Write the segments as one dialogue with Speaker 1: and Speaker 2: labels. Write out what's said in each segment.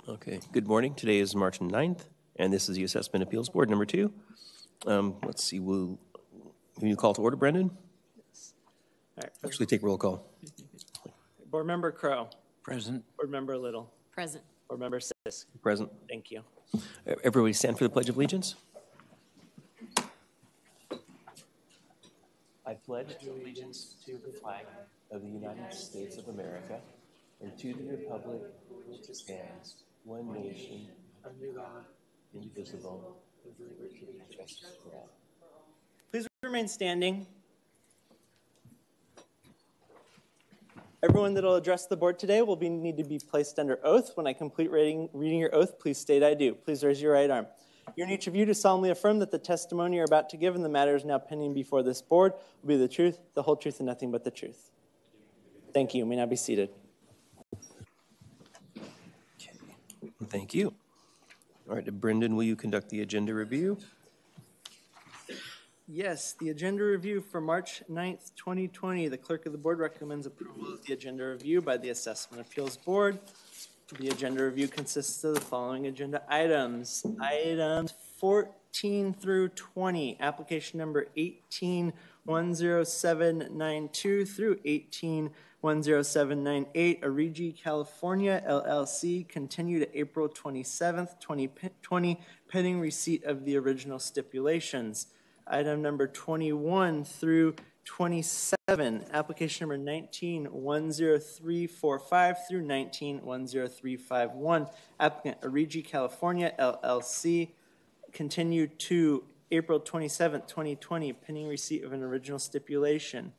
Speaker 1: Okay, good morning. Today is March 9th, and this is the Assessment Appeals Board, number 2. Let's see, will you call to order, Brendan?
Speaker 2: Yes. All right.
Speaker 1: Actually, take roll call.
Speaker 2: Board Member Crow.
Speaker 3: Present.
Speaker 2: Board Member Little.
Speaker 4: Present.
Speaker 2: Board Member Sisk.
Speaker 1: Present.
Speaker 2: Thank you.
Speaker 1: Everybody stand for the Pledge of Allegiance. I pledge allegiance to the flag of the United States of America and to the republic which stands, one nation, under God, indivisible, with liberty and justice for all.
Speaker 2: Please remain standing. Everyone that will address the board today will need to be placed under oath. When I complete reading your oath, please state I do. Please raise your right arm. You and each of you to solemnly affirm that the testimony you're about to give and the matters now pending before this board will be the truth, the whole truth, and nothing but the truth. Thank you. You may now be seated.
Speaker 1: Thank you. All right, Brendan, will you conduct the agenda review?
Speaker 2: Yes, the agenda review for March 9th, 2020. The clerk of the board recommends approval of the agenda review by the Assessment Appeals Board. The agenda review consists of the following agenda items. Items 14 through 20, application number 1810792 through 1810798, Origi, California, LLC, continue to April 27th, 2020, pending receipt of the original stipulations. Item number 21 through 27, application number 1910345 through 1910351, applicant Origi, California, LLC, continue to April 27th, 2020, pending receipt of an original stipulation.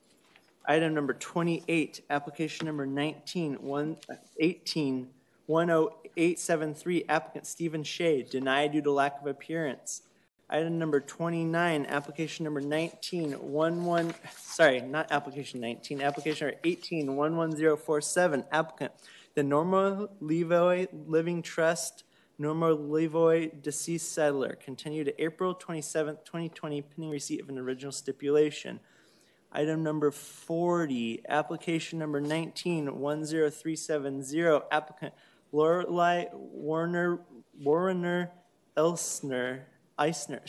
Speaker 2: Item number 28, application number 10873, applicant Stephen Shea, denied due to lack of appearance. Item number 29, application number application number 1811047, applicant the Norma Levoy Living Trust, Norma Levoy deceased settler, continue to April 27th, 2020, pending receipt of an original stipulation. Item number 40, application number 1910370, applicant Lorelei Warner Eisner,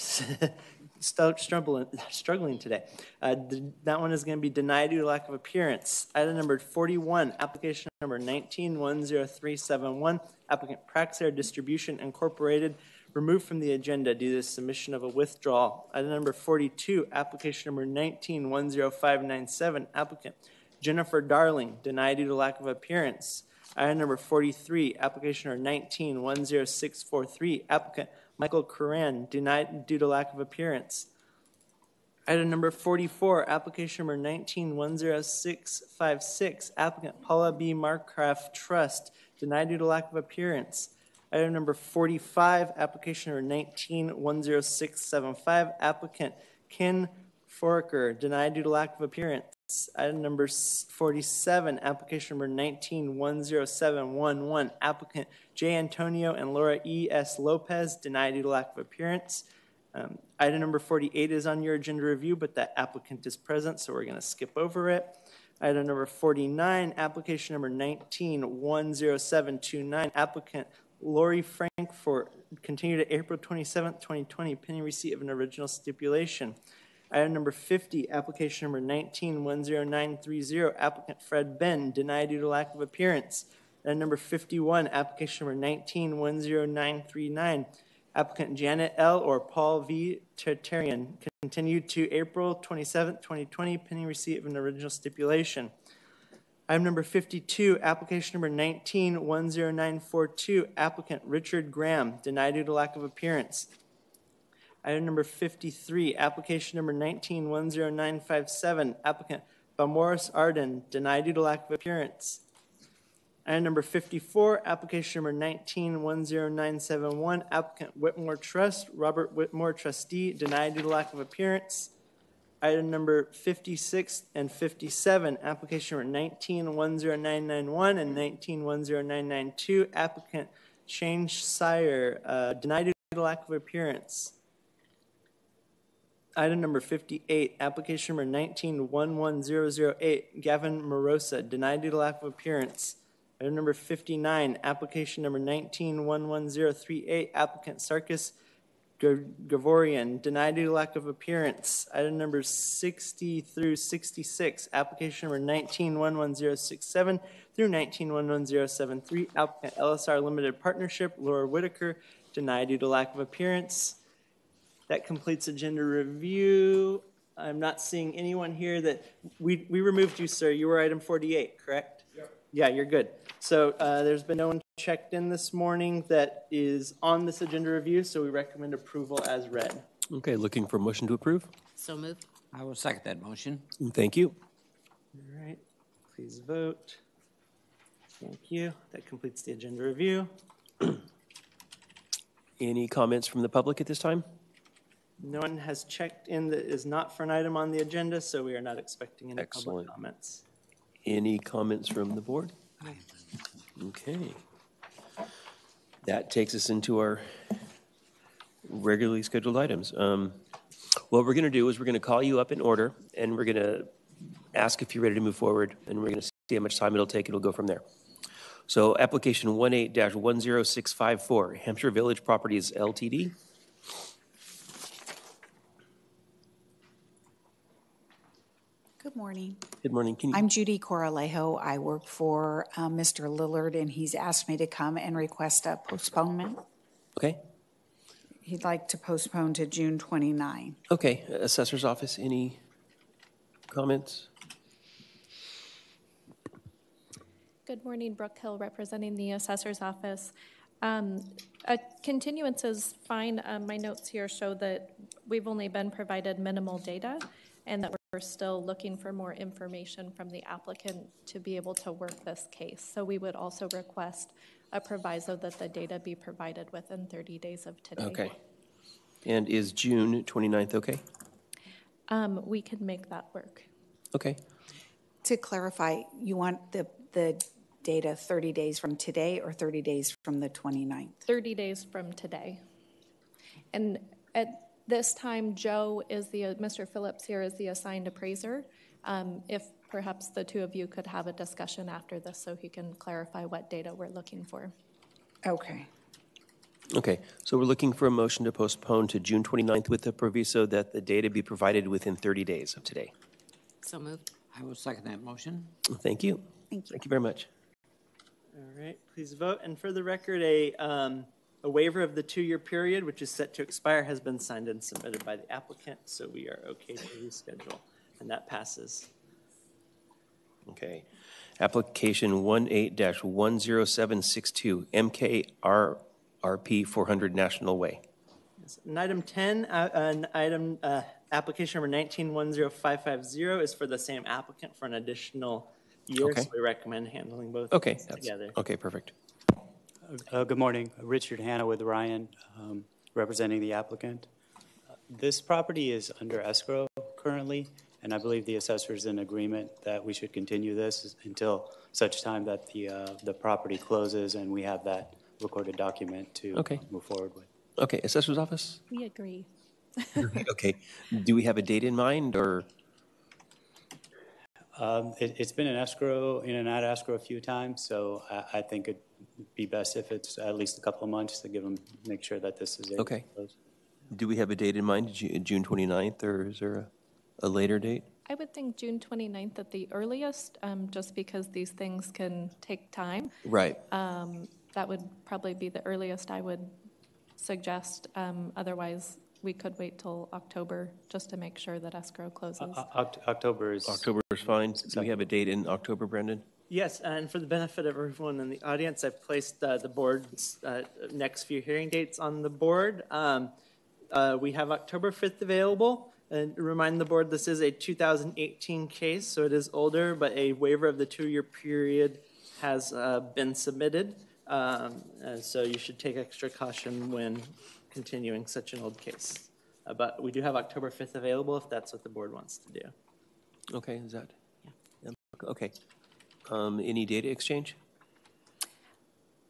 Speaker 2: struggling today. That one is going to be denied due to lack of appearance. Item number 41, application number 1910371, applicant Praxair Distribution Incorporated, removed from the agenda due to the submission of a withdrawal. Item number 42, application number 1910597, applicant Jennifer Darling, denied due to lack of appearance. Item number 43, application number 1910643, applicant Michael Curran, denied due to lack of appearance. Item number 44, application number 1910656, applicant Paula B. Marcraft Trust, denied due to lack of appearance. Item number 45, application number 1910675, applicant Ken Foraker, denied due to lack of appearance. Item number 47, application number 1910711, applicant J. Antonio and Laura E. S. Lopez, denied due to lack of appearance. Item number 48 is on your agenda review, but that applicant is present, so we're going to skip over it. Item number 49, application number 1910729, applicant Lori Frankfort, continue to April 27th, 2020, pending receipt of an original stipulation. Item number 50, application number 1910930, applicant Fred Ben, denied due to lack of appearance. Item number 51, application number 1910939, applicant Janet L. or Paul V. Tertarian, continued to April 27th, 2020, pending receipt of an original stipulation. Item number 52, application number 1910942, applicant Richard Graham, denied due to lack of appearance. Item number 53, application number 1910957, applicant Bamoris Arden, denied due to lack of appearance. Item number 54, application number 1910971, applicant Whitmore Trust, Robert Whitmore, trustee, denied due to lack of appearance. Item number 56 and 57, application number 1910991 and 1910992, applicant Shane Sire, denied due to lack of appearance. Item number 58, application number 1911008, Gavin Morosa, denied due to lack of appearance. Item number 59, application number 19-11038, applicant Sarkis Gavorian, denied due to lack of appearance. Item number 60 through 66, application number 19-11067 through 19-11073, applicant LSR Limited Partnership, Laura Whitaker, denied due to lack of appearance. That completes agenda review. I'm not seeing anyone here that, we removed you, sir. You were item 48, correct? Yep. Yeah, you're good. So there's been no one checked in this morning that is on this agenda review, so we recommend approval as read.
Speaker 1: Okay, looking for a motion to approve?
Speaker 3: So moved.
Speaker 4: I will second that motion.
Speaker 1: Thank you.
Speaker 2: All right, please vote. Thank you. That completes the agenda review.
Speaker 1: Any comments from the public at this time?
Speaker 2: No one has checked in that is not for an item on the agenda, so we are not expecting any
Speaker 1: Excellent.
Speaker 2: public comments.
Speaker 1: Any comments from the board? Okay. That takes us into our regularly scheduled items. What we're going to do is we're going to call you up in order, and we're going to ask if you're ready to move forward, and we're going to see how much time it'll take, and we'll go from there. So application 18-10654, Hampshire Village Properties LTD.
Speaker 3: Good morning.
Speaker 1: Good morning.
Speaker 3: I'm Judy Coralejo. I work for Mr. Lillard, and he's asked me to come and request a postponement.
Speaker 1: Okay.
Speaker 3: He'd like to postpone to June 29.
Speaker 1: Okay. Assessor's office, any comments?
Speaker 5: Good morning, Brooke Hill, representing the assessor's office. A continuance is fine. My notes here show that we've only been provided minimal data and that we're still looking for more information from the applicant to be able to work this case. So we would also request a proviso that the data be provided within 30 days of today.
Speaker 1: Okay. And is June 29th okay?
Speaker 5: We can make that work.
Speaker 1: Okay.
Speaker 3: To clarify, you want the data 30 days from today or 30 days from the 29th?
Speaker 5: 30 days from today. And at this time, Joe is Mr. Phillips here is the assigned appraiser. If perhaps the two of you could have a discussion after this so he can clarify what data we're looking for.
Speaker 3: Okay.
Speaker 1: Okay, so we're looking for a motion to postpone to June 29th with the proviso that the data be provided within 30 days of today.
Speaker 3: So moved.
Speaker 4: I will second that motion.
Speaker 1: Thank you.
Speaker 3: Thank you.
Speaker 1: Thank you very much.
Speaker 2: All right, please vote. And for the record, a waiver of the 2-year period, which is set to expire, has been signed and submitted by the applicant, so we are okay to reschedule, and that passes.
Speaker 1: Okay. Application 18-10762, MKRP 400 National Way.
Speaker 2: Yes. And item 10, application number 19-10550 is for the same applicant for an additional year,
Speaker 1: Okay.
Speaker 2: so we recommend handling both together.
Speaker 1: Okay, perfect.
Speaker 6: Good morning. Richard Hanna with Ryan, representing the applicant. This property is under escrow currently, and I believe the assessor is in agreement that we should continue this until such time that the property closes and we have that recorded document to move forward with.
Speaker 1: Okay, assessor's office?
Speaker 5: We agree.
Speaker 1: Okay. Do we have a date in mind, or?
Speaker 6: It's been in escrow, in and out of escrow a few times, so I think it'd be best if it's at least a couple of months to make sure that this is able to close.
Speaker 1: Do we have a date in mind, June 29th, or is there a later date?
Speaker 5: I would think June 29th at the earliest, just because these things can take time.
Speaker 1: Right.
Speaker 5: That would probably be the earliest I would suggest. Otherwise, we could wait till October just to make sure that escrow closes.
Speaker 6: October is
Speaker 1: fine. Do we have a date in October, Brendan?
Speaker 2: Yes, and for the benefit of everyone in the audience, I've placed the board's next few hearing dates on the board. We have October 5th available. And remind the board, this is a 2018 case, so it is older, but a waiver of the 2-year period has been submitted. So you should take extra caution when continuing such an old case. But we do have October 5th available if that's what the board wants to do.
Speaker 1: Okay, is that? Yeah. Okay. Any data exchange?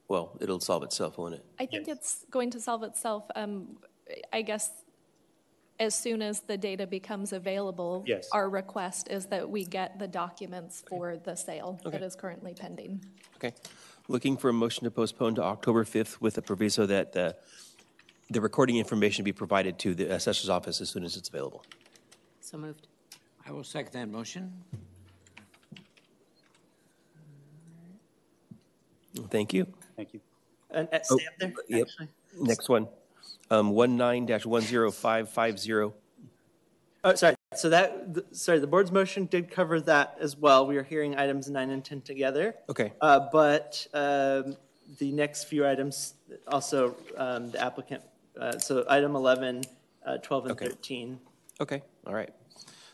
Speaker 1: Well, it'll solve itself, won't it?
Speaker 5: I think it's going to solve itself. I guess as soon as the data becomes available, our request is that we get the documents for the sale that is currently pending.
Speaker 1: Okay. Looking for a motion to postpone to October 5th with the proviso that the recording information be provided to the assessor's office as soon as it's available.
Speaker 7: So moved.
Speaker 4: I will second that motion.
Speaker 1: Thank you.
Speaker 6: Thank you.
Speaker 2: And stay up there,
Speaker 1: Yep.
Speaker 2: actually.
Speaker 1: Next one, 19-10550.
Speaker 2: Oh, sorry. So the board's motion did cover that as well. We are hearing items 9 and 10 together.
Speaker 1: Okay.
Speaker 2: But the next few items also, the applicant, so item 11, 12, and
Speaker 1: Okay.
Speaker 2: 13.
Speaker 1: Okay, all right.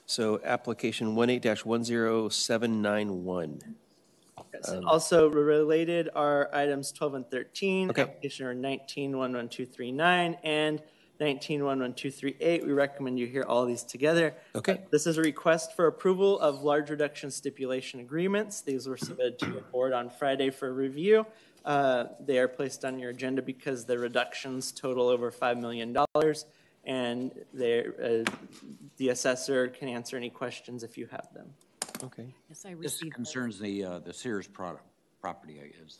Speaker 1: So application 18-10791.
Speaker 2: Yes, and also related are items 12 and 13.
Speaker 1: Okay.
Speaker 2: Application are 19-11239 and 19-11238. We recommend you hear all these together.
Speaker 1: Okay.
Speaker 2: This is a request for approval of large reduction stipulation agreements. These were submitted to your board on Friday for review. They are placed on your agenda because the reductions total over $5 million, and the assessor can answer any questions if you have them.
Speaker 1: Okay.
Speaker 7: Yes, I
Speaker 4: This
Speaker 7: received.
Speaker 4: concerns the Sears property, is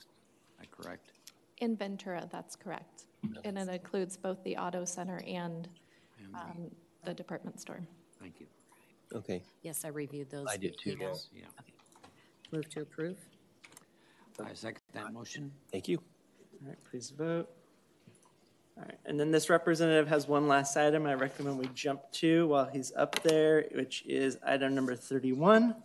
Speaker 4: that correct?
Speaker 5: In Ventura, that's correct. And it includes both the auto center and the department store.
Speaker 4: Thank you.
Speaker 1: Okay.
Speaker 7: Yes, I reviewed those.
Speaker 1: I did too,
Speaker 7: emails.
Speaker 4: Yeah.
Speaker 7: Move to approve.
Speaker 4: I second that motion.
Speaker 1: Thank you.
Speaker 2: All right, please vote. All right, and then this representative has one last item I recommend we jump to while he's up there, which is item number 31.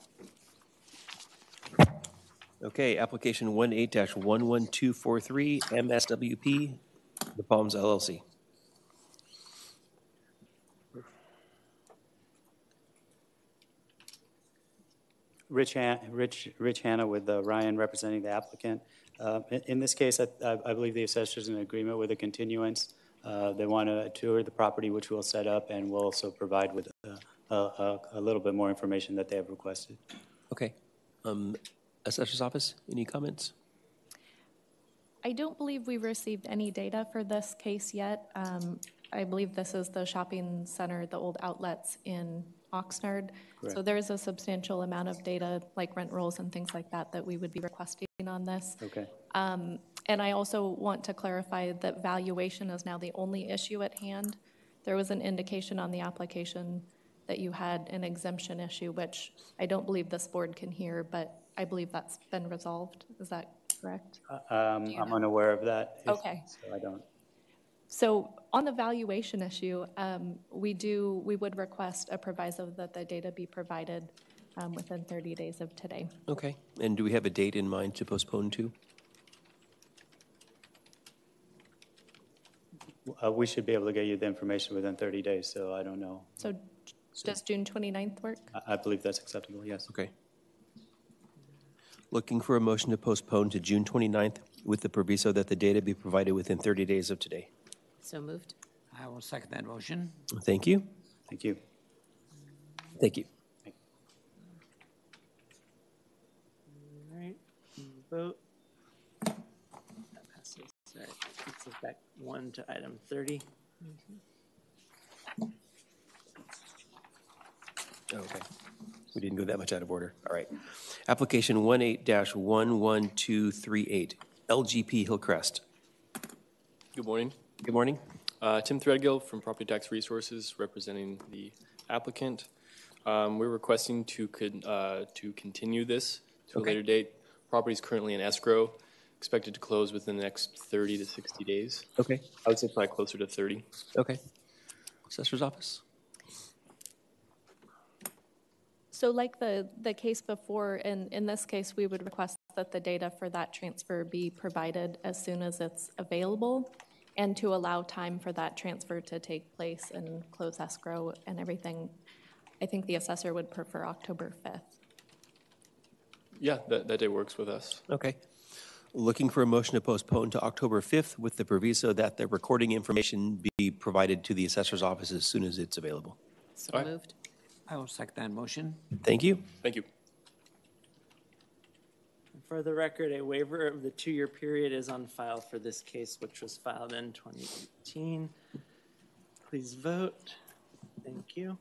Speaker 1: Okay, application 18-11243, MSWP, The Palms LLC.
Speaker 6: Rich Hanna with Ryan representing the applicant. In this case, I believe the assessor's in agreement with a continuance. They want to tour the property, which we'll set up, and we'll also provide with a little bit more information that they have requested.
Speaker 1: Okay. Assessor's office, any comments?
Speaker 5: I don't believe we've received any data for this case yet. I believe this is the shopping center, the old outlets in Oxnard.
Speaker 6: Correct.
Speaker 5: So there's a substantial amount of data, like rent rolls and things like that, that we would be requesting on this.
Speaker 6: Okay.
Speaker 5: And I also want to clarify that valuation is now the only issue at hand. There was an indication on the application that you had an exemption issue, which I don't believe this board can hear, but I believe that's been resolved. Is that correct?
Speaker 6: I'm unaware of that.
Speaker 5: Okay.
Speaker 6: So I don't.
Speaker 5: So on the valuation issue, we would request a proviso that the data be provided within 30 days of today.
Speaker 1: Okay. And do we have a date in mind to postpone to?
Speaker 6: We should be able to get you the information within 30 days, so I don't know.
Speaker 5: So does June 29th work?
Speaker 6: I believe that's acceptable, yes.
Speaker 1: Okay. Looking for a motion to postpone to June 29th with the proviso that the data be provided within 30 days of today.
Speaker 7: So moved.
Speaker 4: I will second that motion.
Speaker 1: Thank you.
Speaker 6: Thank you.
Speaker 1: Thank you.
Speaker 2: All right, vote. That passes. All right, takes us back one to item 30.
Speaker 1: Okay. We didn't go that much out of order. All right. Application 18-11238, LGP Hillcrest.
Speaker 8: Good morning.
Speaker 1: Good morning.
Speaker 8: Tim Threadgill from Property Tax Resources, representing the applicant. We're requesting to continue this to a later date. Property is currently in escrow, expected to close within the next 30 to 60 days.
Speaker 1: Okay.
Speaker 8: I would say probably closer to 30.
Speaker 1: Okay. Assessor's office.
Speaker 5: So like the case before, in this case, we would request that the data for that transfer be provided as soon as it's available, and to allow time for that transfer to take place and close escrow and everything. I think the assessor would prefer October 5th.
Speaker 8: Yeah, that day works with us.
Speaker 1: Okay. Looking for a motion to postpone to October 5th with the proviso that the recording information be provided to the assessor's office as soon as it's available.
Speaker 7: So
Speaker 8: All right.
Speaker 7: moved.
Speaker 4: I will second that motion.
Speaker 1: Thank you.
Speaker 8: Thank you.
Speaker 2: For the record, a waiver of the 2-year period is on file for this case, which was filed in 2018. Please vote. Thank you.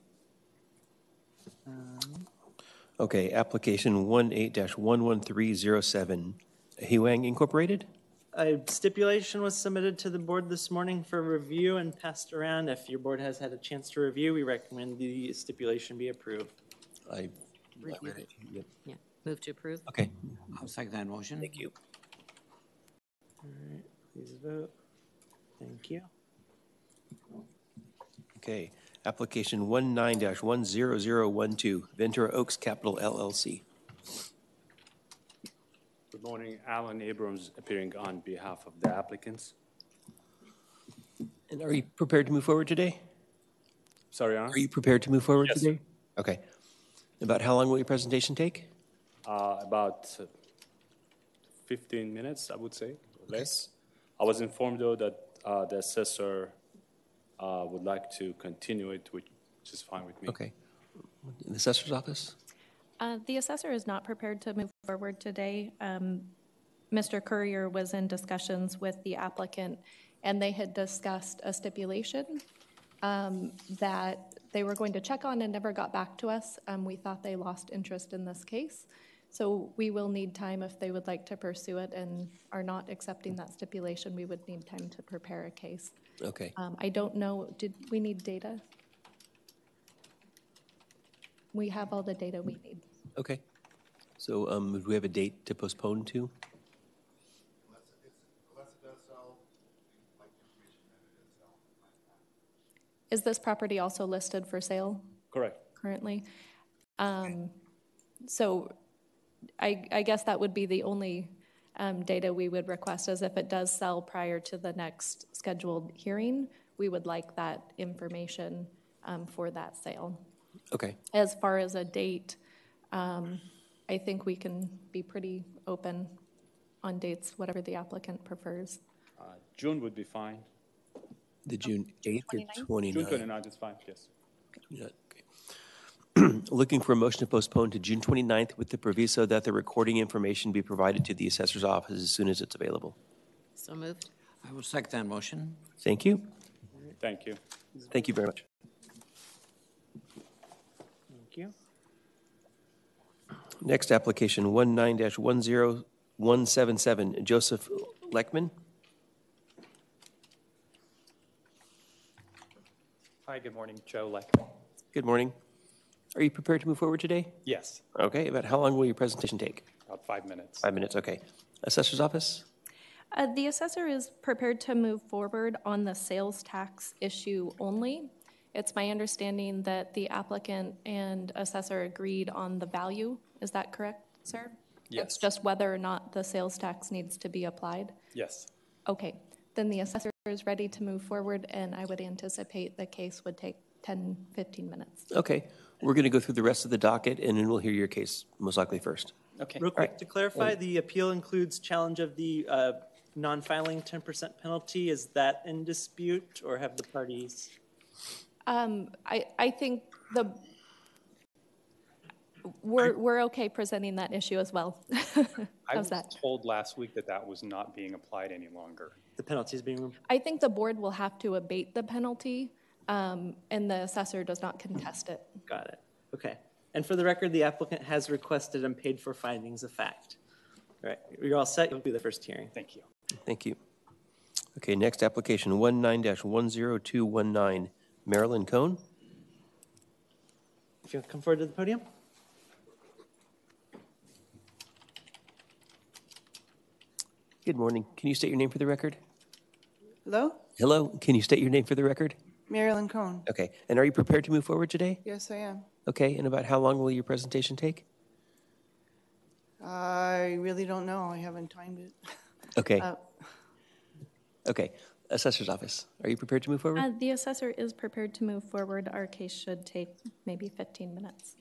Speaker 1: Okay, application 18-11307, Huang Incorporated.
Speaker 2: A stipulation was submitted to the board this morning for review and passed around. If your board has had a chance to review, we recommend the stipulation be approved.
Speaker 1: I
Speaker 7: Reviewed
Speaker 1: read
Speaker 7: it.
Speaker 1: it. Yep.
Speaker 7: Yeah, move to approve.
Speaker 1: Okay,
Speaker 4: I'll second that motion.
Speaker 1: thank you.
Speaker 2: All right, please vote. Thank you.
Speaker 1: Okay, application 19-10012, Ventura Oaks Capital LLC.
Speaker 9: Good morning, Alan Abrams appearing on behalf of the applicants.
Speaker 1: And are you prepared to move forward today?
Speaker 9: Sorry, Your Honor.
Speaker 1: Are you prepared to move forward
Speaker 9: Yes.
Speaker 1: today? Okay. About how long will your presentation take?
Speaker 9: About 15 minutes, I would say, or less. I was informed, though, that the assessor would like to continue it, which is fine with me.
Speaker 1: Okay. In the assessor's office?
Speaker 5: The assessor is not prepared to move forward today. Mr. Courier was in discussions with the applicant, and they had discussed a stipulation that they were going to check on and never got back to us. We thought they lost interest in this case. So we will need time if they would like to pursue it and are not accepting that stipulation. We would need time to prepare a case.
Speaker 1: Okay.
Speaker 5: I don't know, did we need data? We have all the data we need.
Speaker 1: Okay. So do we have a date to postpone to?
Speaker 5: Is this property also listed for sale
Speaker 9: Correct.
Speaker 5: currently? So I guess that would be the only data we would request, is if it does sell prior to the next scheduled hearing, we would like that information for that sale.
Speaker 1: Okay.
Speaker 5: As far as a date, I think we can be pretty open on dates, whatever the applicant prefers.
Speaker 9: June would be fine.
Speaker 1: The June 8th or 29th?
Speaker 9: June 29th is fine, yes.
Speaker 1: Yeah, okay. Looking for a motion to postpone to June 29th with the proviso that the recording information be provided to the assessor's office as soon as it's available.
Speaker 7: So moved.
Speaker 4: I will second that motion.
Speaker 1: Thank you.
Speaker 9: Thank you.
Speaker 1: Thank you very much.
Speaker 2: Thank you.
Speaker 1: Next application, 19-10177, Joseph Leckman.
Speaker 10: Hi, good morning. Joe Leckman.
Speaker 1: Good morning. Are you prepared to move forward today?
Speaker 10: Yes,
Speaker 1: Okay. About how long will your presentation take?
Speaker 10: about 5 minutes.
Speaker 1: 5 minutes, okay. Assessor's office?
Speaker 5: The assessor is prepared to move forward on the sales tax issue only. It's my understanding that the applicant and assessor agreed on the value. Is that correct, sir?
Speaker 10: Yes.
Speaker 5: It's just whether or not the sales tax needs to be applied?
Speaker 10: Yes.
Speaker 5: Okay, then the assessor is ready to move forward, and I would anticipate the case would take 10, 15 minutes.
Speaker 1: Okay. We're going to go through the rest of the docket, and then we'll hear your case most likely first.
Speaker 10: Okay.
Speaker 2: Real quick, to clarify, the appeal includes challenge of the non-filing 10% penalty. Is that in dispute, or have the parties?
Speaker 5: I think we're okay presenting that issue as well.
Speaker 10: I
Speaker 5: How's
Speaker 10: was
Speaker 5: that?
Speaker 10: told last week that that was not being applied any longer.
Speaker 2: The penalty is being removed?
Speaker 5: I think the board will have to abate the penalty, and the assessor does not contest it.
Speaker 2: Got it. Okay. And for the record, the applicant has requested and paid for findings of fact. All right, you're all set. You'll do the first hearing.
Speaker 10: Thank you.
Speaker 1: Thank you. Okay, next application, 19-10219, Marilyn Cohn.
Speaker 2: If you'll come forward to the podium.
Speaker 1: Good morning. Can you state your name for the record?
Speaker 11: Hello?
Speaker 1: Hello, can you state your name for the record?
Speaker 11: Marilyn Cohn.
Speaker 1: Okay, and are you prepared to move forward today?
Speaker 11: Yes, I am.
Speaker 1: Okay, and about how long will your presentation take?
Speaker 11: I really don't know. I haven't timed it.
Speaker 1: Okay. Okay, assessor's office. Are you prepared to move forward?
Speaker 5: The assessor is prepared to move forward. Our case should take maybe 15 minutes.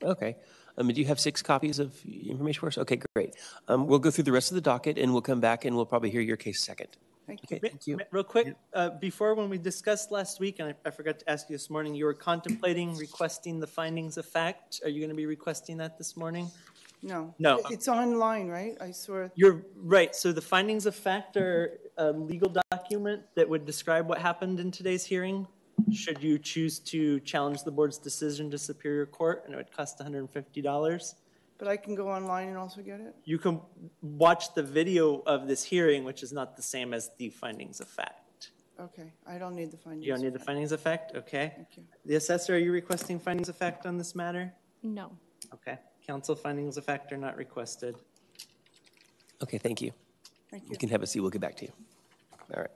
Speaker 1: Okay. Do you have 6 copies of information for us? Okay, great. We'll go through the rest of the docket, and we'll come back, and we'll probably hear your case second.
Speaker 11: Thank you.
Speaker 1: Okay, thank you.
Speaker 2: Real quick, before when we discussed last week, and I forgot to ask you this morning, you were contemplating requesting the findings of fact. Are you going to be requesting that this morning?
Speaker 11: No.
Speaker 2: No.
Speaker 11: It's online, right? I saw it.
Speaker 2: You're right. So the findings of fact are a legal document that would describe what happened in today's hearing. Should you choose to challenge the board's decision to Superior Court, and it would cost $150.
Speaker 11: But I can go online and also get it?
Speaker 2: You can watch the video of this hearing, which is not the same as the findings of fact.
Speaker 11: Okay, I don't need the findings.
Speaker 2: You don't need the
Speaker 11: of fact.
Speaker 2: findings of fact? Okay.
Speaker 11: Thank you.
Speaker 2: The assessor, are you requesting findings of fact on this matter?
Speaker 5: No.
Speaker 2: Okay. Council, findings of fact are not requested.
Speaker 1: Okay, thank you.
Speaker 11: Thank you.
Speaker 1: You can have a seat. We'll get back to you. All right.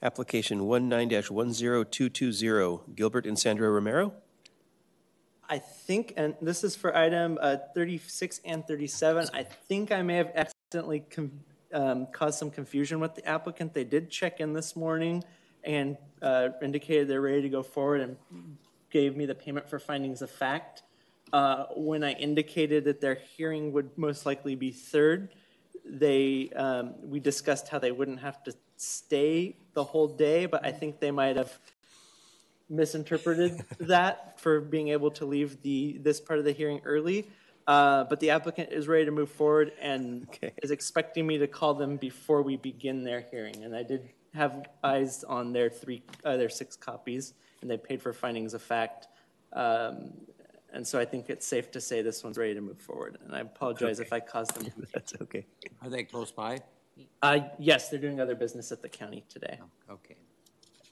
Speaker 1: Application 19-10220, Gilbert and Sandra Romero.
Speaker 2: I think, and this is for item 36 and 37, I think I may have accidentally caused some confusion with the applicant. They did check in this morning and indicated they're ready to go forward and gave me the payment for findings of fact. When I indicated that their hearing would most likely be third, we discussed how they wouldn't have to stay the whole day, but I think they might have misinterpreted that for being able to leave this part of the hearing early. But the applicant is ready to move forward and is expecting me to call them before we begin their hearing. And I did have eyes on their 6 copies, and they paid for findings of fact. And so I think it's safe to say this one's ready to move forward. And I apologize if I caused them.
Speaker 1: That's okay.
Speaker 4: Are they close by?
Speaker 2: Yes, they're doing other business at the county today.
Speaker 4: Okay.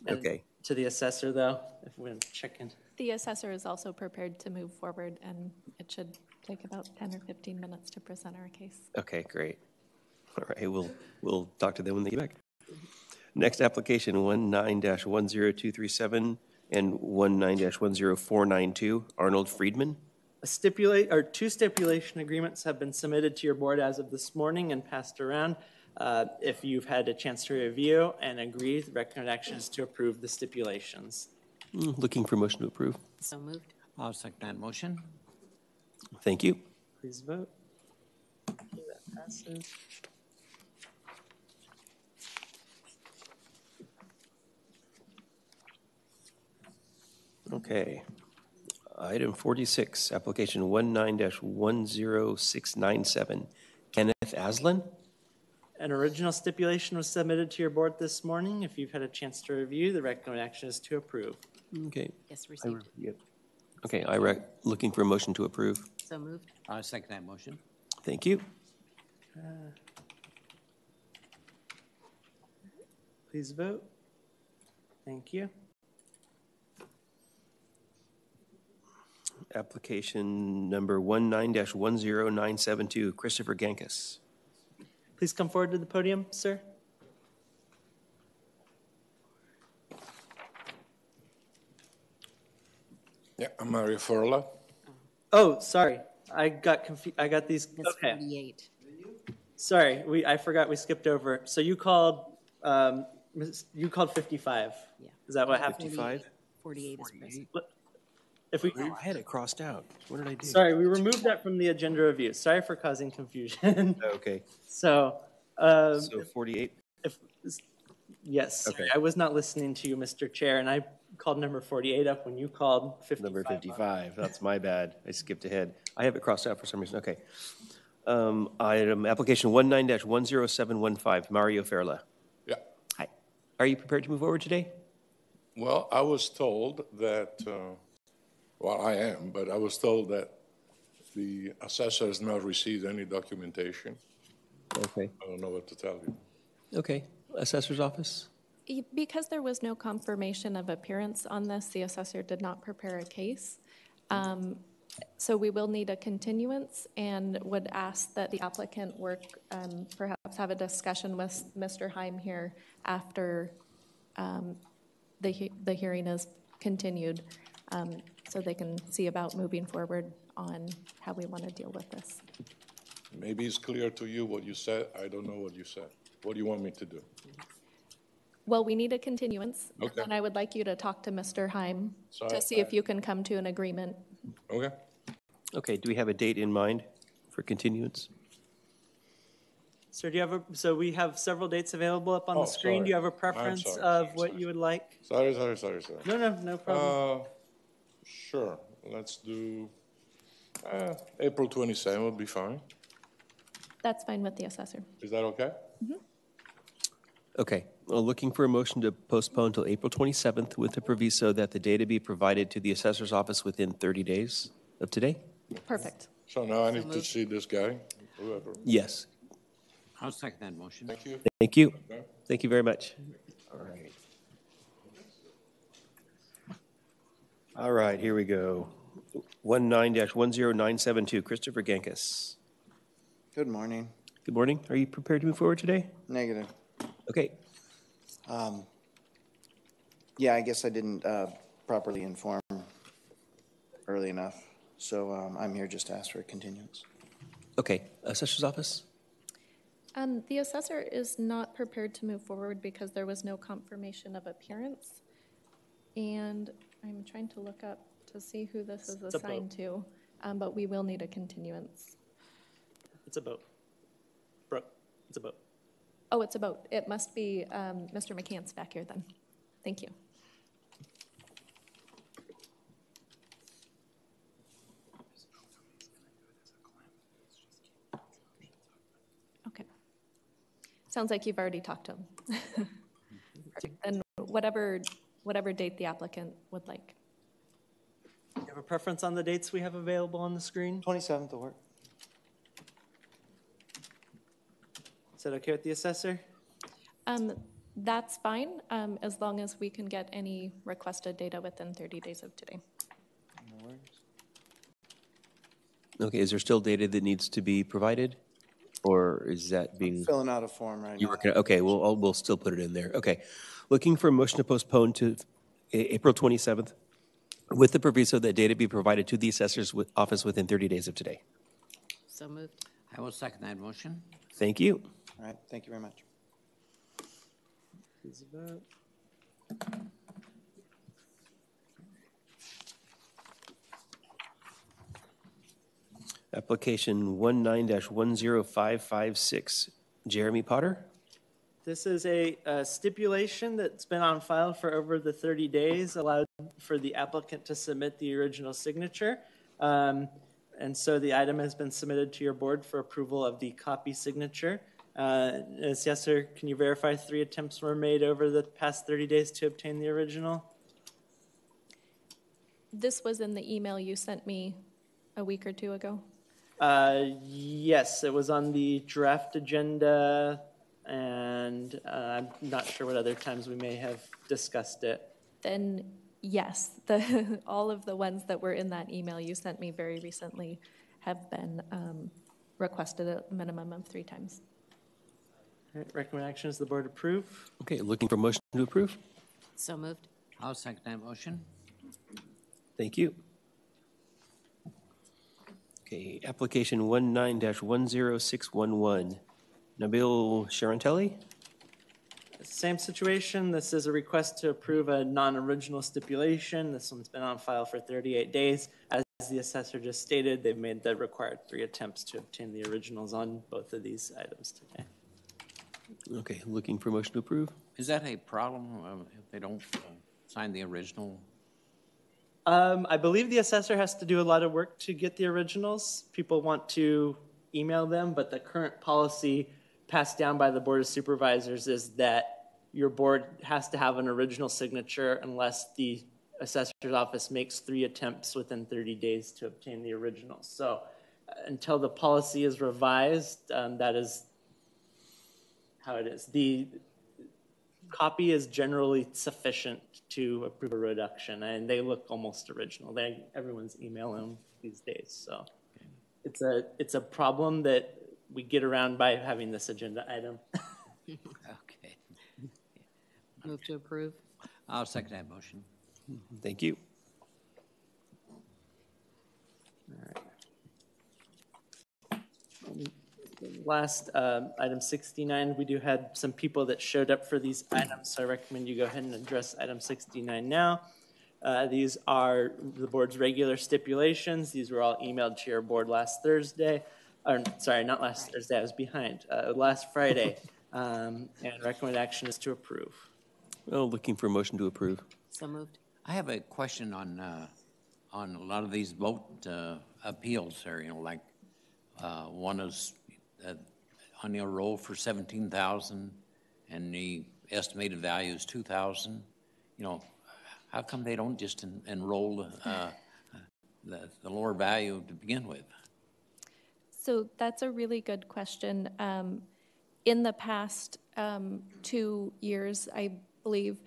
Speaker 2: And
Speaker 1: Okay.
Speaker 2: To the assessor, though, if we're going to check in.
Speaker 5: The assessor is also prepared to move forward, and it should take about 10 or 15 minutes to present our case.
Speaker 1: Okay, great. All right, we'll talk to them when they get back. Next application, 19-10237 and 19-10492, Arnold Friedman.
Speaker 2: Two stipulation agreements have been submitted to your board as of this morning and passed around. If you've had a chance to review and agree, the recommended action is to approve the stipulations.
Speaker 1: Looking for motion to approve.
Speaker 7: So moved.
Speaker 4: I'll second that motion.
Speaker 1: Thank you.
Speaker 2: Please vote. Okay, that passes.
Speaker 1: Okay. Item 46, application 19-10697, Kenneth Aslan.
Speaker 2: An original stipulation was submitted to your board this morning. If you've had a chance to review, the recommended action is to approve.
Speaker 1: Okay.
Speaker 7: Yes, received.
Speaker 1: Okay, looking for a motion to approve.
Speaker 7: So moved.
Speaker 4: I'll second that motion.
Speaker 1: Thank you.
Speaker 2: Please vote. Thank you.
Speaker 1: Application number 19-10972, Christopher Gankus.
Speaker 2: Please come forward to the podium, sir.
Speaker 12: Yeah, I'm Mario Forla.
Speaker 2: Oh, sorry. I got confused. I got these.
Speaker 7: That's
Speaker 2: Okay.
Speaker 7: 48.
Speaker 2: Sorry. I forgot we skipped over. So you called 55.
Speaker 7: Yeah.
Speaker 2: Is that what happened?
Speaker 1: 55?
Speaker 7: 48 is present.
Speaker 2: If we,
Speaker 1: Oh, I had it crossed out. What did I do?
Speaker 2: sorry, we removed that from the agenda review. Sorry for causing confusion.
Speaker 1: Okay,
Speaker 2: So,
Speaker 1: so 48?
Speaker 2: yes,
Speaker 1: Okay.
Speaker 2: I was not listening to you, Mr. Chair, and I called number 48 up when you called 55.
Speaker 1: Number 55, that's my bad. I skipped ahead. I have it crossed out for some reason. Okay. Item, application 19-10715, Mario Ferla.
Speaker 12: Yeah.
Speaker 1: Hi. Are you prepared to move forward today?
Speaker 12: Well, I was told that, I am, but I was told that the assessor has not received any documentation.
Speaker 1: Okay.
Speaker 12: I don't know what to tell you.
Speaker 1: Okay. Assessor's office?
Speaker 5: Because there was no confirmation of appearance on this, the assessor did not prepare a case. So we will need a continuance and would ask that the applicant perhaps have a discussion with Mr. Heim here after the hearing is continued, so they can see about moving forward on how we want to deal with this.
Speaker 12: Maybe it's clear to you what you said. I don't know what you said. What do you want me to do?
Speaker 5: Well, we need a continuance.
Speaker 12: Okay.
Speaker 5: And I would like you to talk to Mr. Heim
Speaker 12: So
Speaker 5: to see if you can come to an agreement.
Speaker 12: Okay.
Speaker 1: Okay, do we have a date in mind for continuance?
Speaker 2: Sir, so we have several dates available up on the
Speaker 12: Oh,
Speaker 2: screen.
Speaker 12: sorry.
Speaker 2: Do you have a
Speaker 12: I'm
Speaker 2: preference
Speaker 12: sorry,
Speaker 2: of
Speaker 12: sorry,
Speaker 2: what
Speaker 12: sorry.
Speaker 2: you would like?
Speaker 12: Sorry.
Speaker 2: No problem.
Speaker 12: Sure. Let's do April 27 would be fine.
Speaker 5: That's fine with the assessor.
Speaker 12: Is that okay?
Speaker 1: Okay, well, looking for a motion to postpone until April 27th with the proviso that the data be provided to the assessor's office within 30 days of today?
Speaker 5: Perfect.
Speaker 12: So now I need to
Speaker 7: moved.
Speaker 12: see this guy, whoever.
Speaker 1: Yes.
Speaker 4: I'll second that motion.
Speaker 12: Thank you.
Speaker 1: Thank you. Thank you very much. All right. All right, here we go. 19-10972, Christopher Gankus.
Speaker 13: Good morning.
Speaker 1: Good morning. Are you prepared to move forward today?
Speaker 13: Negative.
Speaker 1: Okay.
Speaker 13: Yeah, I guess I didn't properly inform early enough, so I'm here just to ask for a continuance.
Speaker 1: Okay. Assessor's Office?
Speaker 5: The assessor is not prepared to move forward because there was no confirmation of appearance. And I'm trying to look up to see who this is
Speaker 2: It's a
Speaker 5: assigned to, but we will need a continuance.
Speaker 2: It's a boat. Brooke, it's a boat.
Speaker 5: Oh, it's a vote. It must be Mr. McCants back here then. Thank you. Okay. Sounds like you've already talked to him. Perfect. Then whatever date the applicant would like.
Speaker 2: Do you have a preference on the dates we have available on the screen?
Speaker 13: 27th will work.
Speaker 2: Is that okay with the assessor?
Speaker 5: That's fine, as long as we can get any requested data within 30 days of today.
Speaker 13: No worries.
Speaker 1: Okay, is there still data that needs to be provided? Or is that being...
Speaker 13: Filling out a form right now.
Speaker 1: Okay, we'll still put it in there. Okay. Looking for a motion to postpone to April 27th with the proviso that data be provided to the assessor's office within 30 days of today.
Speaker 7: So moved.
Speaker 4: I will second that motion.
Speaker 1: Thank you.
Speaker 13: All right, thank you very much.
Speaker 2: Please vote.
Speaker 1: Application 19-10556, Jeremy Potter.
Speaker 2: This is a stipulation that's been on file for over the 30 days, allowed for the applicant to submit the original signature. And so the item has been submitted to your board for approval of the copy signature. Assessor, can you verify 3 attempts were made over the past 30 days to obtain the original?
Speaker 5: This was in the email you sent me a week or two ago.
Speaker 2: Yes, it was on the draft agenda, and I'm not sure what other times we may have discussed it.
Speaker 5: Then yes, all of the ones that were in that email you sent me very recently have been requested a minimum of 3 times.
Speaker 2: All right, recommend action is the board approve.
Speaker 1: Okay, looking for motion to approve.
Speaker 7: So moved.
Speaker 4: I'll second that motion.
Speaker 1: Thank you. Okay, application 19-10611, Nabil Sharantelli.
Speaker 2: Same situation. This is a request to approve a non-original stipulation. This one's been on file for 38 days. As the assessor just stated, they've made the required 3 attempts to obtain the originals on both of these items today.
Speaker 1: Okay, looking for motion to approve.
Speaker 4: Is that a problem if they don't sign the original?
Speaker 2: I believe the assessor has to do a lot of work to get the originals. People want to email them, but the current policy passed down by the Board of Supervisors is that your board has to have an original signature unless the assessor's office makes 3 attempts within 30 days to obtain the originals. So until the policy is revised, that is how it is. The copy is generally sufficient to approve a reduction, and they look almost original. Everyone's emailing them these days, so it's a problem that we get around by having this agenda item.
Speaker 4: Okay.
Speaker 7: Move to approve.
Speaker 4: I'll second that motion.
Speaker 1: Thank you.
Speaker 2: Last item 69, we do had some people that showed up for these items, so I recommend you go ahead and address item 69 now. These are the board's regular stipulations. These were all emailed to your board last Thursday. Or, sorry, not last Thursday, I was behind. Last Friday. And recommend action is to approve.
Speaker 1: Well, looking for a motion to approve.
Speaker 7: So moved.
Speaker 4: I have a question on a lot of these boat appeals there, like one is on your roll for $17,000 and the estimated value is $2,000. How come they don't just enroll the lower value to begin with?
Speaker 5: So that's a really good question. In the past 2 years, I believe,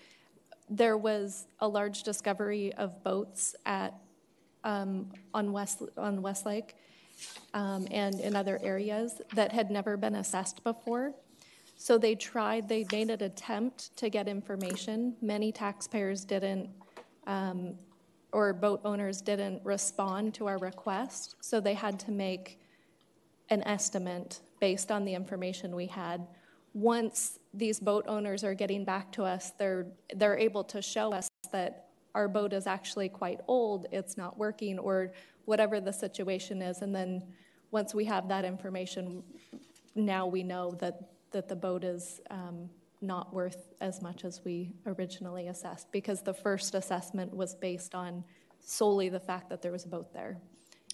Speaker 5: there was a large discovery of boats at on Westlake and in other areas that had never been assessed before. So they made an attempt to get information. Many taxpayers didn't, or boat owners didn't respond to our request. So they had to make an estimate based on the information we had. Once these boat owners are getting back to us, they're able to show us that our boat is actually quite old, it's not working, or whatever the situation is. And then once we have that information, now we know that the boat is not worth as much as we originally assessed, because the first assessment was based on solely the fact that there was a boat there.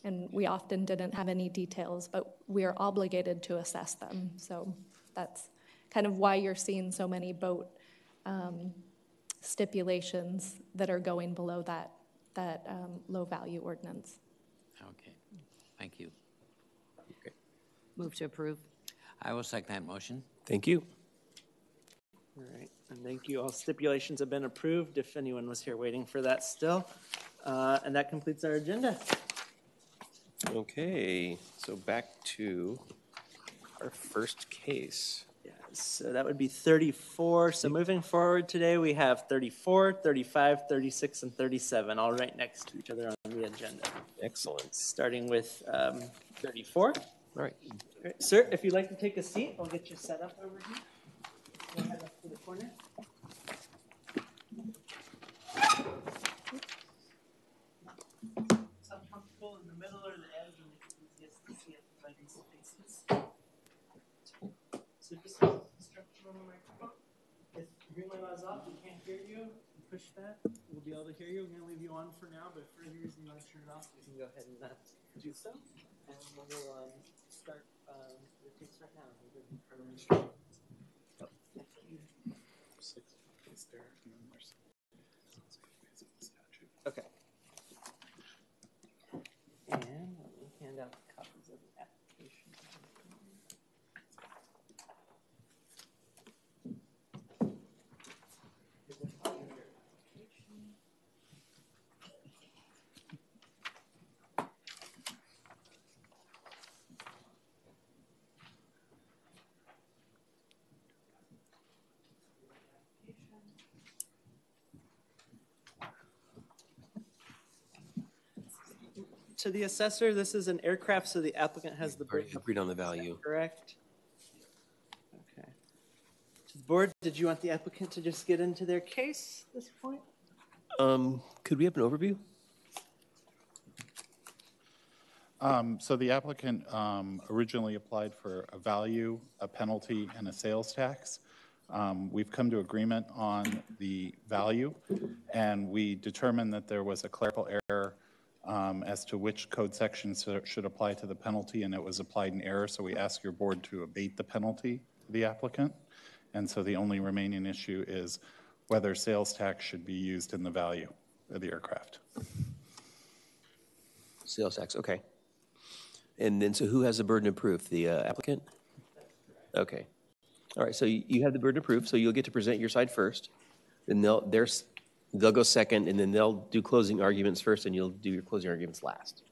Speaker 5: And we often didn't have any details, but we are obligated to assess them. So that's kind of why you're seeing so many boat stipulations that are going below that low value ordinance.
Speaker 4: Okay, thank you.
Speaker 1: Okay.
Speaker 7: Move to approve.
Speaker 4: I will second that motion.
Speaker 1: Thank you.
Speaker 2: All right, and thank you. All stipulations have been approved, if anyone was here waiting for that still. And that completes our agenda.
Speaker 1: Okay, so back to our first case.
Speaker 2: Yes, so that would be 34. So moving forward today, we have 34, 35, 36, and 37, all right next to each other on the agenda.
Speaker 1: Excellent.
Speaker 2: Starting with 34.
Speaker 1: All right.
Speaker 2: All right. Sir, if you'd like to take a seat, I'll get you set up over here. Go ahead up to the corner. So I'm comfortable in the middle or the edge, and it's easiest to see everybody's faces. So just instruction on the microphone. If your green light is off, we can't hear you. Push that. We'll be able to hear you. We're going to leave you on for now, but if for any reason you want to turn it off, we can go ahead and do so. And we'll start the case right now. We'll give you further instructions. Okay. And let me hand out copies of the application. To the assessor, this is an aircraft, so the applicant has the burden.
Speaker 1: Agreed on the value.
Speaker 2: Correct. Okay. To the board, did you want the applicant to just get into their case at this point?
Speaker 1: Could we have an overview?
Speaker 14: So the applicant originally applied for a value, a penalty, and a sales tax. We've come to agreement on the value, and we determined that there was a clerical error as to which code sections should apply to the penalty, and it was applied in error, so we ask your board to abate the penalty to the applicant. And so the only remaining issue is whether sales tax should be used in the value of the aircraft.
Speaker 1: Sales tax, okay. And then, so who has the burden of proof? The applicant? Okay. All right, so you have the burden of proof, so you'll get to present your side first. Then they'll go second, and then they'll do closing arguments first, and you'll do your closing arguments last.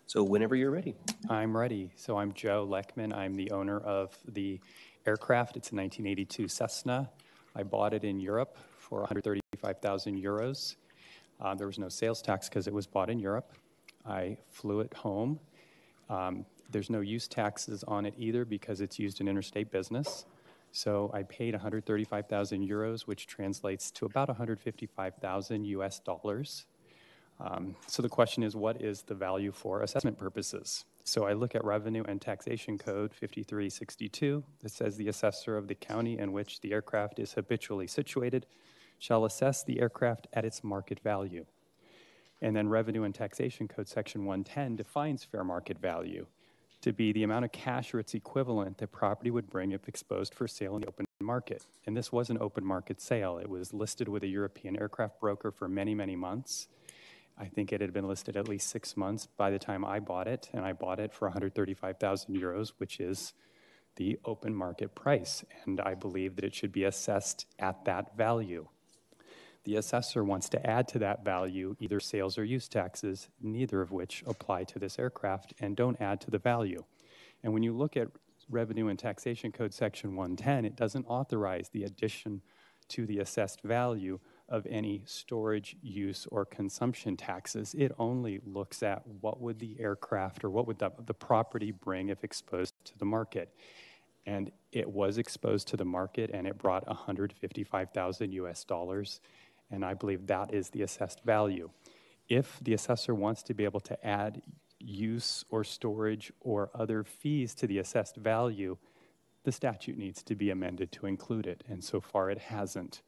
Speaker 1: So whenever you're ready.
Speaker 10: I'm ready. So I'm Joe Leckman. I'm the owner of the aircraft. It's a 1982 Cessna. I bought it in Europe for 135,000 euros. There was no sales tax because it was bought in Europe. I flew it home. There's no use taxes on it either because it's used in interstate business. So I paid 135,000 euros, which translates to about 155,000 US dollars. So the question is, what is the value for assessment purposes? So I look at Revenue and Taxation Code 5362 that says the assessor of the county in which the aircraft is habitually situated shall assess the aircraft at its market value. And then Revenue and Taxation Code Section 110 defines fair market value to be the amount of cash or its equivalent that property would bring if exposed for sale in the open market. And this was an open market sale. It was listed with a European aircraft broker for many, many months. I think it had been listed at least 6 months by the time I bought it, and I bought it for 135,000 euros, which is the open market price, and I believe that it should be assessed at that value. The assessor wants to add to that value either sales or use taxes, neither of which apply to this aircraft and don't add to the value. And when you look at Revenue and Taxation Code Section 110, it doesn't authorize the addition to the assessed value of any storage, use, or consumption taxes. It only looks at what would the aircraft or what would the property bring if exposed to the market. And it was exposed to the market, and it brought 155,000 US dollars, and I believe that is the assessed value. If the assessor wants to be able to add use or storage or other fees to the assessed value, the statute needs to be amended to include it, and so far it hasn't.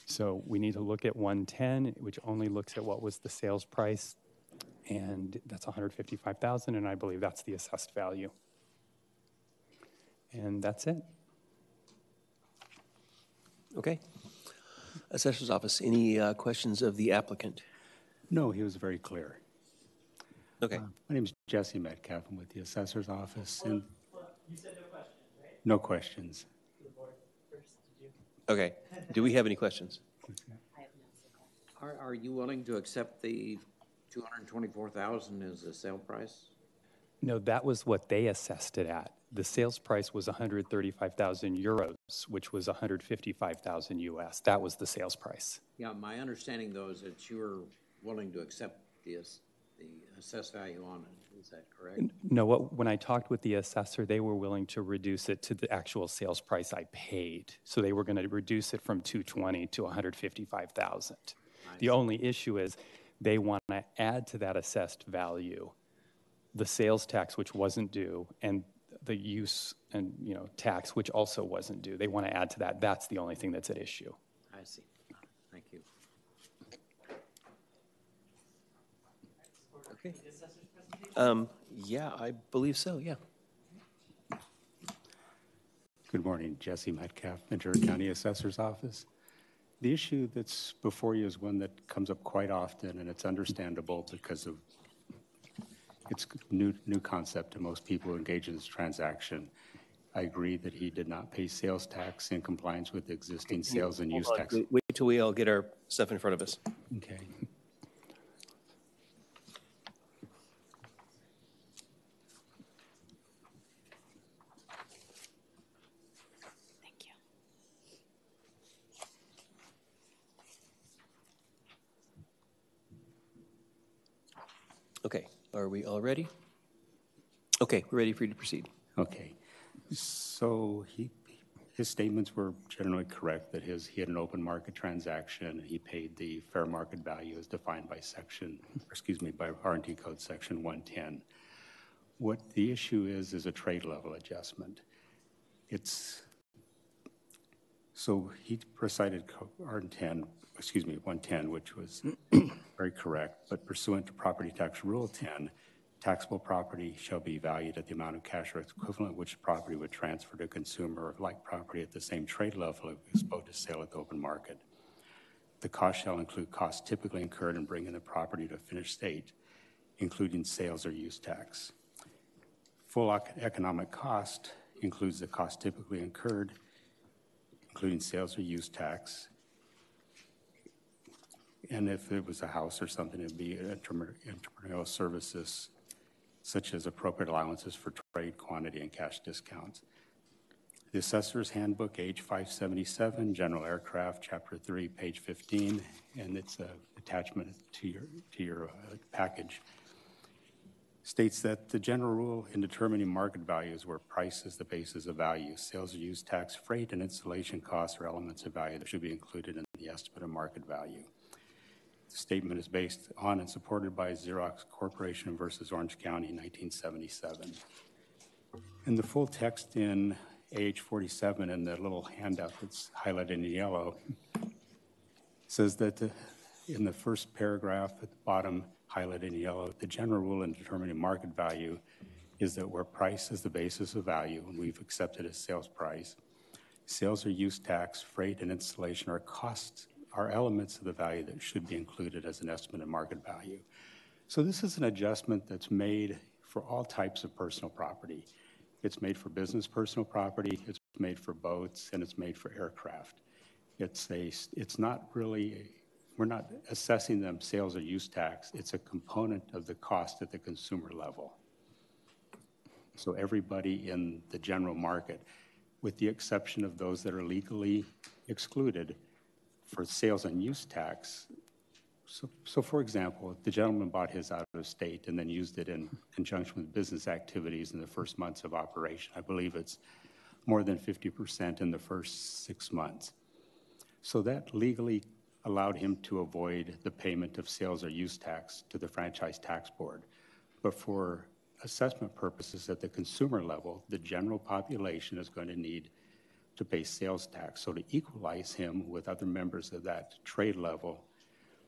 Speaker 10: So we need to look at 110, which only looks at what was the sales price, and that's 155,000, and I believe that's the assessed value. And that's it.
Speaker 1: Okay. Assessor's Office, any questions of the applicant?
Speaker 15: No, he was very clear.
Speaker 1: Okay.
Speaker 15: My name is Jesse Metcalf. I'm with the Assessor's Office. And
Speaker 2: You said no questions, right?
Speaker 15: no questions.
Speaker 2: To the board first, did you?
Speaker 1: Okay. Do we have any questions?
Speaker 4: Are you willing to accept the 224,000 as a sale price?
Speaker 10: No, that was what they assessed it at. The sales price was 135,000 euros, which was 155,000 US. That was the sales price.
Speaker 4: Yeah, my understanding, though, is that you were willing to accept the assessed value on it. Is that correct?
Speaker 10: No, when I talked with the assessor, they were willing to reduce it to the actual sales price I paid. So they were going to reduce it from 220 to 155,000. The only issue is they want to add to that assessed value the sales tax, which wasn't due, and the use and tax, which also wasn't due. They want to add to that. That's the only thing that's at issue.
Speaker 4: I see. Thank you.
Speaker 1: Okay. Yeah, I believe so, yeah.
Speaker 15: Good morning, Jesse Metcalf, Ventura County Assessor's Office. The issue that's before you is one that comes up quite often, and it's understandable because of it's new concept to most people who engage in this transaction. I agree that he did not pay sales tax in compliance with the existing sales and use tax.
Speaker 1: Wait till we all get our stuff in front of us.
Speaker 15: Okay.
Speaker 3: Thank you.
Speaker 1: Okay, are we all ready? Okay, we're ready for you to proceed.
Speaker 15: Okay. So his statements were generally correct that he had an open market transaction and he paid the fair market value as defined by by R&T Code Section 110. What the issue is a trade level adjustment. So he recited R10, 110, which was very correct, but pursuant to Property Tax Rule 10, taxable property shall be valued at the amount of cash or equivalent which property would transfer to a consumer of like property at the same trade level if exposed to sale at the open market. The cost shall include costs typically incurred in bringing the property to a finished state, including sales or use tax. Full economic cost includes the cost typically incurred, including sales or use tax. And if it was a house or something, it'd be entrepreneurial services such as appropriate allowances for trade, quantity, and cash discounts. The Assessor's Handbook, age 577, General Aircraft, Chapter 3, page 15, and it's an attachment to your package, states that the general rule in determining market values where price is the basis of value, sales or use tax, freight, and installation costs are elements of value that should be included in the estimate of market value. The statement is based on and supported by Xerox Corporation versus Orange County, 1977. And the full text in age 47 in the little handout that's highlighted in yellow says that in the first paragraph at the bottom, highlighted in yellow, the general rule in determining market value is that where price is the basis of value, and we've accepted as sales price, sales or use tax, freight, and installation are costs are elements of the value that should be included as an estimate of market value. So this is an adjustment that's made for all types of personal property. It's made for business personal property, it's made for boats, and it's made for aircraft. It's not really, we're not assessing them sales or use tax. It's a component of the cost at the consumer level. So everybody in the general market, with the exception of those that are legally excluded for sales and use tax. So for example, if the gentleman bought his out of state and then used it in conjunction with business activities in the first months of operation, I believe it's more than 50% in the first 6 months. So that legally allowed him to avoid the payment of sales or use tax to the Franchise Tax Board. But for assessment purposes at the consumer level, the general population is going to need to pay sales tax. So to equalize him with other members of that trade level,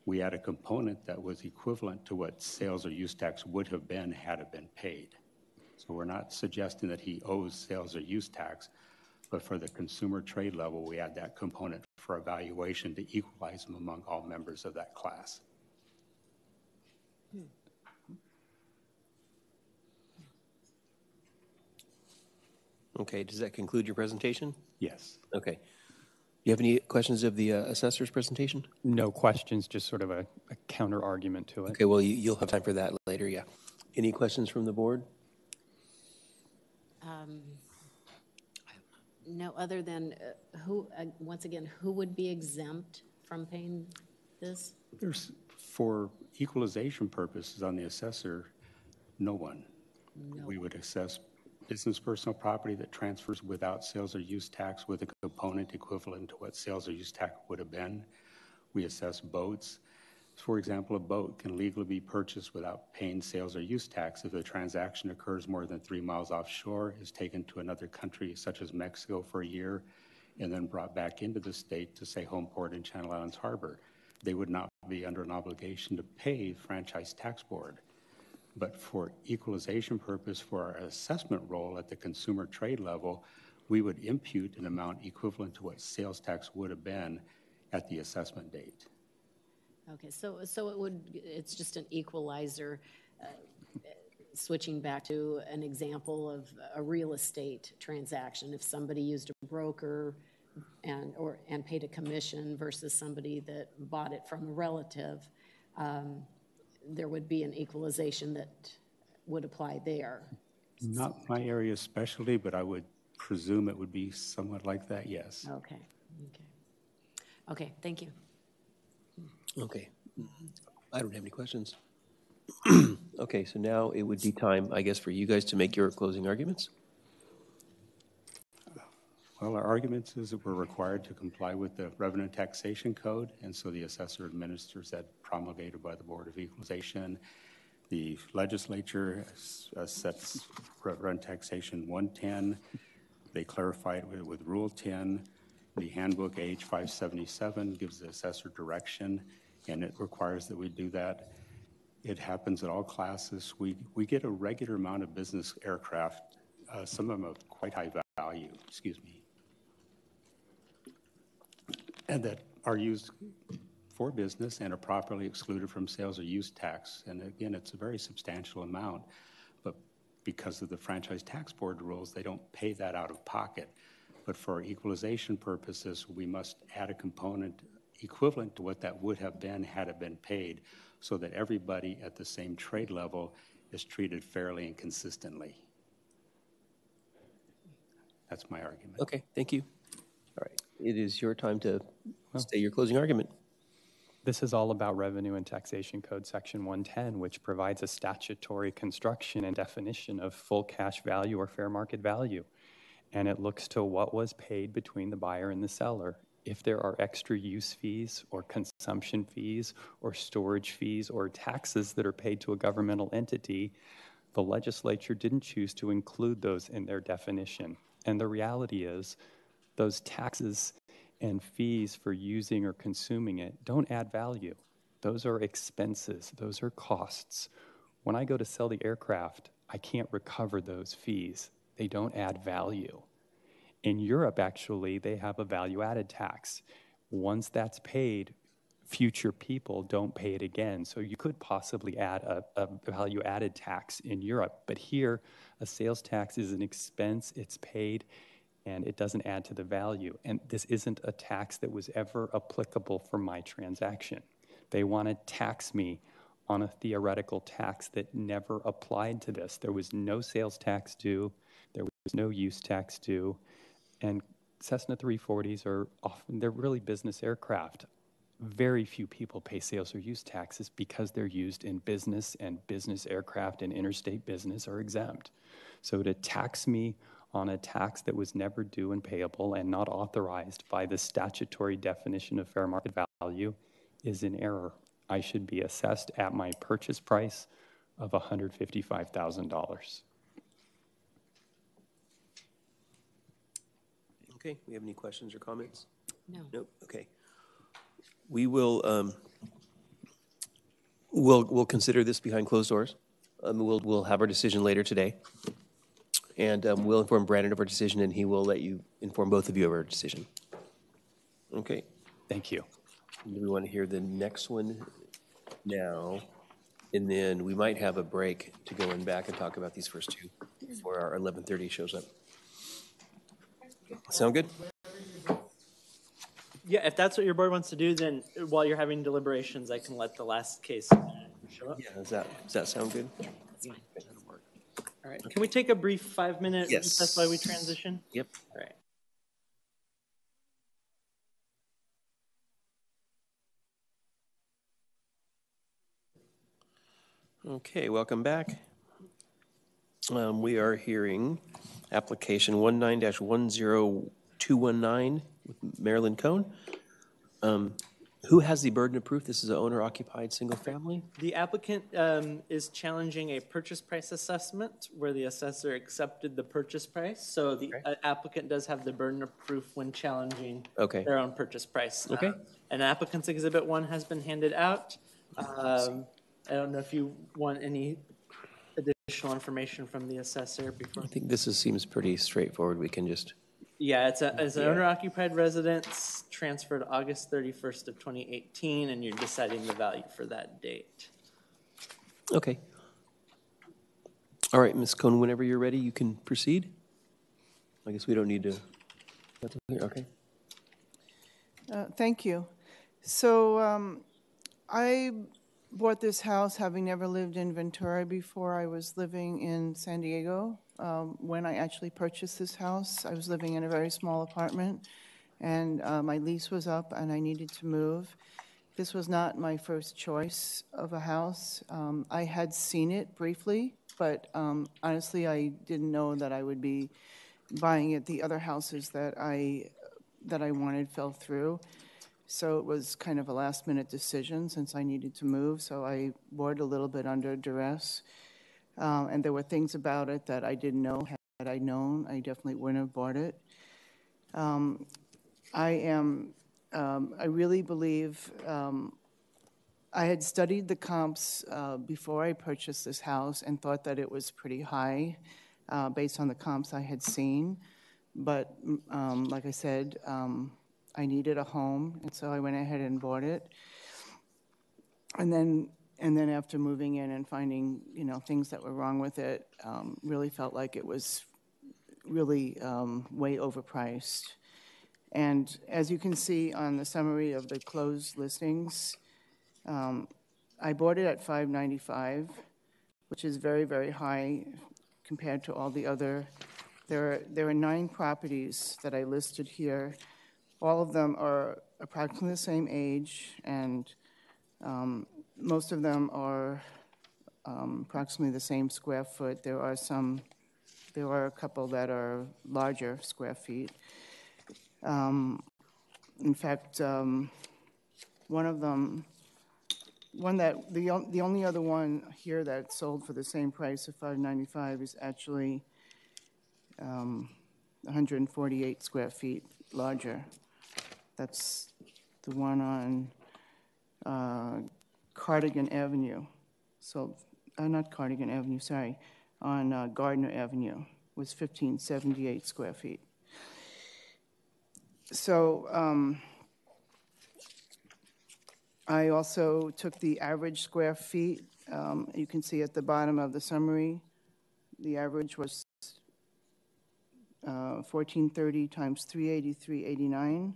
Speaker 15: we had a component that was equivalent to what sales or use tax would have been had it been paid. So we're not suggesting that he owes sales or use tax, but for the consumer trade level, we add that component for evaluation to equalize them among all members of that class.
Speaker 1: Okay, does that conclude your presentation?
Speaker 15: Yes.
Speaker 1: Okay. Do you have any questions of the assessor's presentation?
Speaker 10: No questions, just sort of a counter argument to it.
Speaker 1: Okay, well, you'll have time for that later, yeah. Any questions from the board?
Speaker 7: No, other than once again, who would be exempt from paying this?
Speaker 15: There's, for equalization purposes on the assessor, no one. No. We would assess business personal property that transfers without sales or use tax with a component equivalent to what sales or use tax would have been. We assess boats. For example, a boat can legally be purchased without paying sales or use tax if the transaction occurs more than 3 miles offshore, is taken to another country such as Mexico for a year, and then brought back into the state to, say, home port in Channel Islands Harbor. They would not be under an obligation to pay Franchise Tax Board. But for equalization purpose, for our assessment role at the consumer trade level, we would impute an amount equivalent to what sales tax would have been at the assessment date.
Speaker 7: Okay, so it's just an equalizer. Switching back to an example of a real estate transaction, if somebody used a broker and paid a commission versus somebody that bought it from a relative, there would be an equalization that would apply there.
Speaker 15: Not my area of specialty, but I would presume it would be somewhat like that, yes.
Speaker 7: Okay, thank you.
Speaker 1: Okay. I don't have any questions. Okay, so now it would be time, I guess, for you guys to make your closing arguments.
Speaker 15: Well, our argument is that we're required to comply with the Revenue and Taxation Code, and so the assessor administers that promulgated by the Board of Equalization. The legislature sets Revenue and Taxation 110. They clarify it with Rule 10. The handbook H 577 gives the assessor direction, and it requires that we do that. It happens at all classes. We get a regular amount of business aircraft, some of them of quite high value, and that are used for business and are properly excluded from sales or use tax. And again, it's a very substantial amount, but because of the Franchise Tax Board rules, they don't pay that out of pocket. But for equalization purposes, we must add a component equivalent to what that would have been had it been paid, so that everybody at the same trade level is treated fairly and consistently. That's my argument.
Speaker 1: Okay, thank you. All right, it is your time to say your closing argument.
Speaker 10: This is all about Revenue and Taxation Code Section 110, which provides a statutory construction and definition of full cash value or fair market value. And it looks to what was paid between the buyer and the seller. If there are extra use fees or consumption fees or storage fees or taxes that are paid to a governmental entity, the legislature didn't choose to include those in their definition. And the reality is those taxes and fees for using or consuming it don't add value. Those are expenses. Those are costs. When I go to sell the aircraft, I can't recover those fees. They don't add value. In Europe, actually, they have a value-added tax Once that's paid, future people don't pay it again. So you could possibly add a value-added tax in Europe. But here, a sales tax is an expense, it's paid, and it doesn't add to the value. And this isn't a tax that was ever applicable for my transaction. They want to tax me on a theoretical tax that never applied to this. There was no sales tax due, there was no use tax due, and Cessna 340s are often, they're really business aircraft. Very few people pay sales or use taxes because they're used in business, and business aircraft and interstate business are exempt. So to tax me on a tax that was never due and payable and not authorized by the statutory definition of fair market value is an error. I should be assessed at my purchase price of $155,000.
Speaker 1: Okay, we have any questions or comments?
Speaker 7: No.
Speaker 1: Nope, okay. We will, we'll consider this behind closed doors. We'll have our decision later today. And we'll inform Brandon of our decision, and he will let you inform both of you of our decision. Okay.
Speaker 10: Thank you.
Speaker 1: Do we want to hear the next one now? And then we might have a break to go in back and talk about these first two before our 11:30 shows up. Sound good?
Speaker 2: Yeah, if that's what your board wants to do, then while you're having deliberations, I can let the last case show up.
Speaker 1: Yeah, does that sound good?
Speaker 7: Yeah, that's fine.
Speaker 2: All right, can we take a brief 5-minute
Speaker 1: Yes.
Speaker 2: recess while we transition?
Speaker 1: Yep.
Speaker 2: All right.
Speaker 1: Okay, welcome back. We are hearing application 19-10219 with Marilyn Cohn. Who has the burden of proof? This is an owner-occupied single family?
Speaker 2: The applicant is challenging a purchase price assessment where the assessor accepted the purchase price. So the applicant does have the burden of proof when challenging their own purchase price.
Speaker 1: Okay.
Speaker 2: And applicant's exhibit 1 has been handed out. I don't know if you want any additional information from the assessor before.
Speaker 1: I think this seems pretty straightforward. We can just...
Speaker 2: Yeah, it's an owner-occupied residence transferred August 31st of 2018, and you're deciding the value for that date.
Speaker 1: Okay. All right, Ms. Cohn, whenever you're ready, you can proceed. I guess we don't need to... Okay.
Speaker 11: Thank you. So I bought this house having never lived in Ventura before. I was living in San Diego. When I actually purchased this house, I was living in a very small apartment, and my lease was up and I needed to move. This was not my first choice of a house. I had seen it briefly, but honestly, I didn't know that I would be buying it. The other houses that I wanted fell through. So it was kind of a last-minute decision since I needed to move, so I bought a little bit under duress. And there were things about it that I didn't know. Had I known, I definitely wouldn't have bought it. I really believe I had studied the comps before I purchased this house and thought that it was pretty high based on the comps I had seen. But like I said, I needed a home, and so I went ahead and bought it. And then after moving in and finding, things that were wrong with it, really felt like it was really way overpriced. And as you can see on the summary of the closed listings, I bought it at $595, which is very, very high compared to all the other. There are 9 properties that I listed here. All of them are approximately the same age, and most of them are approximately the same square foot. There are a couple that are larger square feet. In fact, one of them, the only other one here that sold for the same price of $595 is actually 148 square feet larger. That's the one on Cardigan Avenue. So, not Cardigan Avenue, sorry, on Gardner Avenue was 1,578 square feet. So I also took the average square feet. You can see at the bottom of the summary, the average was 1430 times 383.89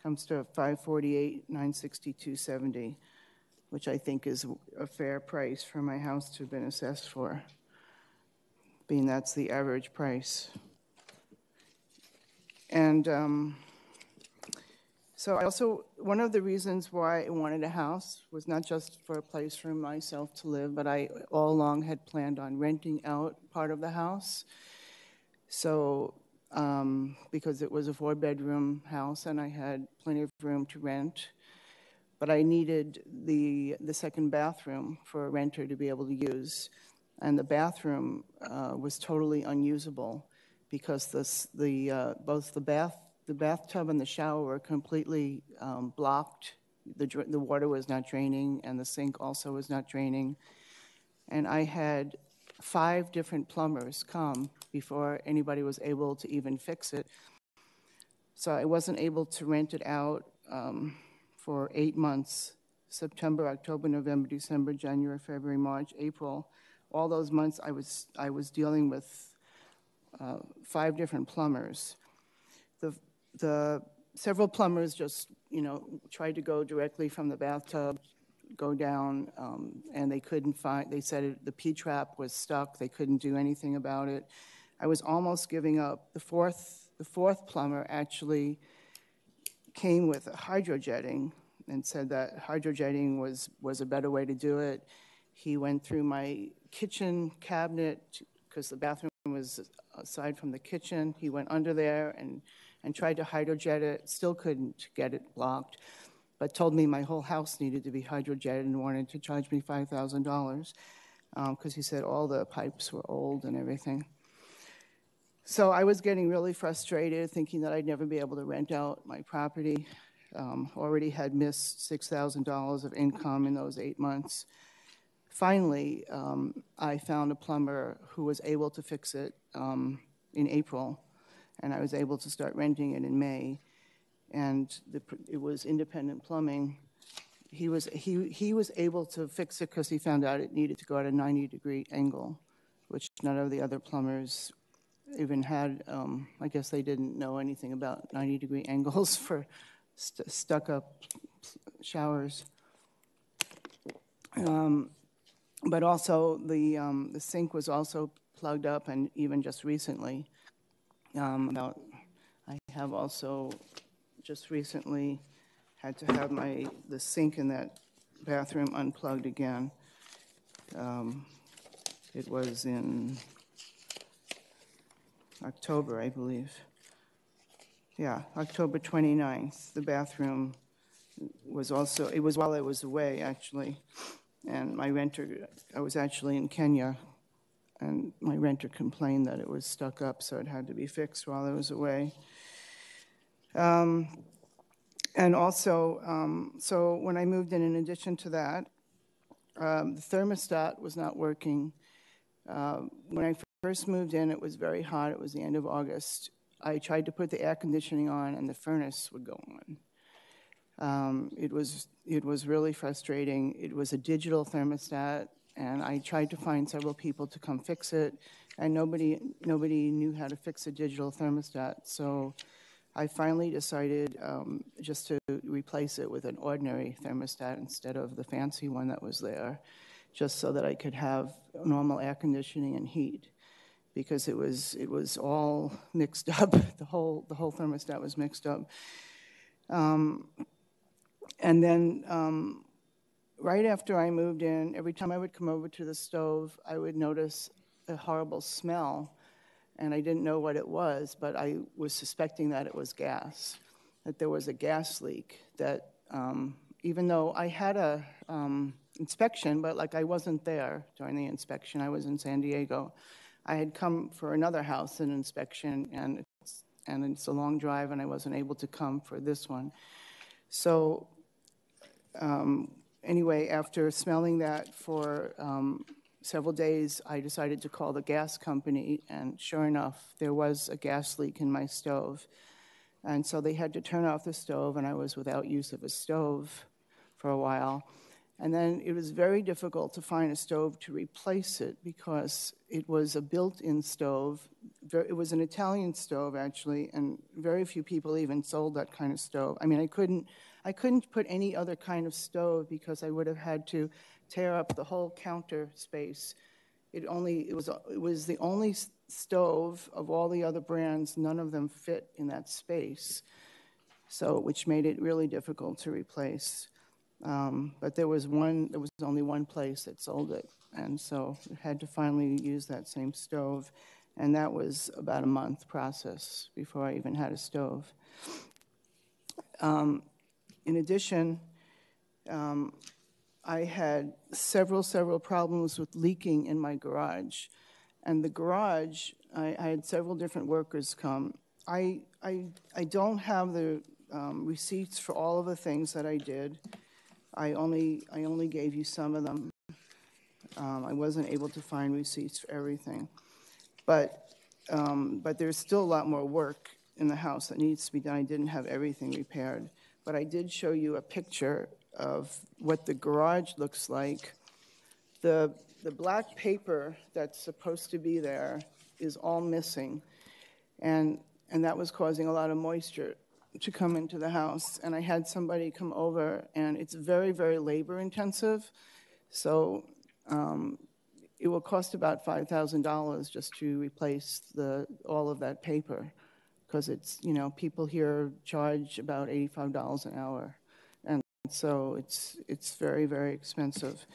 Speaker 11: comes to 548,962.70, which I think is a fair price for my house to have been assessed for, being that's the average price. And so I also, one of the reasons why I wanted a house was not just for a place for myself to live, but I all along had planned on renting out part of the house. So, because it was a 4-bedroom house and I had plenty of room to rent, but I needed the second bathroom for a renter to be able to use. And the bathroom was totally unusable because both the bathtub and the shower were completely blocked. The water was not draining, and the sink also was not draining. And I had 5 different plumbers come before anybody was able to even fix it. So I wasn't able to rent it out for 8 months: September, October, November, December, January, February, March, April. All those months I was dealing with 5 different plumbers. The several plumbers just, tried to go directly from the bathtub, go down, and they couldn't find, they said the P-trap was stuck, they couldn't do anything about it. I was almost giving up. The fourth plumber actually came with hydrojetting and said that hydrojetting was a better way to do it. He went through my kitchen cabinet, because the bathroom was aside from the kitchen. He went under there and tried to hydrojet it, still couldn't get it blocked, but told me my whole house needed to be hydrojetted and wanted to charge me $5,000 because he said all the pipes were old and everything. So I was getting really frustrated, thinking that I'd never be able to rent out my property. Already had missed $6,000 of income in those 8 months. Finally, I found a plumber who was able to fix it in April, and I was able to start renting it in May. And it was independent plumbing. He was able to fix it because he found out it needed to go at a 90-degree angle, which none of the other plumbers even had. I guess they didn't know anything about 90-degree angles for stuck-up showers. But also the sink was also plugged up, and even just recently, I have also just recently had to have the sink in that bathroom unplugged again. It was in October, I believe. Yeah, October 29th. The bathroom was also, it was while I was away, actually. And my renter, I was actually in Kenya, and my renter complained that it was stuck up, so it had to be fixed while I was away. And also, so when I moved in addition to that, the thermostat was not working. When I first moved in, it was very hot. It was the end of August. I tried to put the air conditioning on, and the furnace would go on. It was really frustrating. It was a digital thermostat, and I tried to find several people to come fix it, and nobody knew how to fix a digital thermostat. So I finally decided just to replace it with an ordinary thermostat instead of the fancy one that was there, just so that I could have normal air conditioning and heat, because it was all mixed up. The whole thermostat was mixed up. And then right after I moved in, every time I would come over to the stove, I would notice a horrible smell. And I didn't know what it was, but I was suspecting that it was gas, that there was a gas leak, that even though I had a inspection, but like I wasn't there during the inspection, I was in San Diego. I had come for another house in inspection, and it's a long drive, and I wasn't able to come for this one. So anyway, after smelling that for several days, I decided to call the gas company, and sure enough, there was a gas leak in my stove. And so they had to turn off the stove, and I was without use of a stove for a while. And then it was very difficult to find a stove to replace it because it was a built-in stove. It was an Italian stove, actually, and very few people even sold that kind of stove. I mean, I couldn't put any other kind of stove because I would have had to tear up the whole counter space. It was the only stove of all the other brands. None of them fit in that space, so which made it really difficult to replace. But there was only one place that sold it, and so we had to finally use that same stove, and that was about a month process before I even had a stove. In addition, I had several problems with leaking in my garage, and the garage, I had several different workers come. I don't have the receipts for all of the things that I did. I only gave you some of them. I wasn't able to find receipts for everything, but there's still a lot more work in the house that needs to be done. I didn't have everything repaired, but I did show you a picture of what the garage looks like. The black paper that's supposed to be there is all missing, and that was causing a lot of moisture to come into the house. And I had somebody come over, and it's very, very labor intensive. So it will cost about $5,000 just to replace all of that paper, because it's, people here charge about $85 an hour. And so it's very, very expensive.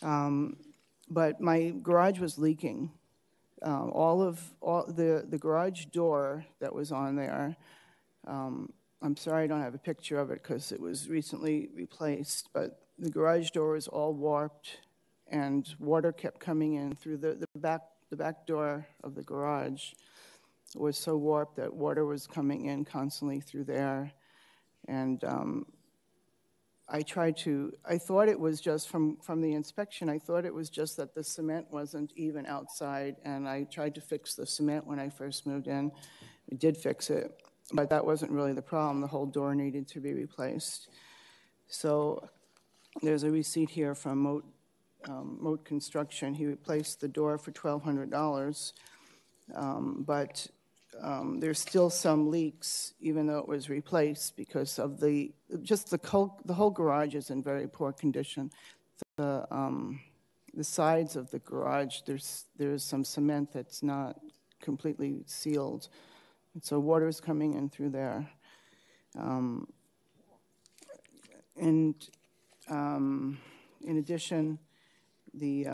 Speaker 11: But my garage was leaking. All the garage door that was on there, I'm sorry I don't have a picture of it because it was recently replaced, but the garage door was all warped and water kept coming in through the back door of the garage. It was so warped that water was coming in constantly through there. And I thought it was just from the inspection, I thought it was just that the cement wasn't even outside, and I tried to fix the cement when I first moved in. I did fix it, but that wasn't really the problem. The whole door needed to be replaced. So there's a receipt here from Moat Construction. He replaced the door for $1,200, but there's still some leaks, even though it was replaced, because of the whole garage is in very poor condition. The sides of the garage, there's some cement that's not completely sealed, and so water is coming in through there. In addition, the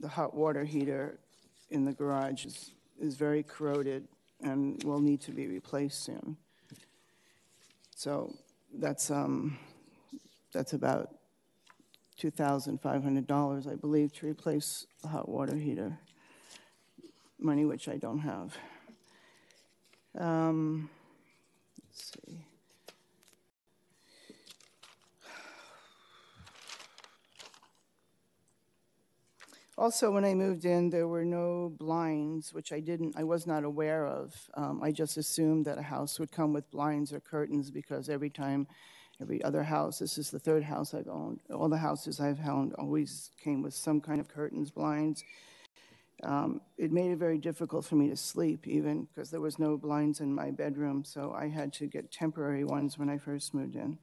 Speaker 11: hot water heater in the garage is very corroded and will need to be replaced soon. So that's about $2,500, I believe, to replace the hot water heater. Money which I don't have. Let's see. Also, when I moved in, there were no blinds, which I was not aware of. I just assumed that a house would come with blinds or curtains because every other house, this is the third house I've owned, all the houses I've owned always came with some kind of curtains, blinds. It made it very difficult for me to sleep, even because there was no blinds in my bedroom, so I had to get temporary ones when I first moved in.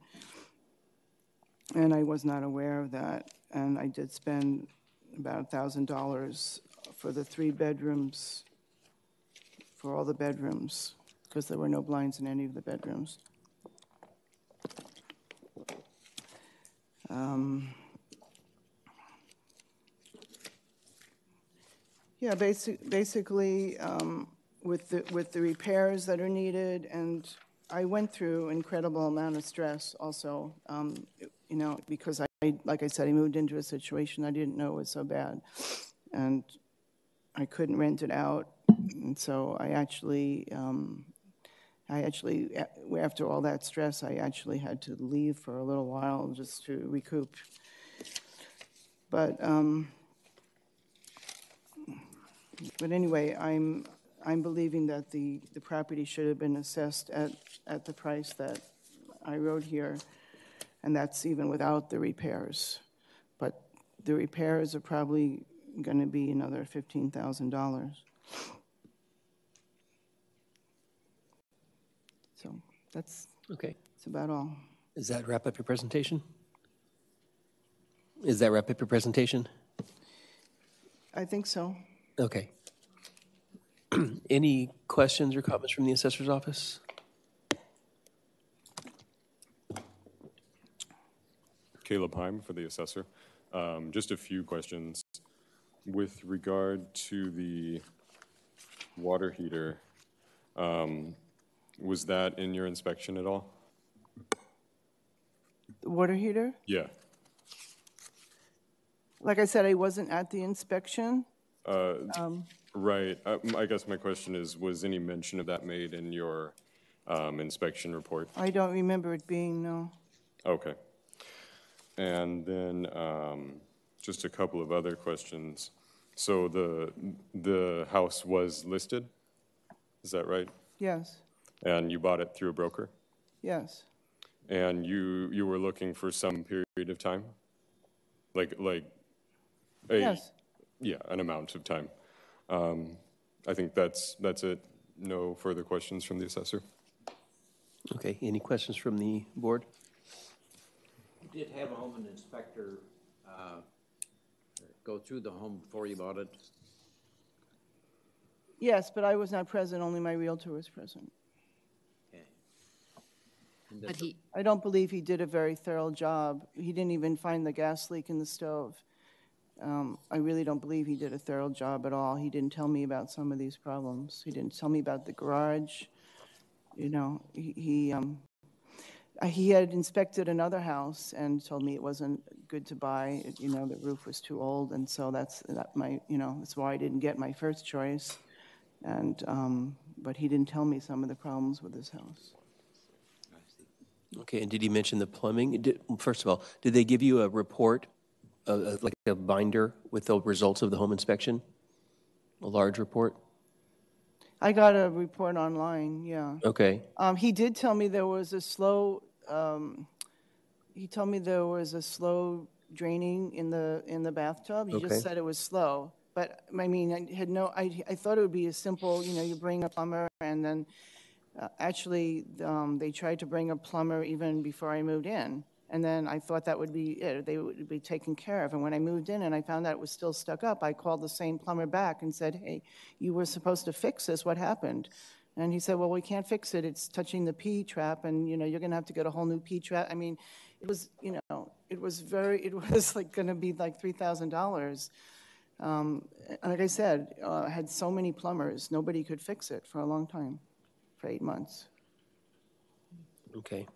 Speaker 11: And I was not aware of that, and I did spend about $1,000 for the 3 bedrooms, for all the bedrooms, because there were no blinds in any of the bedrooms. Yeah, basically, with the repairs that are needed, and I went through an incredible amount of stress also, because like I said, I moved into a situation I didn't know was so bad, and I couldn't rent it out, and so I actually, after all that stress, I actually had to leave for a little while just to recoup. But anyway, I'm believing that the property should have been assessed at the price that I wrote here. and that's even without the repairs. But the repairs are probably going to be another $15,000. So that's about all.
Speaker 1: Does that wrap up your presentation? Does that wrap up your presentation?
Speaker 11: I think so.
Speaker 1: Okay. Any questions or comments from the assessor's office?
Speaker 16: Caleb Heim for the assessor. Just a few questions. With regard to the water heater, was that in your inspection at all?
Speaker 11: The water heater?
Speaker 16: Yeah.
Speaker 11: Like I said, I wasn't at the inspection.
Speaker 16: Right. I guess my question is, was any mention of that made in your inspection report?
Speaker 11: I don't remember it being, no.
Speaker 16: Okay. And then just a couple of other questions. So the house was listed, is that right?
Speaker 11: Yes.
Speaker 16: And you bought it through a broker?
Speaker 11: Yes.
Speaker 16: And you were looking for some period of time?
Speaker 11: Yes.
Speaker 16: Yeah, an amount of time. I think that's it. No further questions from the assessor.
Speaker 1: Okay, any questions from the board?
Speaker 4: You did have a home inspector go through the home before you bought it?
Speaker 11: Yes, but I was not present, only my realtor was present.
Speaker 4: Okay.
Speaker 7: But
Speaker 11: I don't believe he did a very thorough job. He didn't even find the gas leak in the stove. I really don't believe he did a thorough job at all. He didn't tell me about some of these problems. He didn't tell me about the garage. You know, he had inspected another house and told me it wasn't good to buy. You know, the roof was too old, and so that's why I didn't get my first choice. And but he didn't tell me some of the problems with this house.
Speaker 1: Okay, and did he mention the plumbing? First of all, did they give you a report, like a binder with the results of the home inspection? A large report?
Speaker 11: I got a report online, yeah.
Speaker 1: Okay.
Speaker 11: He did tell me there was a slow. He told me there was a slow draining in the bathtub. He just said it was slow. But I mean, I thought it would be a simple, you bring a plumber, and then actually they tried to bring a plumber even before I moved in. And then I thought that would be it. They would be taken care of. And when I moved in and I found out it was still stuck up, I called the same plumber back and said, hey, you were supposed to fix this. What happened? And he said, well, we can't fix it. It's touching the P trap, and, you're going to have to get a whole new P trap. I mean, it was, it was like going to be like $3,000. Like I said, I had so many plumbers, nobody could fix it for a long time, for 8 months.
Speaker 1: Okay.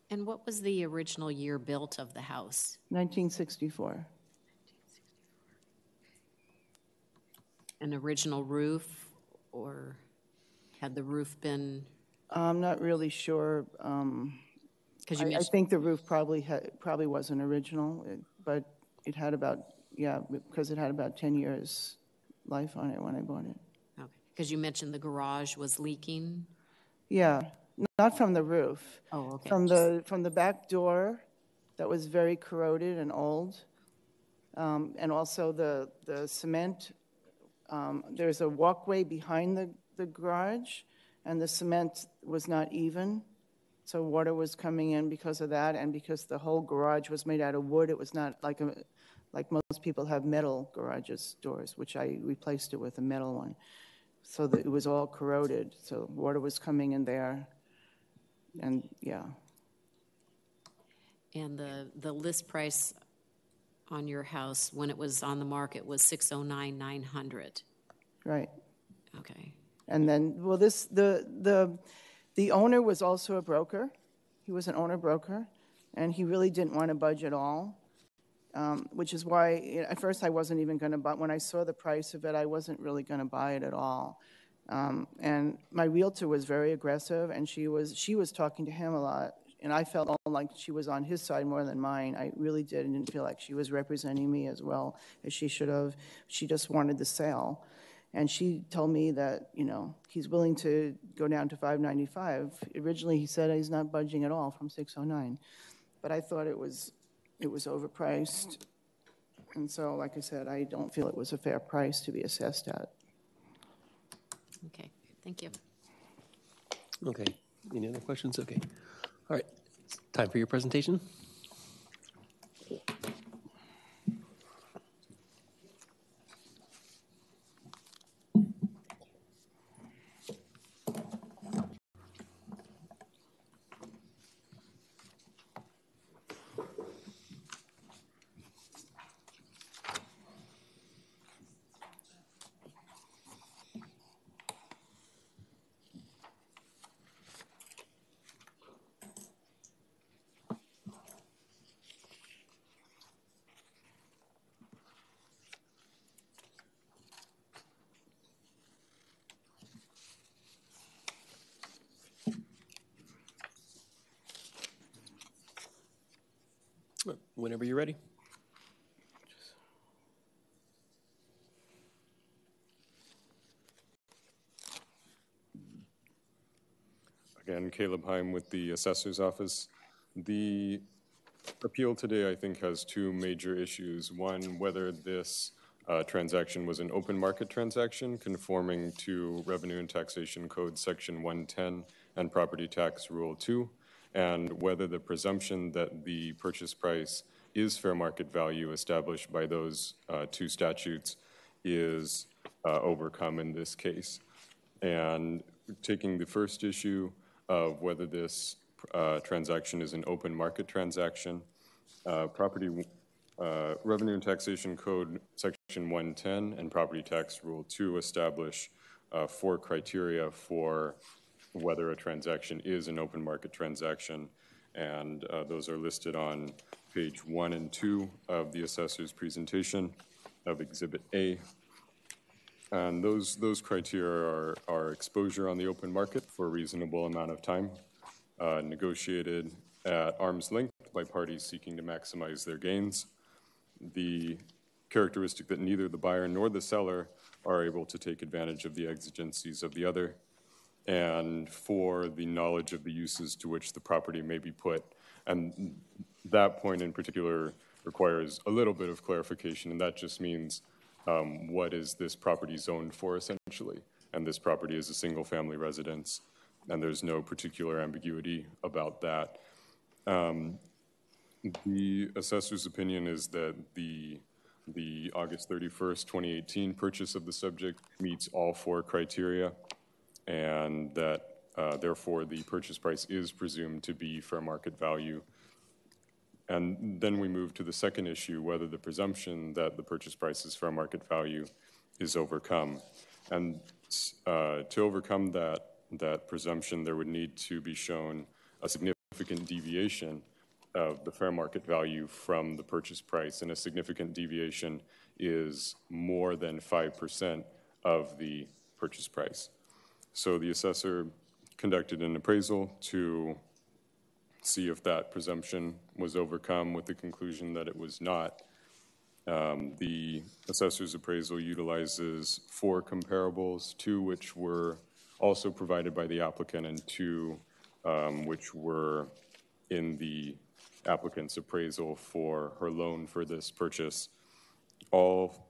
Speaker 7: And what was the original year built of the house?
Speaker 11: 1964.
Speaker 7: An original roof, or had the roof been?
Speaker 11: I'm not really sure. I think the roof probably wasn't original, but it had because it had about 10 years life on it when I bought it.
Speaker 7: Okay, because you mentioned the garage was leaking.
Speaker 11: Yeah. Not from the roof.
Speaker 7: Oh, okay.
Speaker 11: From the back door, that was very corroded and old, and also the cement. There's a walkway behind the garage, and the cement was not even, so water was coming in because of that, and because the whole garage was made out of wood. It was not like most people have metal garages doors, which I replaced it with a metal one, so that it was all corroded. So water was coming in there. And yeah.
Speaker 7: And the list price on your house when it was on the market was $609,900.
Speaker 11: Right.
Speaker 7: Okay.
Speaker 11: And then, well, the owner was also a broker. He was an owner broker, and he really didn't want to budge at all, which is why at first I wasn't even going to buy. When I saw the price of it, I wasn't really going to buy it at all. And my realtor was very aggressive, and she was talking to him a lot, and I felt like she was on his side more than mine. I really didn't feel like she was representing me as well as she should have. She just wanted the sale. And she told me that, he's willing to go down to 595. Originally, he said he's not budging at all from 609. But I thought it was overpriced. And so, like I said, I don't feel it was a fair price to be assessed at.
Speaker 7: Okay, thank you.
Speaker 1: Okay. Any other questions? Okay. All right. Time for your presentation. Whenever you're ready.
Speaker 16: Again, Caleb Heim with the Assessor's Office. The appeal today, I think, has two major issues. One, whether this transaction was an open market transaction conforming to Revenue and Taxation Code Section 110 and Property Tax Rule 2, and whether the presumption that the purchase price is fair market value established by those two statutes is overcome in this case. And taking the first issue of whether this transaction is an open market transaction, Revenue and Taxation Code Section 110 and Property Tax Rule 2 establish 4 criteria for whether a transaction is an open market transaction, and those are listed on page 1 and 2 of the assessor's presentation of Exhibit A. And those criteria are exposure on the open market for a reasonable amount of time, negotiated at arm's length by parties seeking to maximize their gains, the characteristic that neither the buyer nor the seller are able to take advantage of the exigencies of the other, and for the knowledge of the uses to which the property may be put. And that point in particular requires a little bit of clarification, and that just means what is this property zoned for essentially? And this property is a single family residence, and there's no particular ambiguity about that. The assessor's opinion is that the August 31st, 2018 purchase of the subject meets all 4 criteria, and that therefore the purchase price is presumed to be fair market value. And then we move to the second issue, whether the presumption that the purchase price is fair market value is overcome. And to overcome that presumption, there would need to be shown a significant deviation of the fair market value from the purchase price, and a significant deviation is more than 5% of the purchase price. So the assessor conducted an appraisal to see if that presumption was overcome, with the conclusion that it was not. The assessor's appraisal utilizes 4 comparables, 2 which were also provided by the applicant, and 2 which were in the applicant's appraisal for her loan for this purchase. All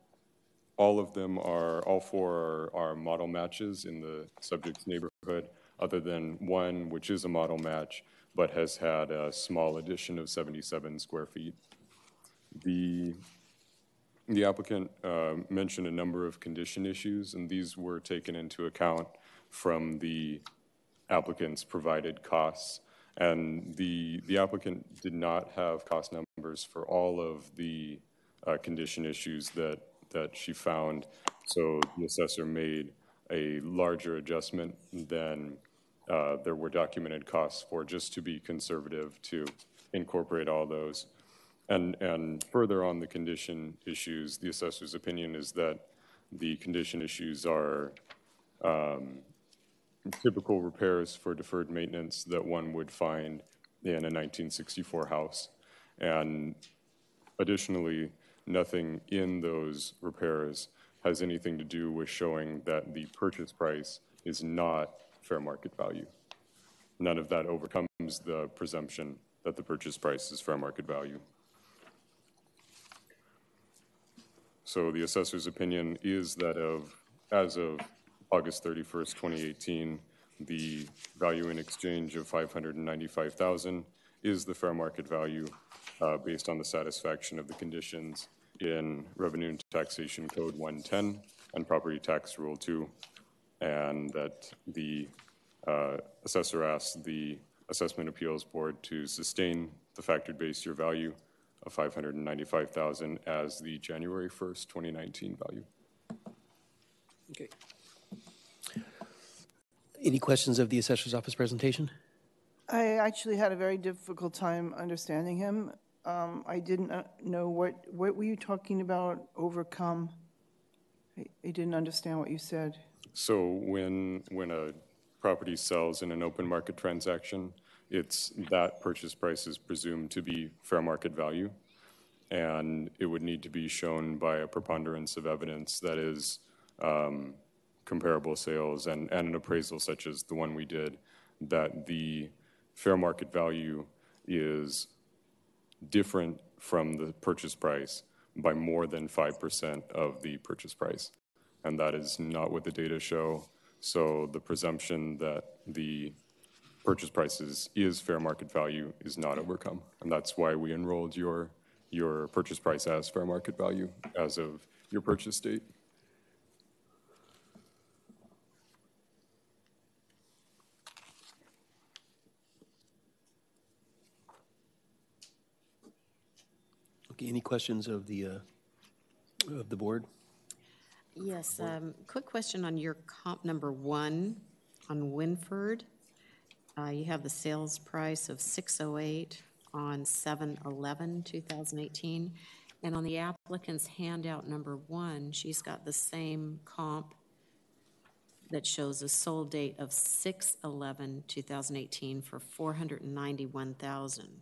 Speaker 16: 4 are model matches in the subject's neighborhood, other than one which is a model match but has had a small addition of 77 square feet. The applicant mentioned a number of condition issues, and these were taken into account from the applicant's provided costs. And the applicant did not have cost numbers for all of the condition issues that she found, so the assessor made a larger adjustment than there were documented costs for, just to be conservative, to incorporate all those. And further on the condition issues, the assessor's opinion is that the condition issues are typical repairs for deferred maintenance that one would find in a 1964 house. And additionally, nothing in those repairs has anything to do with showing that the purchase price is not fair market value. None of that overcomes the presumption that the purchase price is fair market value. So the assessor's opinion is that as of August 31st, 2018, the value in exchange of $595,000 is the fair market value based on the satisfaction of the conditions in Revenue and Taxation Code 110 and Property Tax Rule 2, and that the assessor asked the Assessment Appeals Board to sustain the factored base year value of $595,000 as the January 1st, 2019 value.
Speaker 1: Okay. Any questions of the assessor's office presentation?
Speaker 11: I actually had a very difficult time understanding him. I didn't know what were you talking about, overcome? I didn't understand what you said.
Speaker 16: So when a property sells in an open market transaction, it's that purchase price is presumed to be fair market value, and it would need to be shown by a preponderance of evidence that is comparable sales and an appraisal such as the one we did, that the fair market value is different from the purchase price by more than 5% of the purchase price. And that is not what the data show. So the presumption that the purchase price is fair market value is not overcome. And that's why we enrolled your purchase price as fair market value as of your purchase date.
Speaker 1: Okay, any questions of the board?
Speaker 7: Yes, quick question on your comp number 1 on Winford. You have the sales price of $608 on 7/11/2018, and on the applicant's handout number 1, she's got the same comp that shows a sold date of 6/11/2018 for $491,000.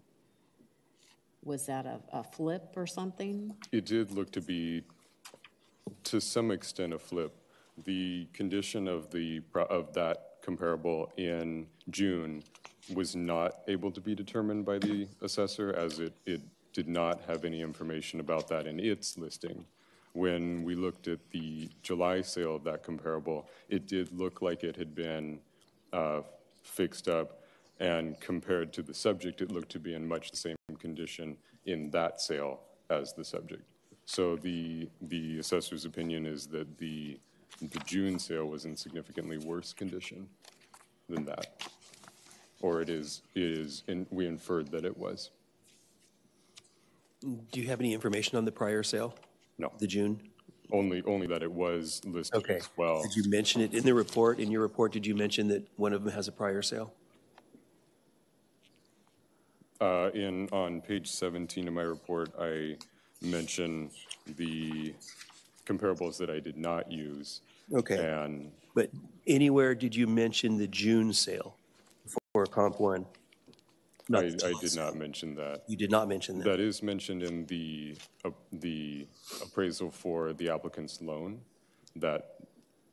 Speaker 7: Was that a flip or something?
Speaker 16: It did look to be, to some extent, a flip. The condition of that comparable in June was not able to be determined by the assessor, as it did not have any information about that in its listing. When we looked at the July sale of that comparable, it did look like it had been fixed up, and compared to the subject, it looked to be in much the same condition in that sale as the subject. So the assessor's opinion is that the June sale was in significantly worse condition than that, or we inferred that it was.
Speaker 1: Do you have any information on the prior sale?
Speaker 16: No.
Speaker 1: The June?
Speaker 16: Only that it was listed as well.
Speaker 1: Did you mention it in the report? In your report, did you mention that one of them has a prior sale?
Speaker 16: On page 17 of my report, I mention the comparables that I did not use.
Speaker 1: Okay. But anywhere did you mention the June sale for Comp 1?
Speaker 16: I did not mention that.
Speaker 1: You did not mention that?
Speaker 16: That is mentioned in the appraisal for the applicant's loan,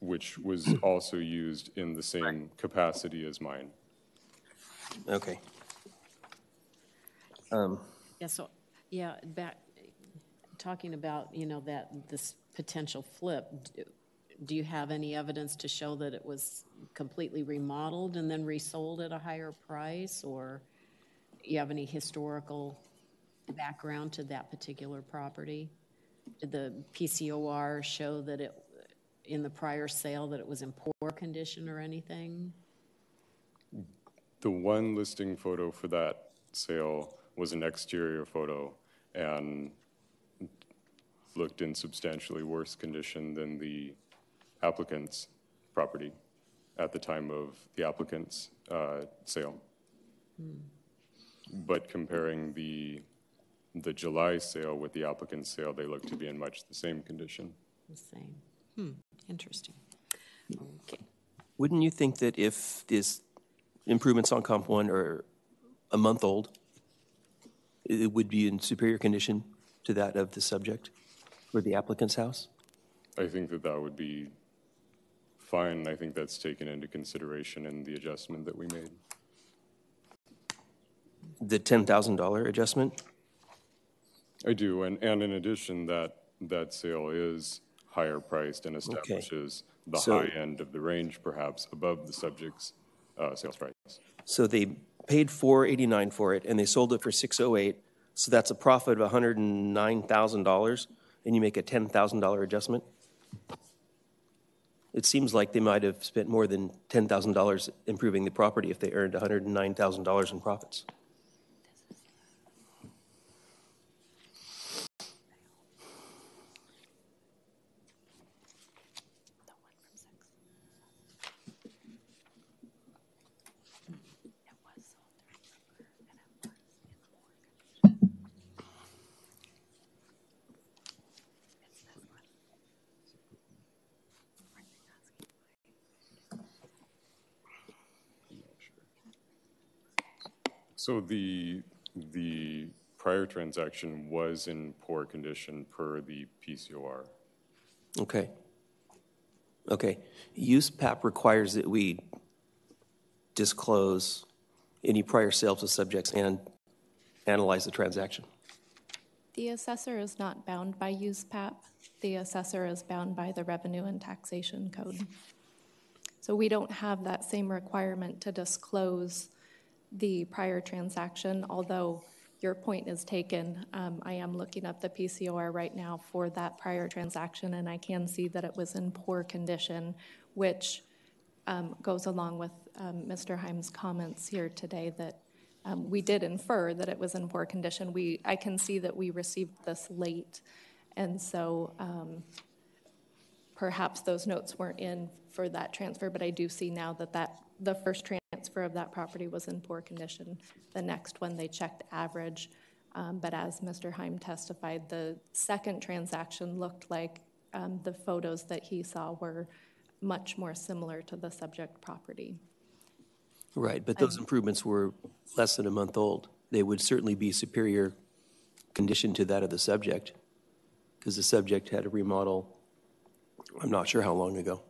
Speaker 16: which was also used in the same capacity as mine.
Speaker 1: Okay.
Speaker 7: Back talking about, this potential flip, do you have any evidence to show that it was completely remodeled and then resold at a higher price, or you have any historical background to that particular property? Did the PCOR show that in the prior sale that it was in poor condition or anything?
Speaker 16: The one listing photo for that sale was an exterior photo and looked in substantially worse condition than the applicant's property at the time of the applicant's sale. But comparing the July sale with the applicant's sale, they look to be in much the same condition.
Speaker 7: The same. Interesting. Okay.
Speaker 1: Wouldn't you think that if these improvements on Comp 1 are a month old, it would be in superior condition to that of the subject or the applicant's house?
Speaker 16: I think that that would be fine. I think that's taken into consideration in the adjustment that we made.
Speaker 1: The $10,000 adjustment?
Speaker 16: I do, and in addition, that sale is higher priced and establishes the high end of the range, perhaps above the subject's sales price.
Speaker 1: So they paid $489 for it, and they sold it for $608. So that's a profit of $109,000, and you make a $10,000 adjustment. It seems like they might have spent more than $10,000 improving the property if they earned $109,000 in profits.
Speaker 16: So the prior transaction was in poor condition per the PCOR.
Speaker 1: Okay. Okay. USPAP requires that we disclose any prior sales of subjects and analyze the transaction.
Speaker 5: The assessor is not bound by USPAP. The assessor is bound by the Revenue and Taxation Code. So we don't have that same requirement to disclose the prior transaction, although your point is taken. I am looking up the PCOR right now for that prior transaction, and I can see that it was in poor condition, which goes along with Mr. Heim's comments here today that we did infer that it was in poor condition. I can see that we received this late, and so perhaps those notes weren't in for that transfer, but I do see now that the first transfer of that property was in poor condition. The next one, they checked average, but as Mr. Heim testified, the second transaction looked like the photos that he saw were much more similar to the subject property.
Speaker 1: Right, but those improvements were less than a month old. They would certainly be superior condition to that of the subject, because the subject had a remodel, I'm not sure how long ago.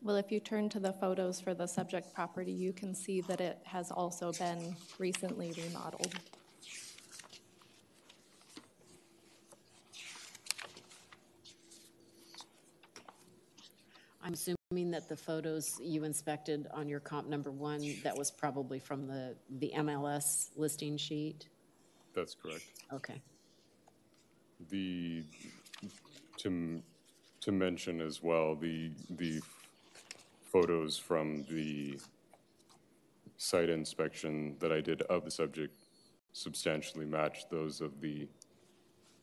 Speaker 5: Well, if you turn to the photos for the subject property, you can see that it has also been recently remodeled.
Speaker 7: I'm assuming that the photos you inspected on your comp number 1, that was probably from the MLS listing sheet?
Speaker 16: That's correct.
Speaker 7: Okay.
Speaker 16: To mention as well, the photos from the site inspection that I did of the subject substantially matched those of the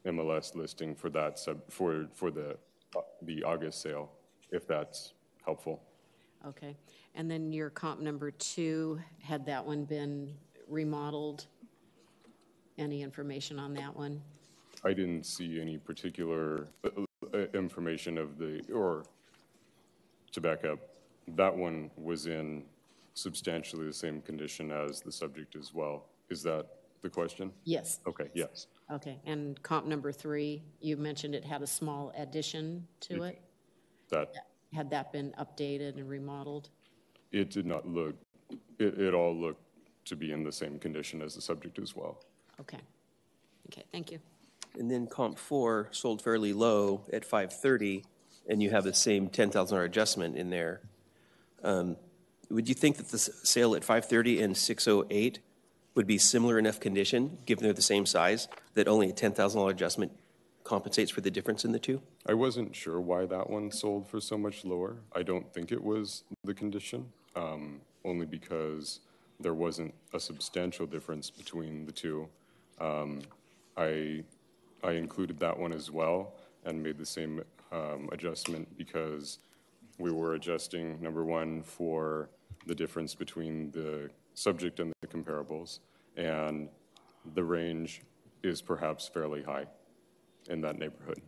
Speaker 16: MLS listing for that for the August sale, if that's helpful.
Speaker 7: Okay. And then your comp number 2, had that one been remodeled? Any information on that one?
Speaker 16: I didn't see any particular information or to back up, that one was in substantially the same condition as the subject as well. Is that the question?
Speaker 7: Yes.
Speaker 16: Okay, yes.
Speaker 7: Okay, and comp number 3, you mentioned it had a small addition to it? Had that been updated and remodeled?
Speaker 16: It did not look, it all looked to be in the same condition as the subject as well.
Speaker 7: Okay. Okay, thank you.
Speaker 1: And then comp 4 sold fairly low at 530, and you have the same $10,000 adjustment in there. Would you think that the sale at 530 and 608 would be similar enough condition, given they're the same size, that only a $10,000 adjustment compensates for the difference in the two?
Speaker 16: I wasn't sure why that one sold for so much lower. I don't think it was the condition, only because there wasn't a substantial difference between the two. I included that one as well and made the same adjustment because we were adjusting, number 1, for the difference between the subject and the comparables, and the range is perhaps fairly high in that neighborhood.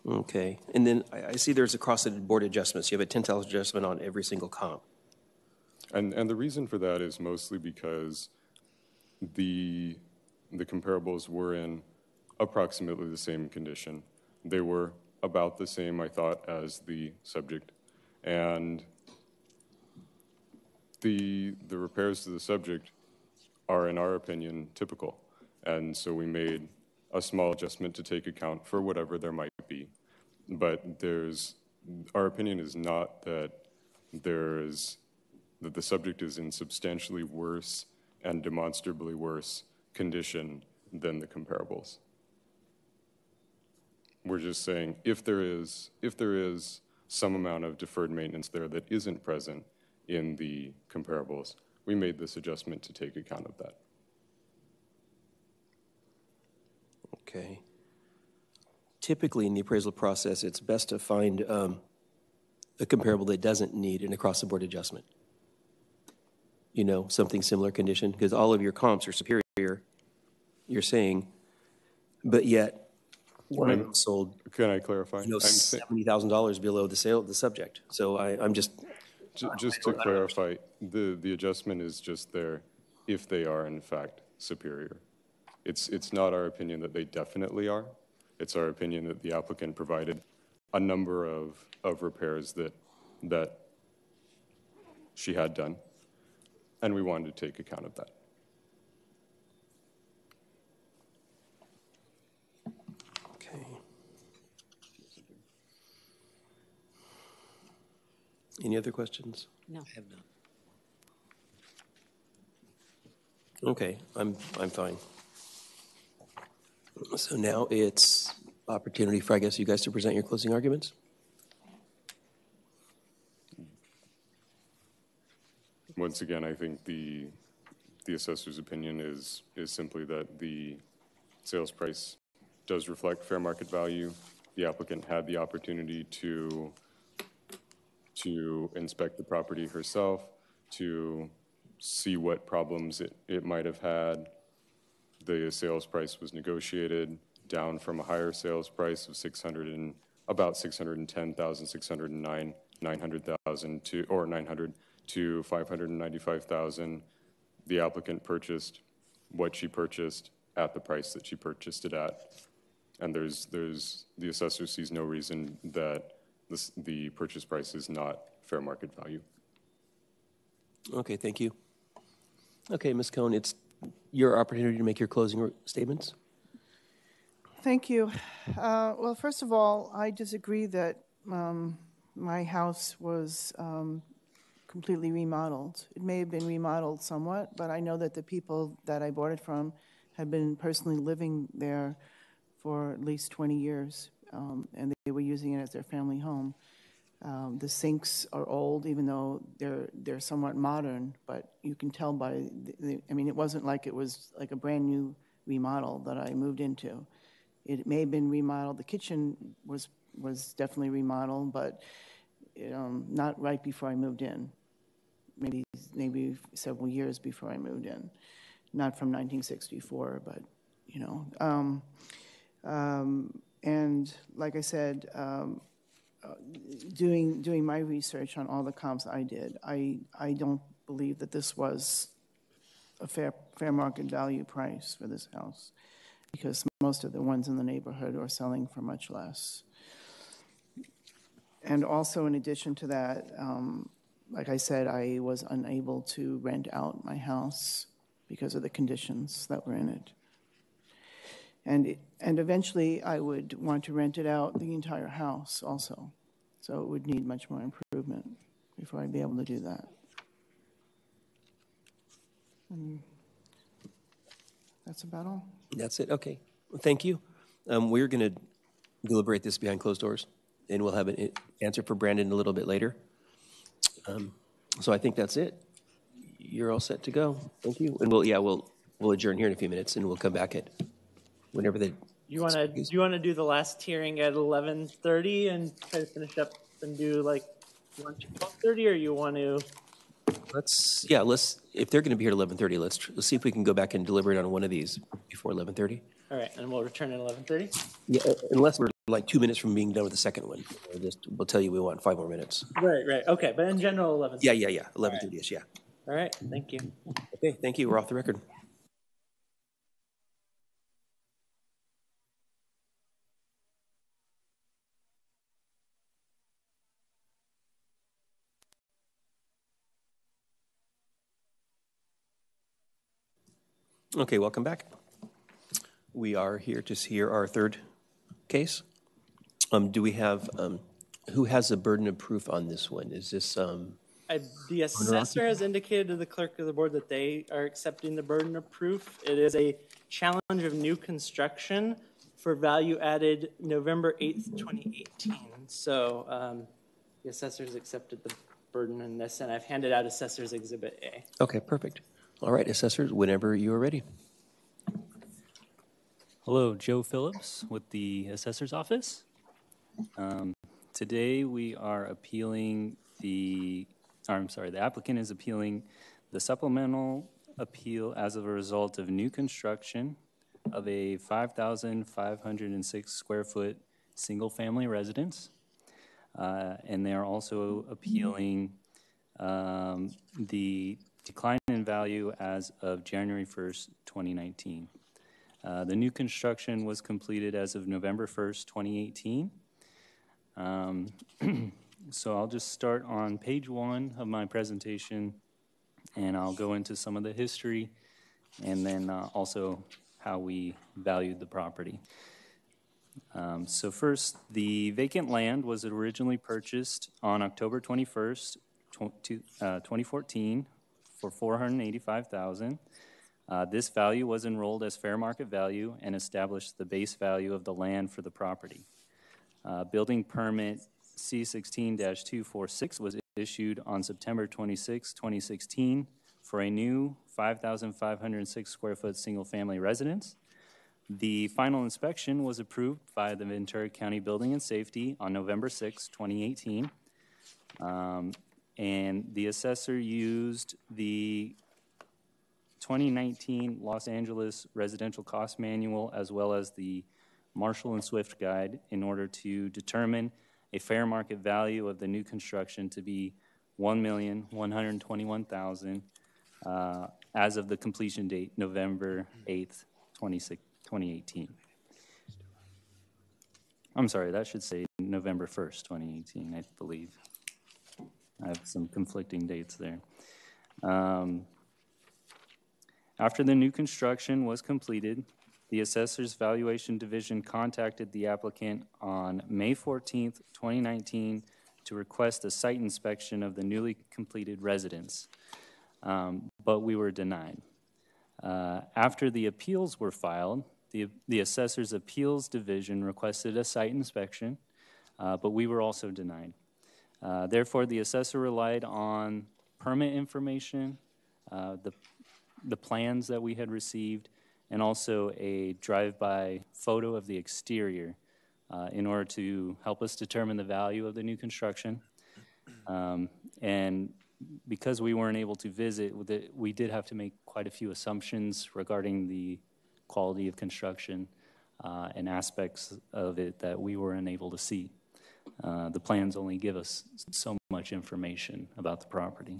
Speaker 1: Okay, and then I see there's across the board adjustments. You have a $10,000 adjustment on every single comp.
Speaker 16: And the reason for that is mostly because the comparables were in approximately the same condition. They were about the same, I thought, as the subject. And the repairs to the subject are, in our opinion, typical. And so we made a small adjustment to take account for whatever there might be. But our opinion is not that that the subject is in substantially worse and demonstrably worse condition than the comparables. We're just saying if there is some amount of deferred maintenance there that isn't present in the comparables, we made this adjustment to take account of that.
Speaker 1: Okay. Typically, in the appraisal process, it's best to find a comparable that doesn't need an across-the-board adjustment. You know, something similar condition, because all of your comps are superior, you're saying, but yet one of them sold.
Speaker 16: Can I clarify?
Speaker 1: $70,000 below the subject. So I'm just.
Speaker 16: Just to clarify, the adjustment is just there if they are in fact superior. It's not our opinion that they definitely are. It's our opinion that the applicant provided a number of repairs that she had done, and we wanted to take account of that.
Speaker 1: Okay. Any other questions?
Speaker 7: No. I have none.
Speaker 1: Okay, I'm fine. So now it's opportunity for, I guess, you guys to present your closing arguments.
Speaker 16: Once again, I think the assessor's opinion is simply that the sales price does reflect fair market value. The applicant had the opportunity to inspect the property herself, to see what problems it might have had. The sales price was negotiated down from a higher sales price of about $610,000, $900,000 to $595,000. The applicant purchased what she purchased at the price that she purchased it at, and the assessor sees no reason that the purchase price is not fair market value.
Speaker 1: Okay, thank you. Okay, Ms. Cohn, it's your opportunity to make your closing statements.
Speaker 11: Thank you. Well, first of all, I disagree that my house was completely remodeled. It may have been remodeled somewhat, but I know that the people that I bought it from had been personally living there for at least 20 years, and they were using it as their family home. The sinks are old, even though they're somewhat modern, but you can tell by, I mean, it wasn't like it was like a brand new remodel that I moved into. It may have been remodeled. The kitchen was definitely remodeled, but not right before I moved in. Maybe several years before I moved in. Not from 1964, but, you know. And like I said, doing my research on all the comps I did, I don't believe that this was a fair market value price for this house, because most of the ones in the neighborhood are selling for much less. And also, in addition to that, like I said, I was unable to rent out my house because of the conditions that were in it. And eventually, I would want to rent it out, the entire house also. So it would need much more improvement before I'd be able to do that. And that's about all.
Speaker 1: That's it? Okay. Well, thank you. We're going to deliberate this behind closed doors, and we'll have an answer for Brandon a little bit later. So I think that's it. You're all set to go. Thank you. And we'll adjourn here in a few minutes, and we'll come back at whenever the.
Speaker 2: Do you want to do the last hearing at 11:30 and try to finish up and do like lunch at 12:30, or you want to?
Speaker 1: Let's if they're going to be here at 11:30, let's see if we can go back and deliberate on one of these before 11:30.
Speaker 2: All right, and we'll return at 11:30.
Speaker 1: Yeah, unless we're like 2 minutes from being done with the second one. We'll tell you we want 5 more minutes.
Speaker 2: Right. Okay, but in general, 11:30.
Speaker 1: Yeah. 11:30ish. Yeah.
Speaker 2: All right. Thank you.
Speaker 1: Okay. Thank you. We're off the record. Okay, welcome back. We are here to hear our third case. Do we have, who has the burden of proof on this one? Is this,
Speaker 2: The assessor has indicated to the clerk of the board that they are accepting the burden of proof. It is a challenge of new construction for value added November 8th, 2018. So the assessor's accepted the burden in this, and I've handed out Assessor's Exhibit A.
Speaker 1: okay, perfect. All right, assessors, whenever you are ready.
Speaker 17: Hello, Joe Phillips with the Assessor's Office. Today we are appealing the applicant is appealing the supplemental appeal as a result of new construction of a 5,506 square foot single family residence. And they are also appealing the decline in value as of January 1st, 2019. The new construction was completed as of November 1st, 2018. So I'll just start on page 1 of my presentation, and I'll go into some of the history and then also how we valued the property. So first, the vacant land was originally purchased on October 21st, 2014 for $485,000. This value was enrolled as fair market value and established the base value of the land for the property. Building permit C16-246 was issued on September 26, 2016 for a new 5,506 square foot single family residence. The final inspection was approved by the Ventura County Building and Safety on November 6, 2018. And the assessor used the 2019 Los Angeles Residential Cost Manual as well as the Marshall and Swift Guide in order to determine a fair market value of the new construction to be $1,121,000 as of the completion date, November 8th, 2018. I'm sorry, that should say November 1st, 2018, I believe. I have some conflicting dates there. After the new construction was completed, the Assessor's Valuation Division contacted the applicant on May 14th, 2019 to request a site inspection of the newly completed residence, but we were denied. After the appeals were filed, the Assessor's Appeals Division requested a site inspection, but we were also denied. Therefore, the assessor relied on permit information, the plans that we had received, and also a drive-by photo of the exterior in order to help us determine the value of the new construction. And because we weren't able to visit, we did have to make quite a few assumptions regarding the quality of construction and aspects of it that we were unable to see. The plans only give us so much information about the property.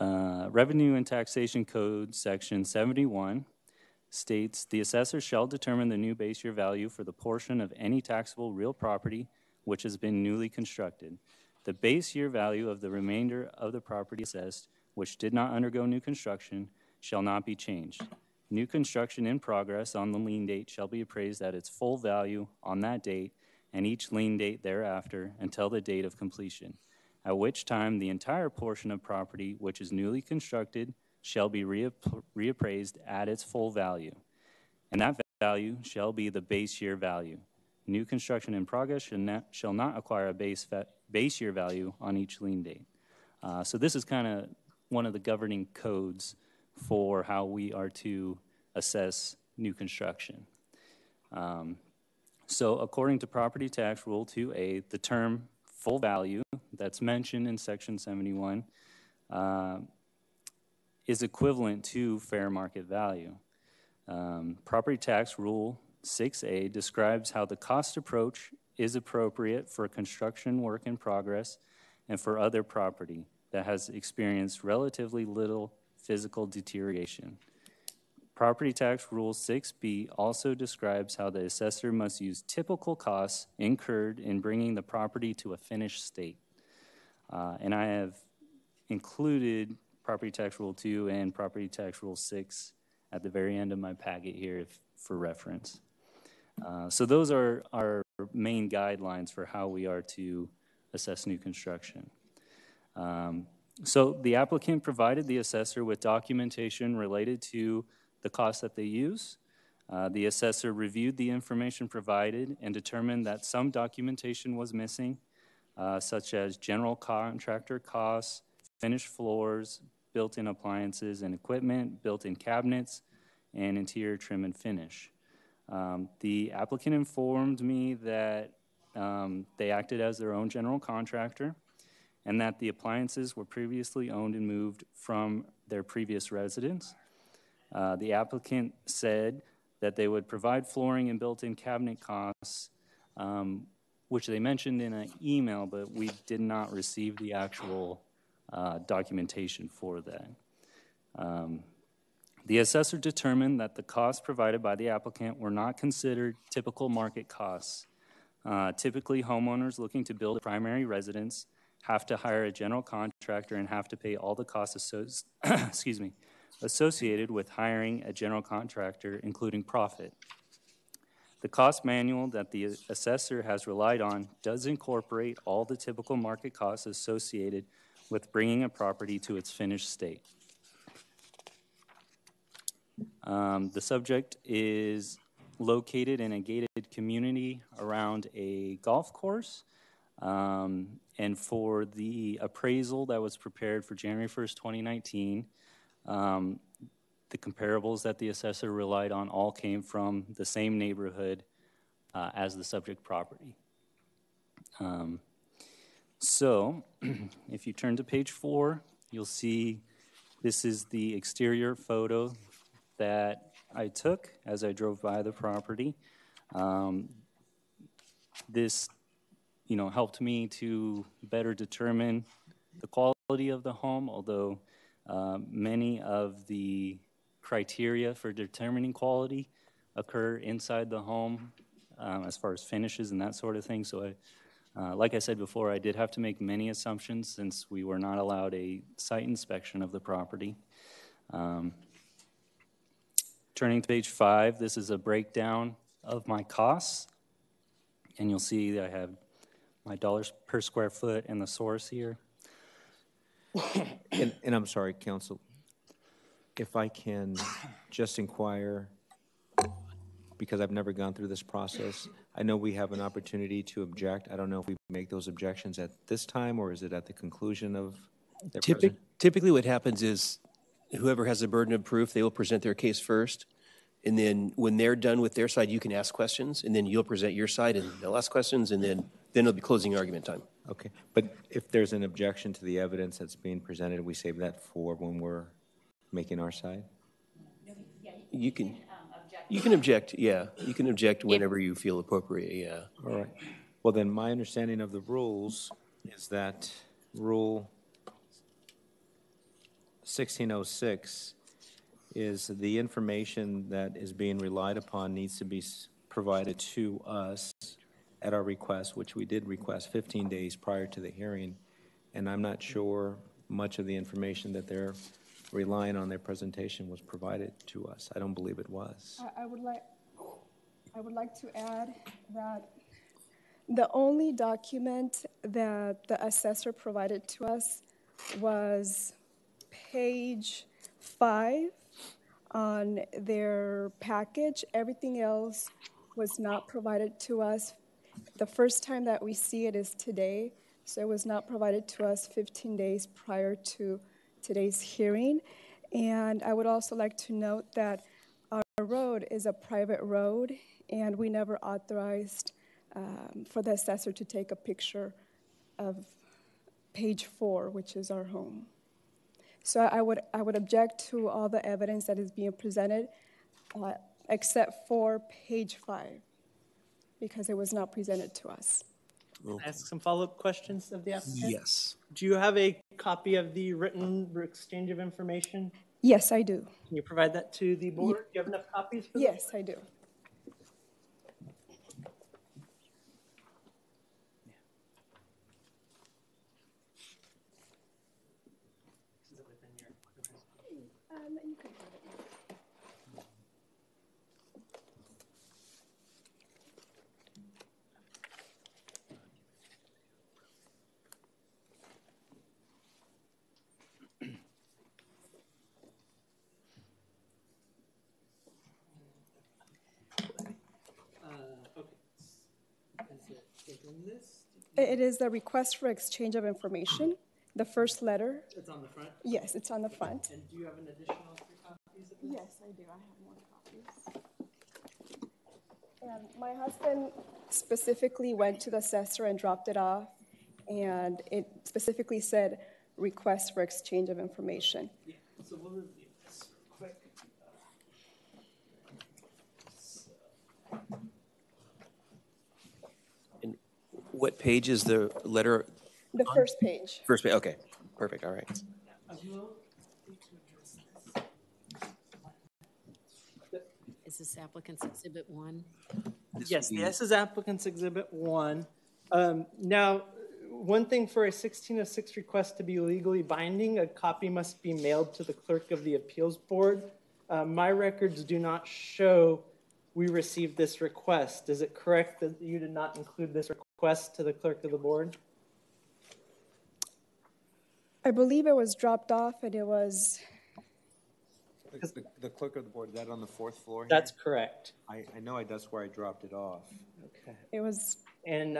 Speaker 17: Revenue and Taxation Code Section 71 states, the assessor shall determine the new base year value for the portion of any taxable real property which has been newly constructed. The base year value of the remainder of the property assessed, which did not undergo new construction, shall not be changed. New construction in progress on the lien date shall be appraised at its full value on that date and each lien date thereafter until the date of completion, at which time the entire portion of property which is newly constructed shall be reappraised at its full value, and that value shall be the base year value. New construction in progress shall not acquire a base year value on each lien date. So this is kind of one of the governing codes for how we are to assess new construction. So according to Property Tax Rule 2A, the term full value that's mentioned in Section 71 is equivalent to fair market value. Property Tax Rule 6A describes how the cost approach is appropriate for construction work in progress and for other property that has experienced relatively little physical deterioration. Property Tax Rule 6B also describes how the assessor must use typical costs incurred in bringing the property to a finished state. And I have included Property Tax Rule 2 and Property Tax Rule 6 at the very end of my packet here for reference. So those are our main guidelines for how we are to assess new construction. So the applicant provided the assessor with documentation related to the costs that they use. The assessor reviewed the information provided and determined that some documentation was missing, such as general contractor costs, finished floors, built-in appliances and equipment, built-in cabinets, and interior trim and finish. The applicant informed me that they acted as their own general contractor and that the appliances were previously owned and moved from their previous residence. The applicant said that they would provide flooring and built-in cabinet costs, which they mentioned in an email, but we did not receive the actual documentation for that. The assessor determined that the costs provided by the applicant were not considered typical market costs. Typically, homeowners looking to build a primary residence have to hire a general contractor and have to pay all the costs associated with hiring a general contractor, including profit. The cost manual that the assessor has relied on does incorporate all the typical market costs associated with bringing a property to its finished state. The subject is located in a gated community around a golf course. And for the appraisal that was prepared for January 1st, 2019, the comparables that the assessor relied on all came from the same neighborhood as the subject property. So if you turn to page 4, you'll see this is the exterior photo that I took as I drove by the property. This helped me to better determine the quality of the home, although many of the criteria for determining quality occur inside the home as far as finishes and that sort of thing. So like I said before, I did have to make many assumptions since we were not allowed a site inspection of the property. Turning to page 5, this is a breakdown of my costs. And you'll see that I have my dollars per square foot and the source here.
Speaker 18: And I'm sorry, Council, if I can just inquire, because I've never gone through this process. I know we have an opportunity to object. I don't know if we make those objections at this time or is it at the conclusion of their
Speaker 1: Typically what happens is whoever has the burden of proof, they will present their case first. And then when they're done with their side, you can ask questions, and then you'll present your side, and they'll ask questions, and then it'll be closing argument time.
Speaker 18: Okay, but if there's an objection to the evidence that's being presented, we save that for when we're making our side?
Speaker 1: You can object, yeah. You can object whenever you feel appropriate, yeah.
Speaker 18: All right. Well, then my understanding of the rules is that Rule 1606 is the information that is being relied upon needs to be provided to us at our request, which we did request 15 days prior to the hearing. And I'm not sure much of the information that they're relying on their presentation was provided to us. I don't believe it was.
Speaker 19: I would like to add that the only document that the assessor provided to us was page 5 on their package. Everything else was not provided to us. The first time that we see it is today, so it was not provided to us 15 days prior to today's hearing. And I would also like to note that our road is a private road, and we never authorized for the assessor to take a picture of page 4, which is our home. So I would object to all the evidence that is being presented, except for page 5, because it was not presented to us.
Speaker 2: Can I ask some follow-up questions of the applicant?
Speaker 1: Yes.
Speaker 2: Do you have a copy of the written exchange of information?
Speaker 19: Yes, I do.
Speaker 2: Can you provide that to the board? Do you have enough copies for
Speaker 19: Yes, I do. You can have it. It is the request for exchange of information, the first letter.
Speaker 2: It's on the front?
Speaker 19: Yes, it's on the front.
Speaker 2: And do you have an additional 3 copies of this?
Speaker 19: Yes, I do. I have more copies. And my husband specifically went to the assessor and dropped it off, and it specifically said request for exchange of information.
Speaker 2: Yeah, so we'll review this real quick.
Speaker 1: And what page is the letter?
Speaker 19: The first page.
Speaker 1: First page, okay. Perfect, all right.
Speaker 7: Is this applicant's exhibit 1?
Speaker 2: Yes, this is applicant's exhibit 1. Now, one thing for a 1606 request to be legally binding, a copy must be mailed to the clerk of the appeals board. My records do not show we received this request. Is it correct that you did not include this request to the clerk of the board?
Speaker 19: I believe it was dropped off, and it was...
Speaker 18: The clerk of the board, is that on the 4th floor here?
Speaker 2: That's correct.
Speaker 18: I know that's where I dropped it off.
Speaker 2: Okay.
Speaker 19: It was...
Speaker 2: And,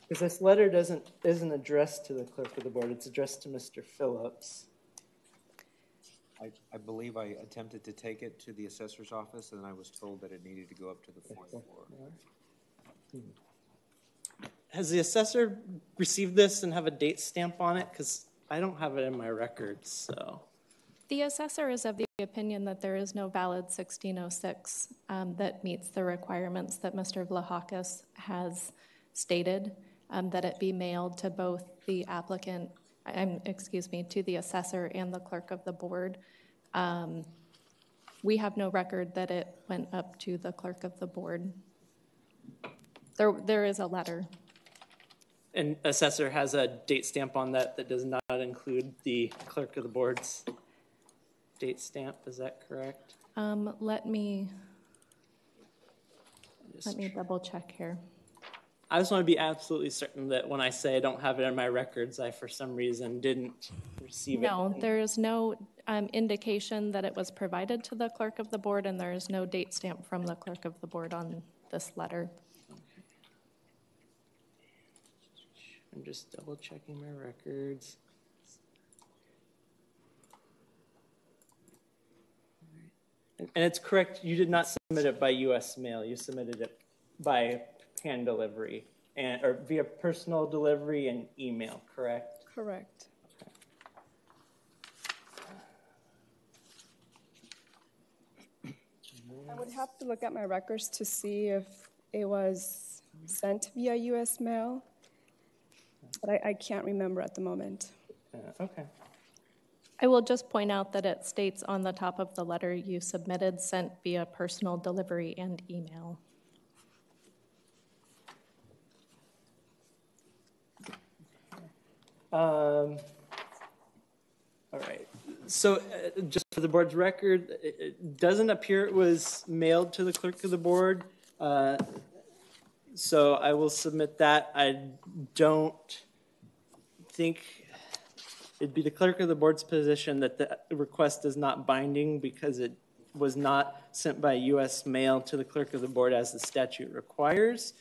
Speaker 2: because this letter isn't addressed to the clerk of the board, it's addressed to Mr. Phillips.
Speaker 18: I believe I attempted to take it to the assessor's office, and I was told that it needed to go up to the 4th floor.
Speaker 2: Has the assessor received this and have a date stamp on it? Because I don't have it in my records, so.
Speaker 5: The assessor is of the opinion that there is no valid 1606 that meets the requirements that Mr. Vlahakis has stated, that it be mailed to both the applicant, to the assessor and the clerk of the board. We have no record that it went up to the clerk of the board. There is a letter.
Speaker 2: And assessor has a date stamp on that does not include the clerk of the board's date stamp, is that correct?
Speaker 5: Let me double check here.
Speaker 2: I just want to be absolutely certain that when I say I don't have it in my records, I for some reason didn't receive it.
Speaker 5: No, there is no indication that it was provided to the clerk of the board, and there is no date stamp from the clerk of the board on this letter.
Speaker 2: I'm just double checking my records. And it's correct, you did not submit it by U.S. mail. You submitted it by hand delivery or via personal delivery and email, correct?
Speaker 19: Correct. Okay. I would have to look at my records to see if it was sent via U.S. mail, but I can't remember at the moment.
Speaker 2: Okay.
Speaker 5: I will just point out that it states on the top of the letter you submitted sent via personal delivery and email.
Speaker 2: All right. So just for the board's record, it doesn't appear it was mailed to the clerk of the board. So I will submit that. I don't think it'd be the clerk of the board's position that the request is not binding because it was not sent by U.S. mail to the clerk of the board as the statute requires.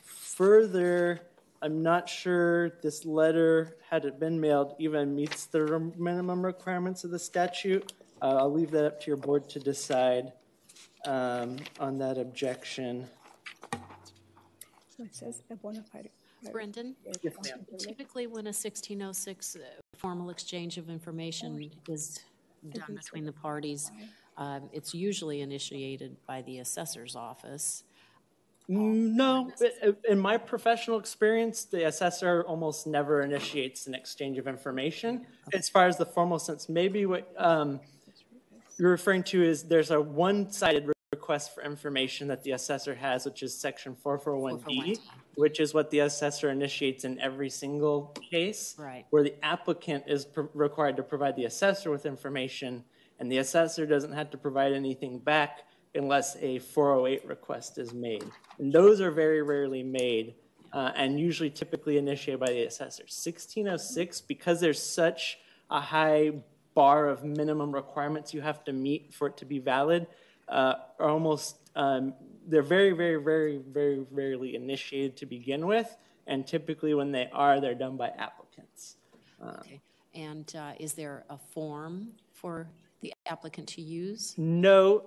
Speaker 2: Further, I'm not sure this letter, had it been mailed, even meets the minimum requirements of the statute. I'll leave that up to your board to decide on that objection.
Speaker 19: So it says a bona fide.
Speaker 7: Brendan?
Speaker 2: Yes, ma'am.
Speaker 7: Typically, when a 1606 formal exchange of information is done between the parties, it's usually initiated by the assessor's office.
Speaker 2: No, in my professional experience, the assessor almost never initiates an exchange of information. As far as the formal sense, maybe what you're referring to is there's a one-sided request for information that the assessor has, which is section 441D. which is what the assessor initiates in every single case,
Speaker 7: Right.
Speaker 2: where the applicant is required to provide the assessor with information, and the assessor doesn't have to provide anything back unless a 408 request is made. And those are very rarely made, and usually typically initiated by the assessor. 1606, because there's such a high bar of minimum requirements you have to meet for it to be valid, are almost they're very, very, very, very rarely initiated to begin with, and typically when they are, they're done by applicants.
Speaker 7: Okay. And is there a form for the applicant to use?
Speaker 2: No,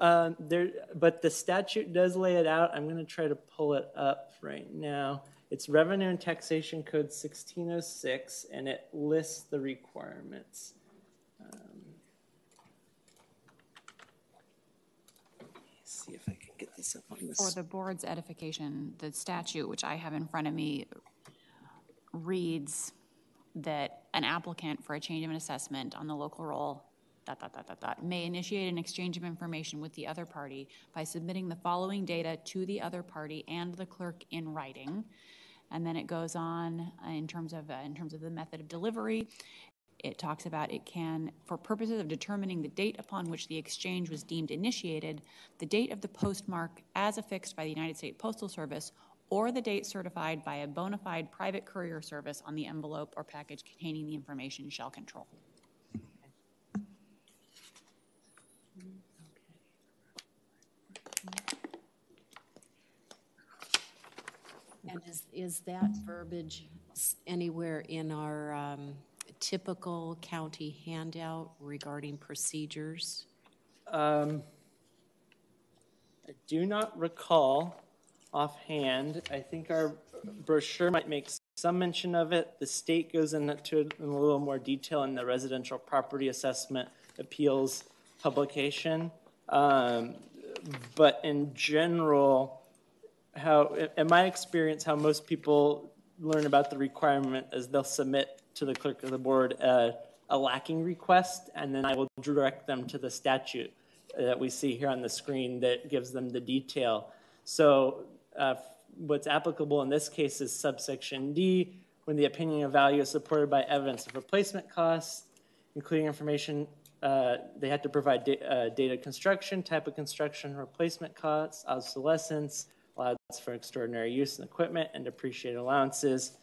Speaker 2: but the statute does lay it out. I'm going to try to pull it up right now. It's Revenue and Taxation Code 1606, and it lists the requirements. See if I can get this up on this.
Speaker 20: For the board's edification, the statute, which I have in front of me, reads that an applicant for a change of an assessment on the local roll may initiate an exchange of information with the other party by submitting the following data to the other party and the clerk in writing. And then it goes on in terms of the method of delivery. It talks about it can, for purposes of determining the date upon which the exchange was deemed initiated, the date of the postmark as affixed by the United States Postal Service, or the date certified by a bona fide private courier service on the envelope or package containing the information shall control.
Speaker 7: And is that verbiage anywhere in our typical county handout regarding procedures?
Speaker 2: I do not recall offhand. I think our brochure might make some mention of it. The state goes into it in a little more detail in the residential property assessment appeals publication. But in general, in my experience, how most people learn about the requirement is they'll submit to the clerk of the board a lacking request, and then I will direct them to the statute that we see here on the screen that gives them the detail. So what's applicable in this case is subsection D, when the opinion of value is supported by evidence of replacement costs, including information. They have to provide data construction, type of construction, replacement costs, obsolescence, allowance for extraordinary use and equipment, and depreciated allowances.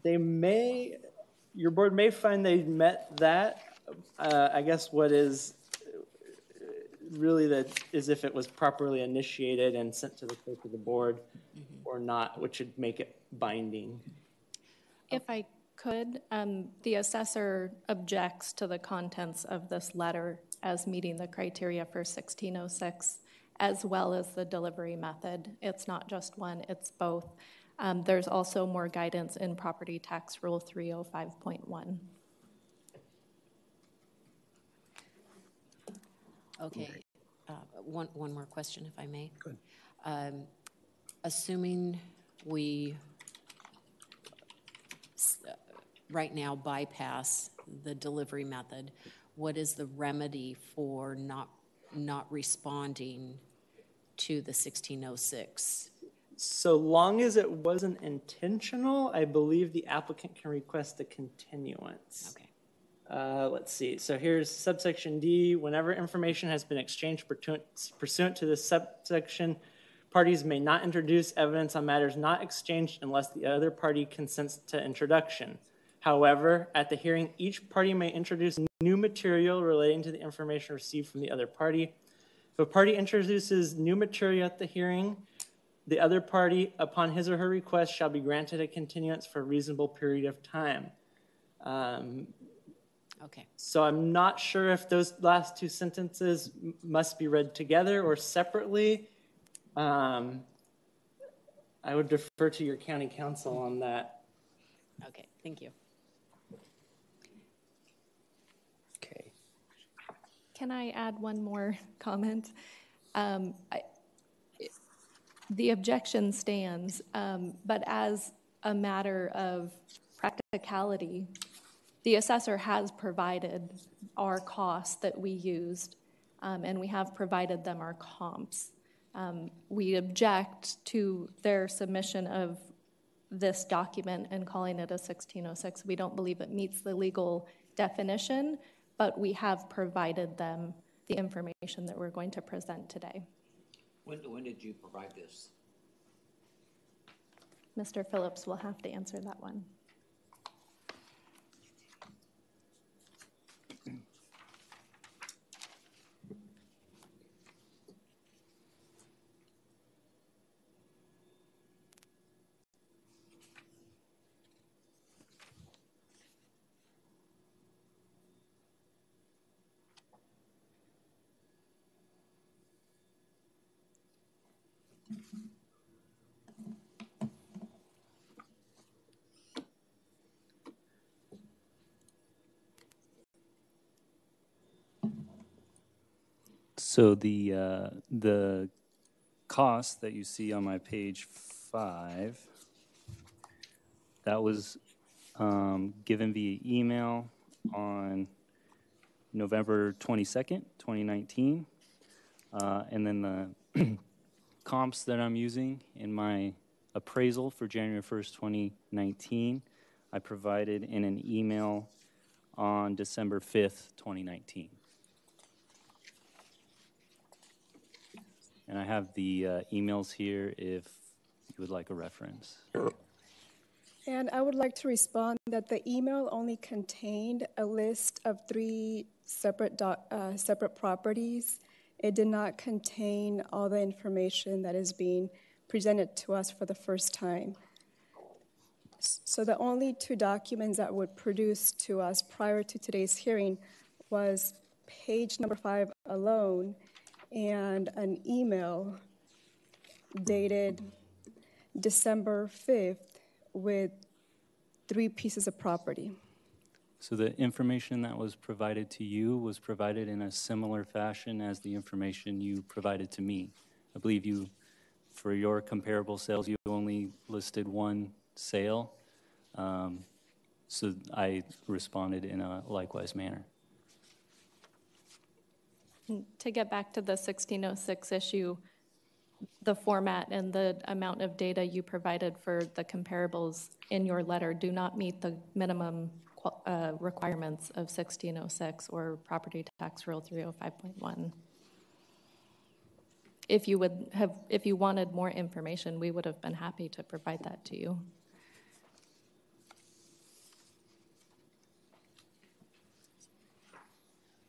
Speaker 2: Your board may find they met that. I guess what is really that is if it was properly initiated and sent to the clerk of the board or not, which would make it binding.
Speaker 5: If I could, the assessor objects to the contents of this letter as meeting the criteria for 1606, as well as the delivery method. It's not just one, it's both. There's also more guidance in Property Tax Rule 305.1.
Speaker 7: Okay. One more question, if I may.
Speaker 1: Good.
Speaker 7: Assuming we right now bypass the delivery method, what is the remedy for not responding to the 1606?
Speaker 2: So long as it wasn't intentional, I believe the applicant can request a continuance.
Speaker 7: Okay.
Speaker 2: Let's see. So here's subsection D. Whenever information has been exchanged pursuant to this subsection, parties may not introduce evidence on matters not exchanged unless the other party consents to introduction. However, at the hearing, each party may introduce new material relating to the information received from the other party. If a party introduces new material at the hearing, the other party, upon his or her request, shall be granted a continuance for a reasonable period of time.
Speaker 7: Okay.
Speaker 2: So I'm not sure if those last two sentences must be read together or separately. I would defer to your county counsel on that.
Speaker 7: Okay, thank you.
Speaker 1: Okay.
Speaker 5: Can I add one more comment? The objection stands, but as a matter of practicality, the assessor has provided our costs that we used, and we have provided them our comps. We object to their submission of this document and calling it a 1606. We don't believe it meets the legal definition, but we have provided them the information that we're going to present today.
Speaker 4: When did you provide this?
Speaker 5: Mr. Phillips will have to answer that one.
Speaker 17: So the cost that you see on my page 5, that was given via email on November 22nd, 2019. And then the comps that I'm using in my appraisal for January 1st, 2019, I provided in an email on December 5th, 2019. And I have the emails here if you would like a reference.
Speaker 19: And I would like to respond that the email only contained a list of 3 separate properties. It did not contain all the information that is being presented to us for the first time. So the only 2 documents that would produce to us prior to today's hearing was page number 5 alone and an email dated December 5th with 3 pieces of property.
Speaker 17: So the information that was provided to you was provided in a similar fashion as the information you provided to me. I believe you, for your comparable sales, you only listed 1 sale. So I responded in a likewise manner.
Speaker 5: To get back to the 1606 issue, the format and the amount of data you provided for the comparables in your letter do not meet the minimum requirements of 1606 or Property Tax Rule 305.1. If you wanted more information, we would have been happy to provide that to you.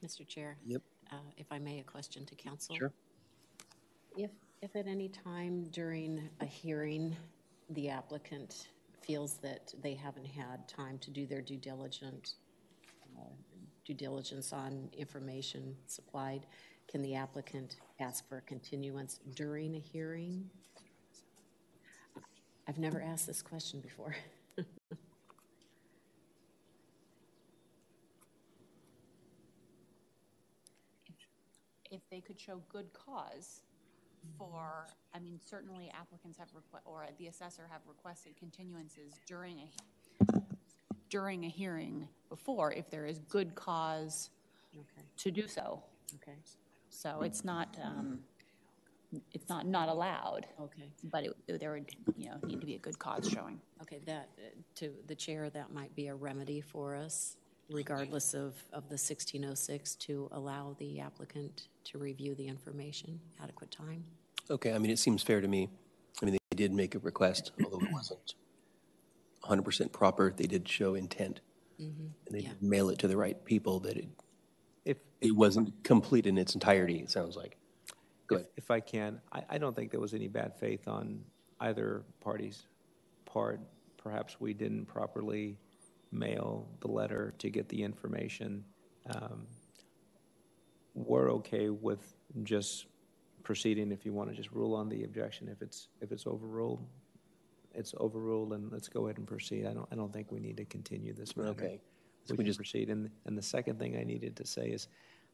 Speaker 7: Mr. Chair.
Speaker 1: Yep.
Speaker 7: If I may, a question to council.
Speaker 1: Sure.
Speaker 7: If at any time during a hearing the applicant feels that they haven't had time to do their due diligence on information supplied, can the applicant ask for a continuance during a hearing? I've never asked this question before.
Speaker 20: If they could show good cause for, I mean, certainly applicants have or the assessor have requested continuances during a hearing before if there is good cause to do so.
Speaker 7: Okay.
Speaker 20: So it's not not allowed.
Speaker 7: Okay.
Speaker 20: But there would need to be a good cause showing.
Speaker 7: Okay, that to the chair, that might be a remedy for us, regardless of the 1606, to allow the applicant to review the information, adequate time.
Speaker 1: Okay, I mean, it seems fair to me. I mean, they did make a request, although it wasn't 100% proper. They did show intent, and they did mail it to the right people. That it wasn't complete in its entirety, it sounds like. Go ahead.
Speaker 18: If I can, I don't think there was any bad faith on either party's part. Perhaps we didn't properly mail the letter to get the information. We're okay with just proceeding. If you want to just rule on the objection, if it's overruled, it's overruled, and let's go ahead and proceed. I don't think we need to continue this matter.
Speaker 1: Okay.
Speaker 18: So we can just proceed. And the second thing I needed to say is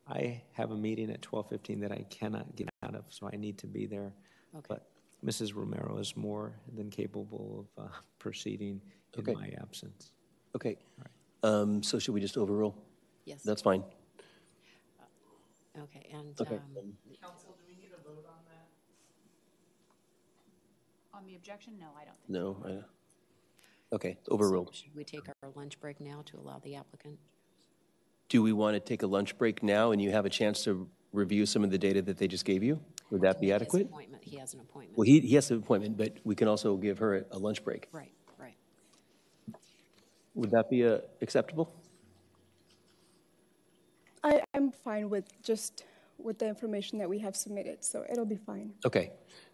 Speaker 18: I have a meeting at 12:15 that I cannot get out of, so I need to be there.
Speaker 7: Okay.
Speaker 18: But Mrs. Romero is more than capable of proceeding in my absence.
Speaker 1: Okay. All right. So should we just overrule?
Speaker 7: Yes.
Speaker 1: That's fine.
Speaker 7: Okay, and
Speaker 1: Okay.
Speaker 2: Council, do we need a vote on that?
Speaker 20: On the objection, no, I don't think.
Speaker 1: No? Okay, overruled.
Speaker 7: So should we take our lunch break now to allow the applicant?
Speaker 1: Do we want to take a lunch break now and you have a chance to review some of the data that they just gave you? Would that be adequate?
Speaker 7: He has an appointment.
Speaker 1: Well, he has an appointment, but we can also give her a lunch break.
Speaker 7: Right.
Speaker 1: Would that be acceptable?
Speaker 19: I'm fine with the information that we have submitted, so it'll be fine.
Speaker 1: Okay.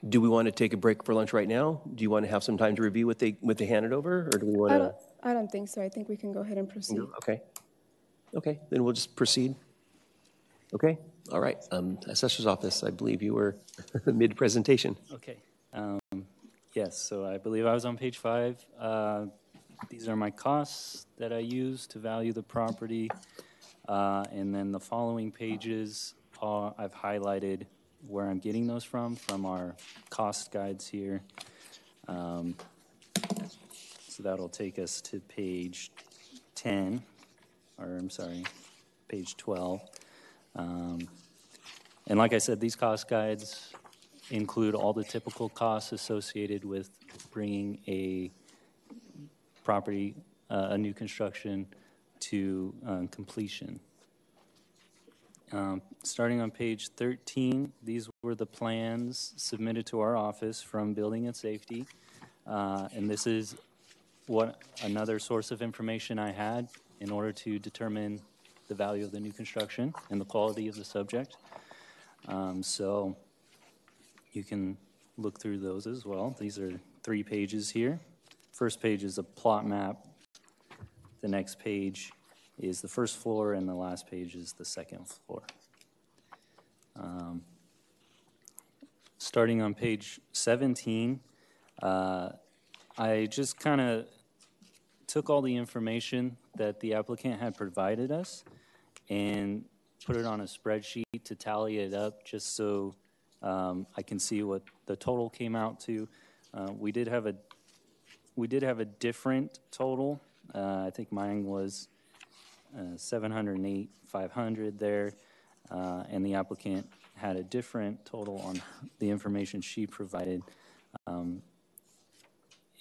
Speaker 1: Do we want to take a break for lunch right now? Do you want to have some time to review what they handed over, or do we want to?
Speaker 19: I don't think so. I think we can go ahead and proceed.
Speaker 1: Okay, then we'll just proceed. Okay, all right. Assessor's Office, I believe you were mid-presentation.
Speaker 17: Okay. Yes, so I believe I was on page 5. These are my costs that I use to value the property. And then the following pages, I've highlighted where I'm getting those from our cost guides here. So that'll take us to page 10, or I'm sorry, page 12. And like I said, these cost guides include all the typical costs associated with bringing a property, a new construction, to completion. Starting on page 13, these were the plans submitted to our office from Building and Safety. And this is what another source of information I had in order to determine the value of the new construction and the quality of the subject. So you can look through those as well. These are 3 pages here. First page is a plot map. The next page is the first floor, and the last page is the second floor. Starting on page 17, I just kind of took all the information that the applicant had provided us and put it on a spreadsheet to tally it up just so I can see what the total came out to. We did have a different total. I think mine was 708,500 there, and the applicant had a different total on the information she provided.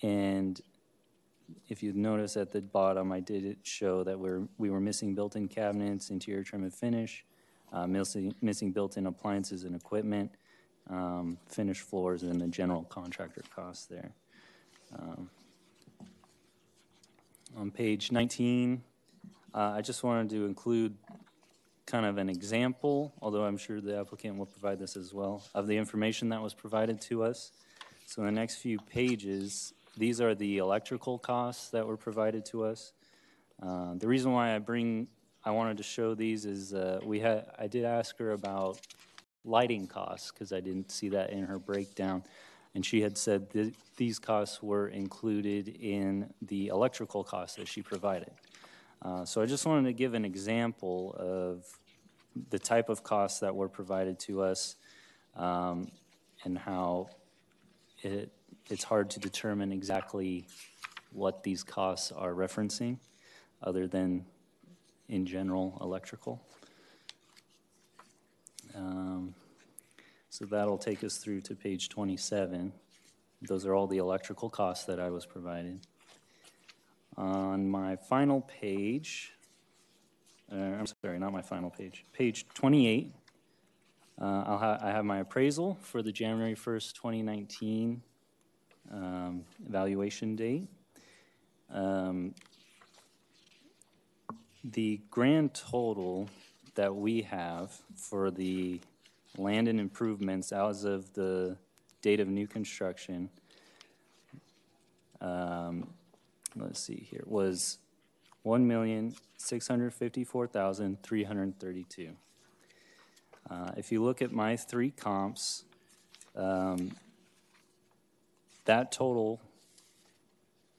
Speaker 17: And if you notice at the bottom, I did show that we were missing built-in cabinets, interior trim and finish, missing built-in appliances and equipment, finished floors, and the general contractor costs there. On page 19, I just wanted to include kind of an example, although I'm sure the applicant will provide this as well, of the information that was provided to us. So in the next few pages, these are the electrical costs that were provided to us. The reason why I wanted to show these is I did ask her about lighting costs because I didn't see that in her breakdown. And she had said that these costs were included in the electrical costs that she provided. So I just wanted to give an example of the type of costs that were provided to us and how it's hard to determine exactly what these costs are referencing other than in general electrical. So that'll take us through to page 27. Those are all the electrical costs that I was provided. On my final page, I'm sorry, not my final page, page 28, I have my appraisal for the January 1st, 2019 evaluation date. The grand total that we have for the land and improvements as of the date of new construction, let's see here, was $1,654,332. If you look at my 3 comps, that total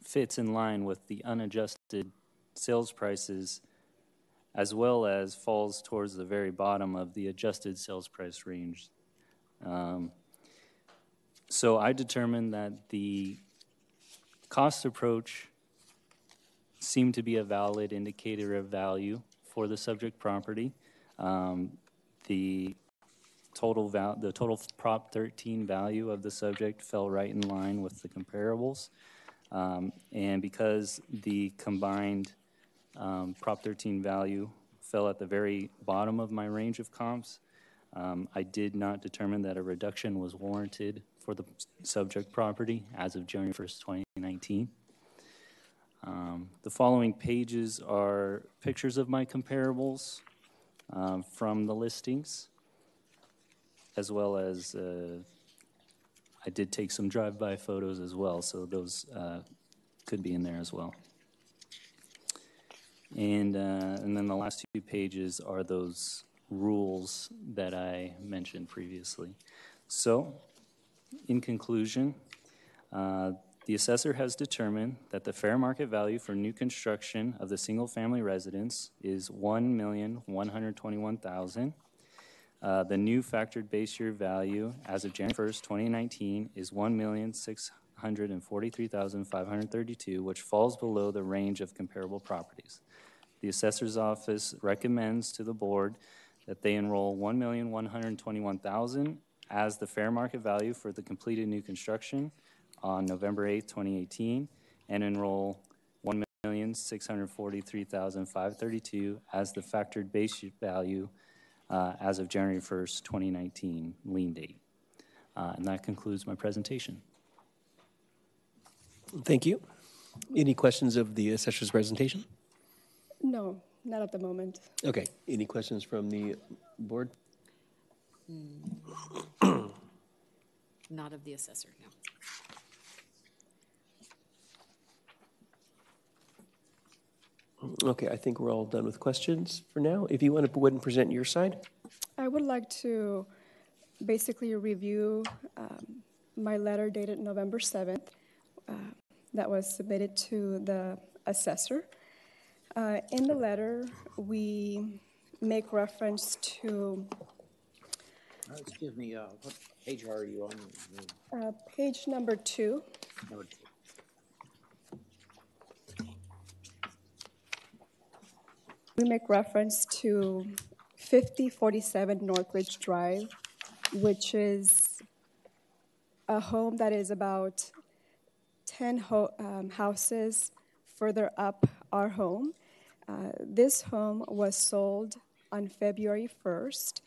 Speaker 17: fits in line with the unadjusted sales prices as well as falls towards the very bottom of the adjusted sales price range. So I determined that the cost approach seemed to be a valid indicator of value for the subject property. The the total Prop 13 value of the subject fell right in line with the comparables. And because the combined Prop 13 value fell at the very bottom of my range of comps, I did not determine that a reduction was warranted for the subject property as of January 1st, 2019. The following pages are pictures of my comparables from the listings, as well as I did take some drive-by photos as well, so those could be in there as well. And then the last two pages are those rules that I mentioned previously. So, in conclusion, the assessor has determined that the fair market value for new construction of the single-family residence is $1,121,000. The new factored base year value as of January 1st, 2019 is $1,643,532, which falls below the range of comparable properties. The assessor's office recommends to the board that they enroll $1,121,000 as the fair market value for the completed new construction on November 8th, 2018, and enroll $1,643,532 as the factored base value as of January 1st, 2019, lien date. And that concludes my presentation.
Speaker 1: Thank you. Any questions of the assessor's presentation?
Speaker 19: No, not at the moment.
Speaker 1: Okay. Any questions from the board?
Speaker 7: Not of the assessor, no.
Speaker 1: Okay, I think we're all done with questions for now. If you want to go ahead and present your side.
Speaker 19: I would like to basically review my letter dated November 7th that was submitted to the assessor. In the letter, we make reference to...
Speaker 4: Excuse me, what page are you on?
Speaker 19: Page number 2.
Speaker 4: Number 2.
Speaker 19: We make reference to 5047 Northridge Drive, which is a home that is about 10 houses further up our home. This home was sold on February 1st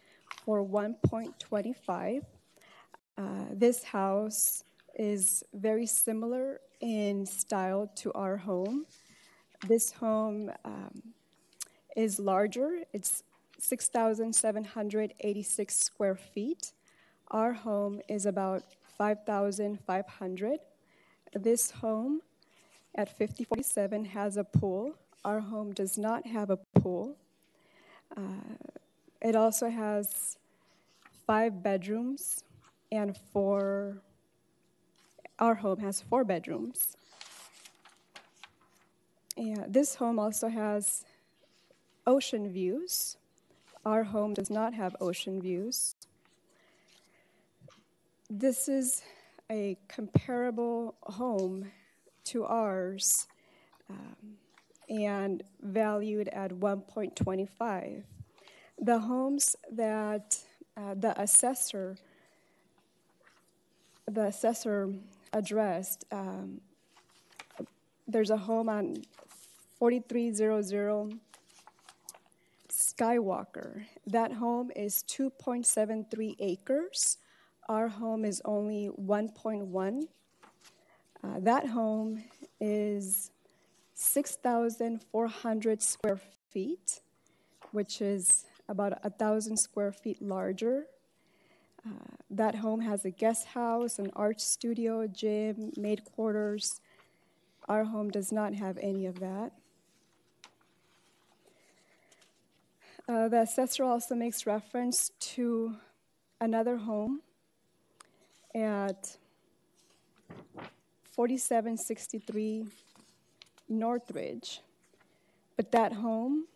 Speaker 19: for $1.25. This house is very similar in style to our home. This home is larger. It's 6,786 square feet. Our home is about 5,500. This home at 5047 has a pool. Our home does not have a pool. It also has 5 bedrooms and our home has 4 bedrooms. And this home also has ocean views. Our home does not have ocean views. This is a comparable home to ours and valued at $1.25. The homes that the assessor addressed, there's a home on 4300 Skywalker. That home is 2.73 acres. Our home is only 1.1. That home is 6,400 square feet, which is about 1,000 square feet larger. That home has a guest house, an art studio, gym, maid quarters. Our home does not have any of that. The assessor also makes reference to another home at 4763 Northridge, but that home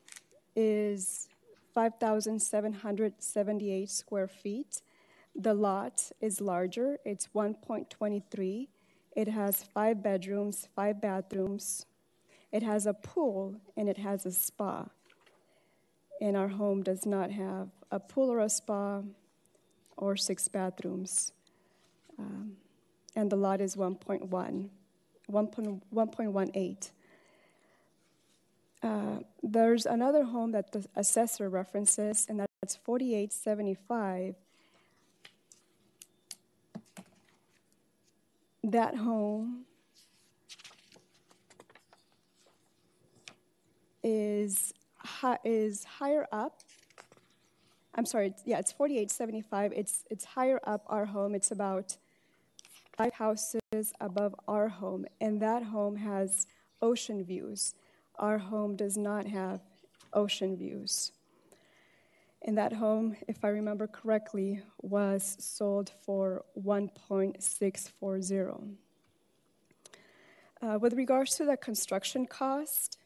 Speaker 19: is 5,778 square feet. The lot is larger. It's 1.23. It has 5 bedrooms, 5 bathrooms. It has a pool, and it has a spa. And our home does not have a pool or a spa. or 6 bathrooms. And the lot is 1.18. There's another home that the assessor references, and that's 4875. That home is higher up. I'm sorry, it's 4875. It's higher up our home. It's about 5 houses above our home, and that home has ocean views. Our home does not have ocean views. And that home, if I remember correctly, was sold for $1.640. With regards to the construction cost,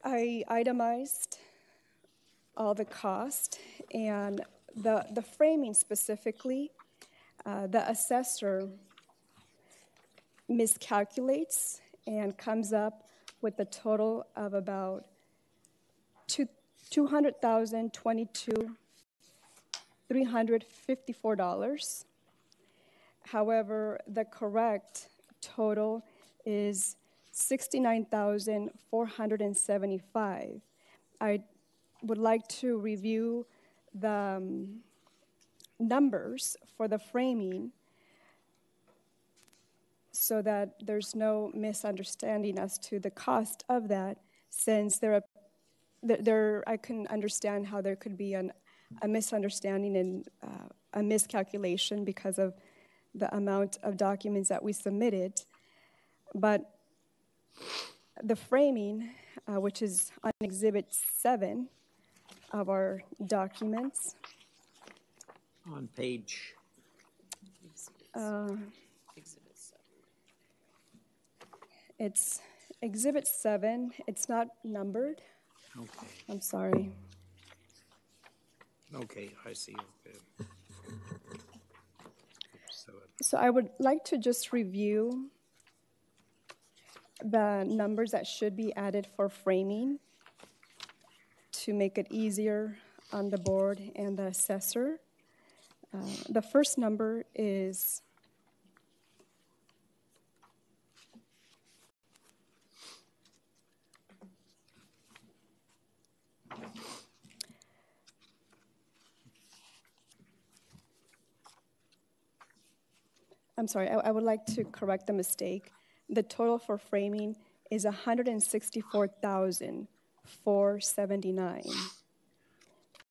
Speaker 19: I itemized all the cost, and the framing specifically, the assessor miscalculates and comes up with a total of about $200,022,354. However, the correct total is $69,475. I would like to review the numbers for the framing so that there's no misunderstanding as to the cost of that, since I can understand how there could be a misunderstanding and a miscalculation because of the amount of documents that we submitted. But the framing, which is on Exhibit 7 of our documents.
Speaker 18: On page.
Speaker 7: Exhibit 7.
Speaker 19: It's Exhibit 7. It's not numbered.
Speaker 18: Okay.
Speaker 19: I'm sorry.
Speaker 18: Okay, I see. Okay.
Speaker 19: So I would like to just review the numbers that should be added for framing to make it easier on the board and the assessor. The first number is I'm sorry, I would like to correct the mistake. The total for framing is $164,479.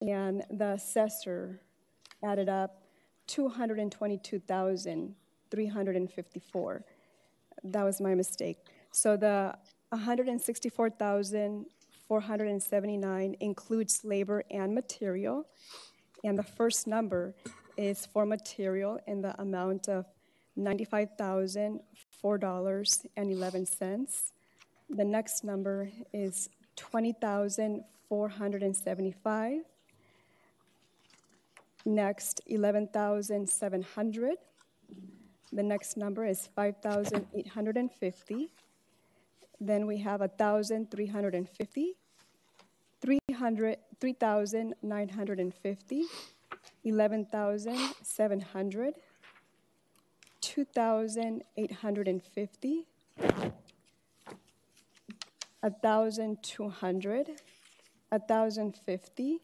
Speaker 19: And the assessor added up $222,354. That was my mistake. So the $164,479 includes labor and material. And the first number is for material in the amount of $95,004.11. The next number is $20,475. Next, $11,700. The next number is $5,850. Then we have $1,350, $3,950, $11,700, $2,850, $1,200, $1,050.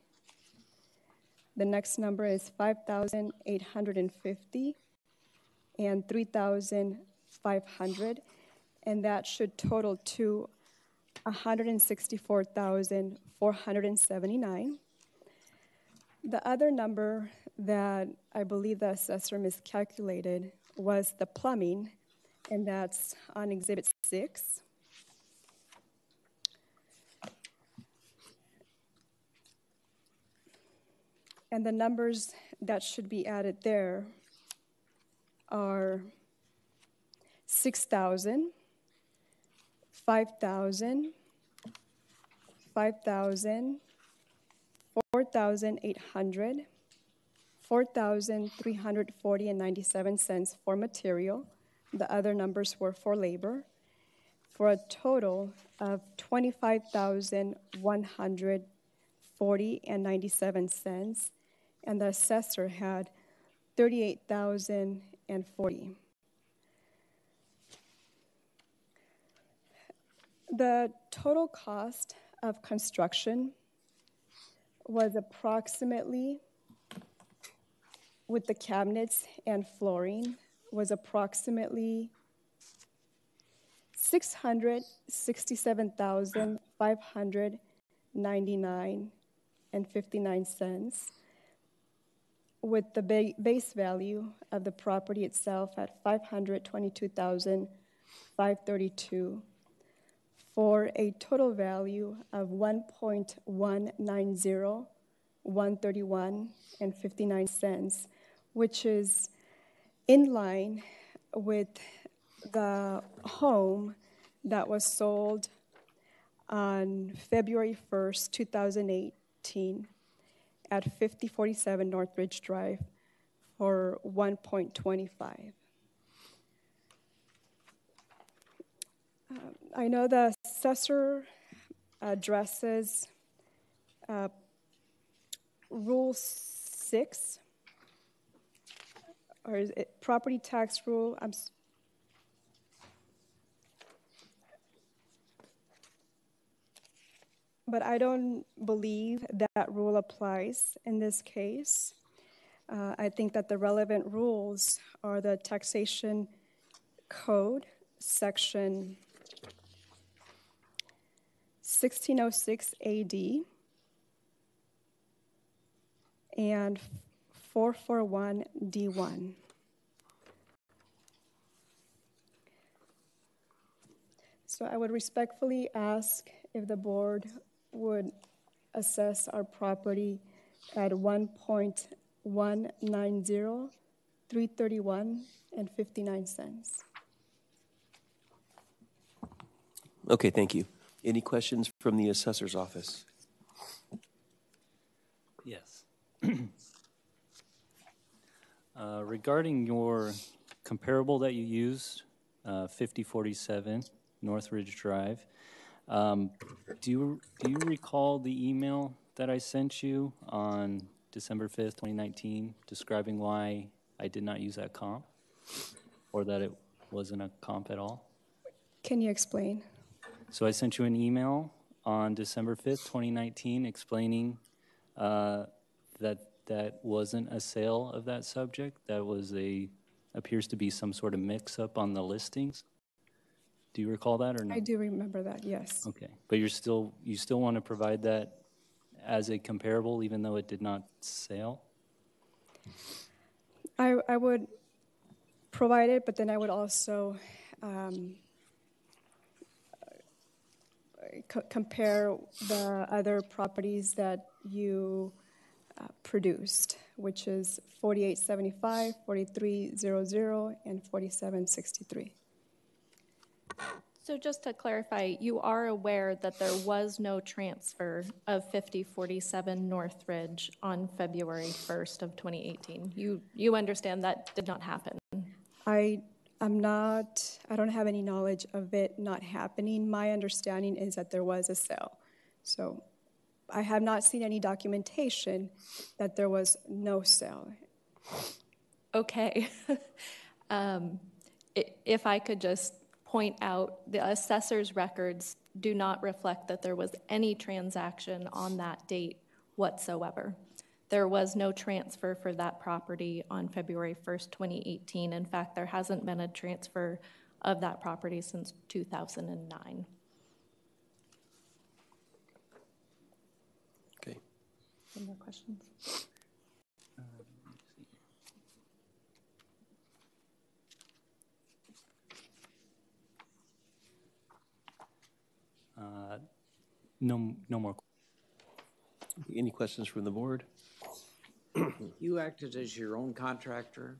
Speaker 19: The next number is $5,850 and $3,500, and that should total to $164,479. The other number that I believe the assessor miscalculated was the plumbing, and that's on Exhibit 6. And the numbers that should be added there are $6,000, $5,000, $5,000, $4,800, $4,340.97 for material. The other numbers were for labor, for a total of $25,150 $38,040.97, and the assessor had $38,040. The total cost of construction was approximately, with the cabinets and flooring, was approximately $667,599.59, with the base value of the property itself at $522,532, for a total value of $1.190,131.59, which is in line with the home that was sold on February 1st, 2018 at 5047 Northridge Drive for $1.25. I know the assessor addresses Rule 6, or is it property tax rule? But I don't believe that rule applies in this case. I think that the relevant rules are the taxation code, section 1606 AD and 441 D1. So I would respectfully ask if the board would assess our property at $1.190,331.59.
Speaker 1: Okay, thank you. Any questions from the assessor's office?
Speaker 17: Yes. Regarding your comparable that you used, 5047 Northridge Drive, do you recall the email that I sent you on December 5th, 2019, describing why I did not use that comp, or that it wasn't a comp at all?
Speaker 19: Can you explain?
Speaker 17: So I sent you an email on December 5th, 2019, explaining that wasn't a sale of that subject. That was appears to be some sort of mix-up on the listings. Do you recall that or not?
Speaker 19: I do remember that, yes.
Speaker 17: Okay, but you still want to provide that as a comparable, even though it did not sell?
Speaker 19: I would provide it, but then I would also compare the other properties that you produced, which is 4875, 4300, and 4763.
Speaker 5: So just to clarify, you are aware that there was no transfer of 5047 Northridge on February 1st of 2018. You understand that did not happen?
Speaker 19: I don't have any knowledge of it not happening. My understanding is that there was a sale. So I have not seen any documentation that there was no sale.
Speaker 5: Okay. If I could just point out, the assessor's records do not reflect that there was any transaction on that date whatsoever. There was no transfer for that property on February 1st, 2018. In fact, there hasn't been a transfer of that property since 2009.
Speaker 1: Okay.
Speaker 5: Any more questions?
Speaker 17: No more.
Speaker 1: Any questions from the board?
Speaker 4: You acted as your own contractor?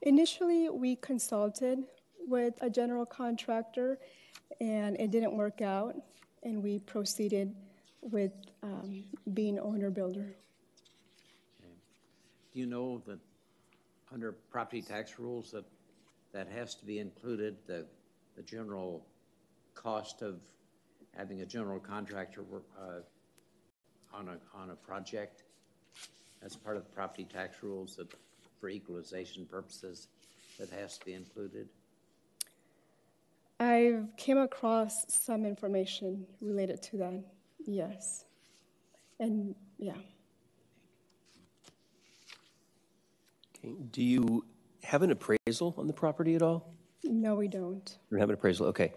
Speaker 19: Initially, we consulted with a general contractor, and it didn't work out, and we proceeded with being owner-builder.
Speaker 4: Okay. Do you know that under property tax rules that has to be included, the general cost of having a general contractor on a project, as part of the property tax rules that for equalization purposes that has to be included?
Speaker 19: I came across some information related to that, yes. And yeah.
Speaker 1: Okay. Do you have an appraisal on the property at all?
Speaker 19: No, we don't.
Speaker 1: You have an appraisal, okay.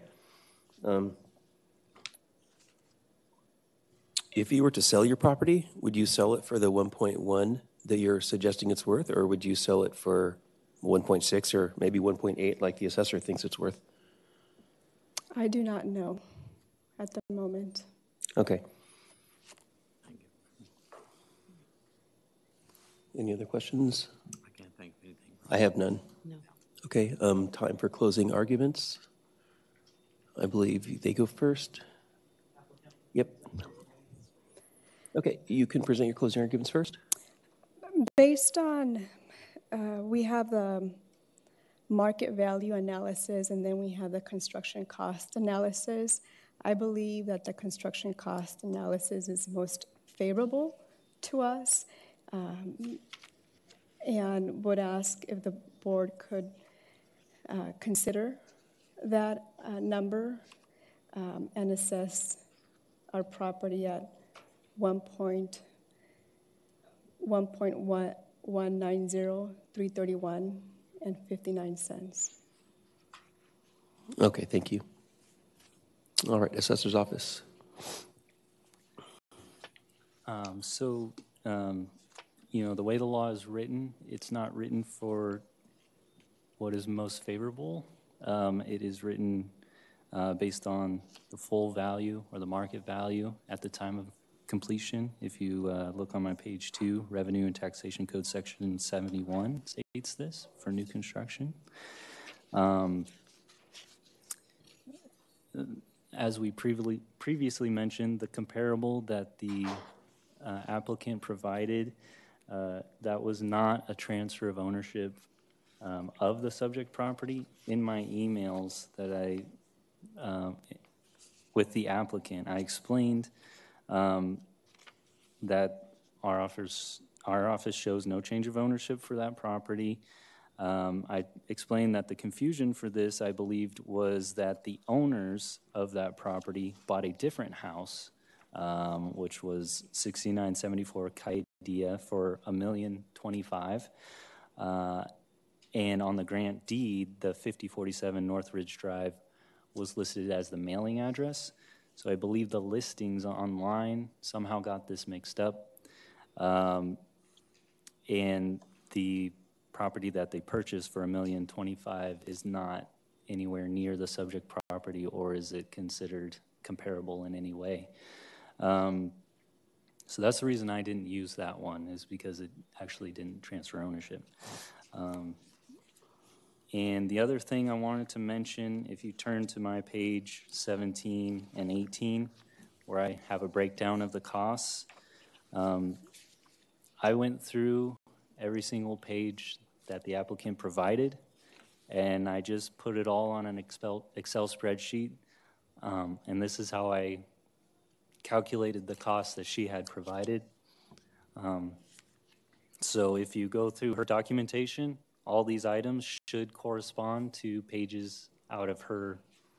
Speaker 1: If you were to sell your property, would you sell it for the 1.1 that you're suggesting it's worth, or would you sell it for 1.6 or maybe 1.8 like the assessor thinks it's worth?
Speaker 19: I do not know at the moment.
Speaker 1: Okay. Any other questions?
Speaker 4: I can't think of anything.
Speaker 1: I have none.
Speaker 7: No.
Speaker 1: Okay, time for closing arguments. I believe they go first. Yep. Okay, you can present your closing arguments first.
Speaker 19: Based on, we have the market value analysis and then we have the construction cost analysis. I believe that the construction cost analysis is most favorable to us, and would ask if the board could consider that number and assess our property at 1.190331 and 59 cents.
Speaker 1: Okay, thank you. All right, Assessor's Office.
Speaker 17: The way the law is written, it's not written for what is most favorable. It is written based on the full value or the market value at the time of completion. If you look on my page 2, Revenue and Taxation Code Section 71 states this for new construction. As we previously mentioned, the comparable that the applicant provided, that was not a transfer of ownership of the subject property. In my emails that with the applicant, I explained that our office shows no change of ownership for that property. I explained that the confusion for this, I believed, was that the owners of that property bought a different house, which was 6974 Kaidia for $1,025,000. And on the grant deed, the 5047 Northridge Drive was listed as the mailing address. So I believe the listings online somehow got this mixed up. And the property that they purchased for $1,025,000 is not anywhere near the subject property, or is it considered comparable in any way? So that's the reason I didn't use that one, is because it actually didn't transfer ownership. And the other thing I wanted to mention, if you turn to my page 17 and 18, where I have a breakdown of the costs, I went through every single page that the applicant provided, and I just put it all on an Excel spreadsheet, and this is how I calculated the costs that she had provided. So if you go through her documentation, all these items should correspond to pages out of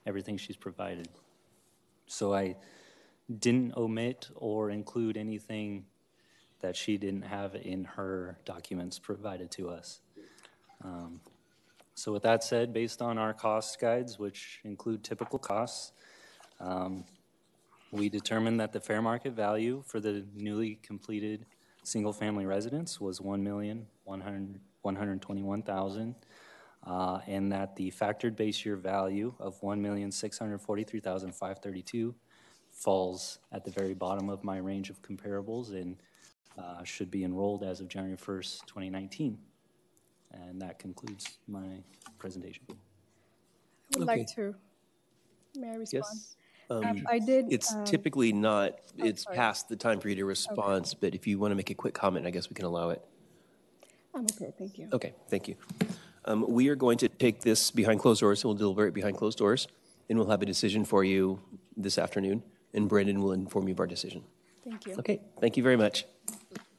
Speaker 17: everything she's provided. So I didn't omit or include anything that she didn't have in her documents provided to us. So with that said, based on our cost guides, which include typical costs, we determined that the fair market value for the newly completed single-family residence was $1,121,000, and that the factored base year value of $1,643,532 falls at the very bottom of my range of comparables and should be enrolled as of January 1st, 2019. And that concludes my presentation.
Speaker 19: I would like to, may I respond?
Speaker 1: Yes.
Speaker 19: I did.
Speaker 1: It's typically not, it's past the time for you to respond, but if you want to make a quick comment, I guess we can allow it.
Speaker 19: I'm okay, thank you.
Speaker 1: Okay, thank you. We are going to take this behind closed doors, so we'll deliberate behind closed doors, and we'll have a decision for you this afternoon, and Brandon will inform you of our decision.
Speaker 19: Thank you.
Speaker 1: Okay, thank you very much.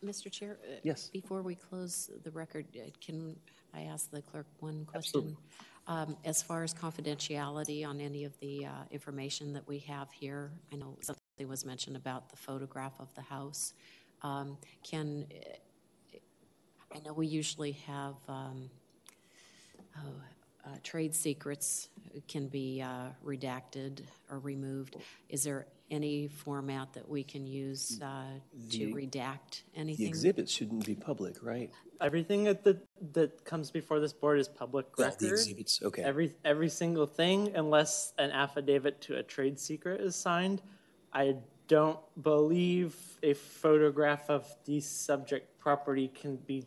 Speaker 7: Mr. Chair?
Speaker 1: Yes.
Speaker 7: Before we close the record, can I ask the clerk one
Speaker 1: Absolutely.
Speaker 7: question? As far as confidentiality on any of the information that we have here, I know something was mentioned about the photograph of the house. I know we usually have trade secrets can be redacted or removed. Is there any format that we can use to redact anything?
Speaker 1: The exhibits shouldn't be public, right?
Speaker 2: Everything that comes before this board is public record.
Speaker 1: The exhibits, okay.
Speaker 2: Every single thing, unless an affidavit to a trade secret is signed. I don't believe a photograph of the subject property can be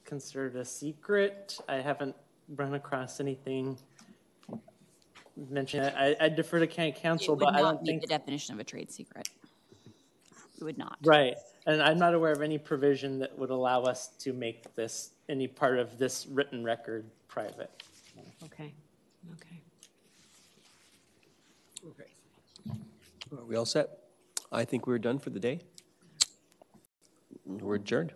Speaker 2: considered a secret. I haven't run across anything mentioned. I defer to county council, but I don't think
Speaker 20: the definition of a trade secret. It would not.
Speaker 2: Right, and I'm not aware of any provision that would allow us to make this any part of this written record private.
Speaker 7: Okay. Okay.
Speaker 1: Okay. Are we all set? I think we're done for the day. We're adjourned.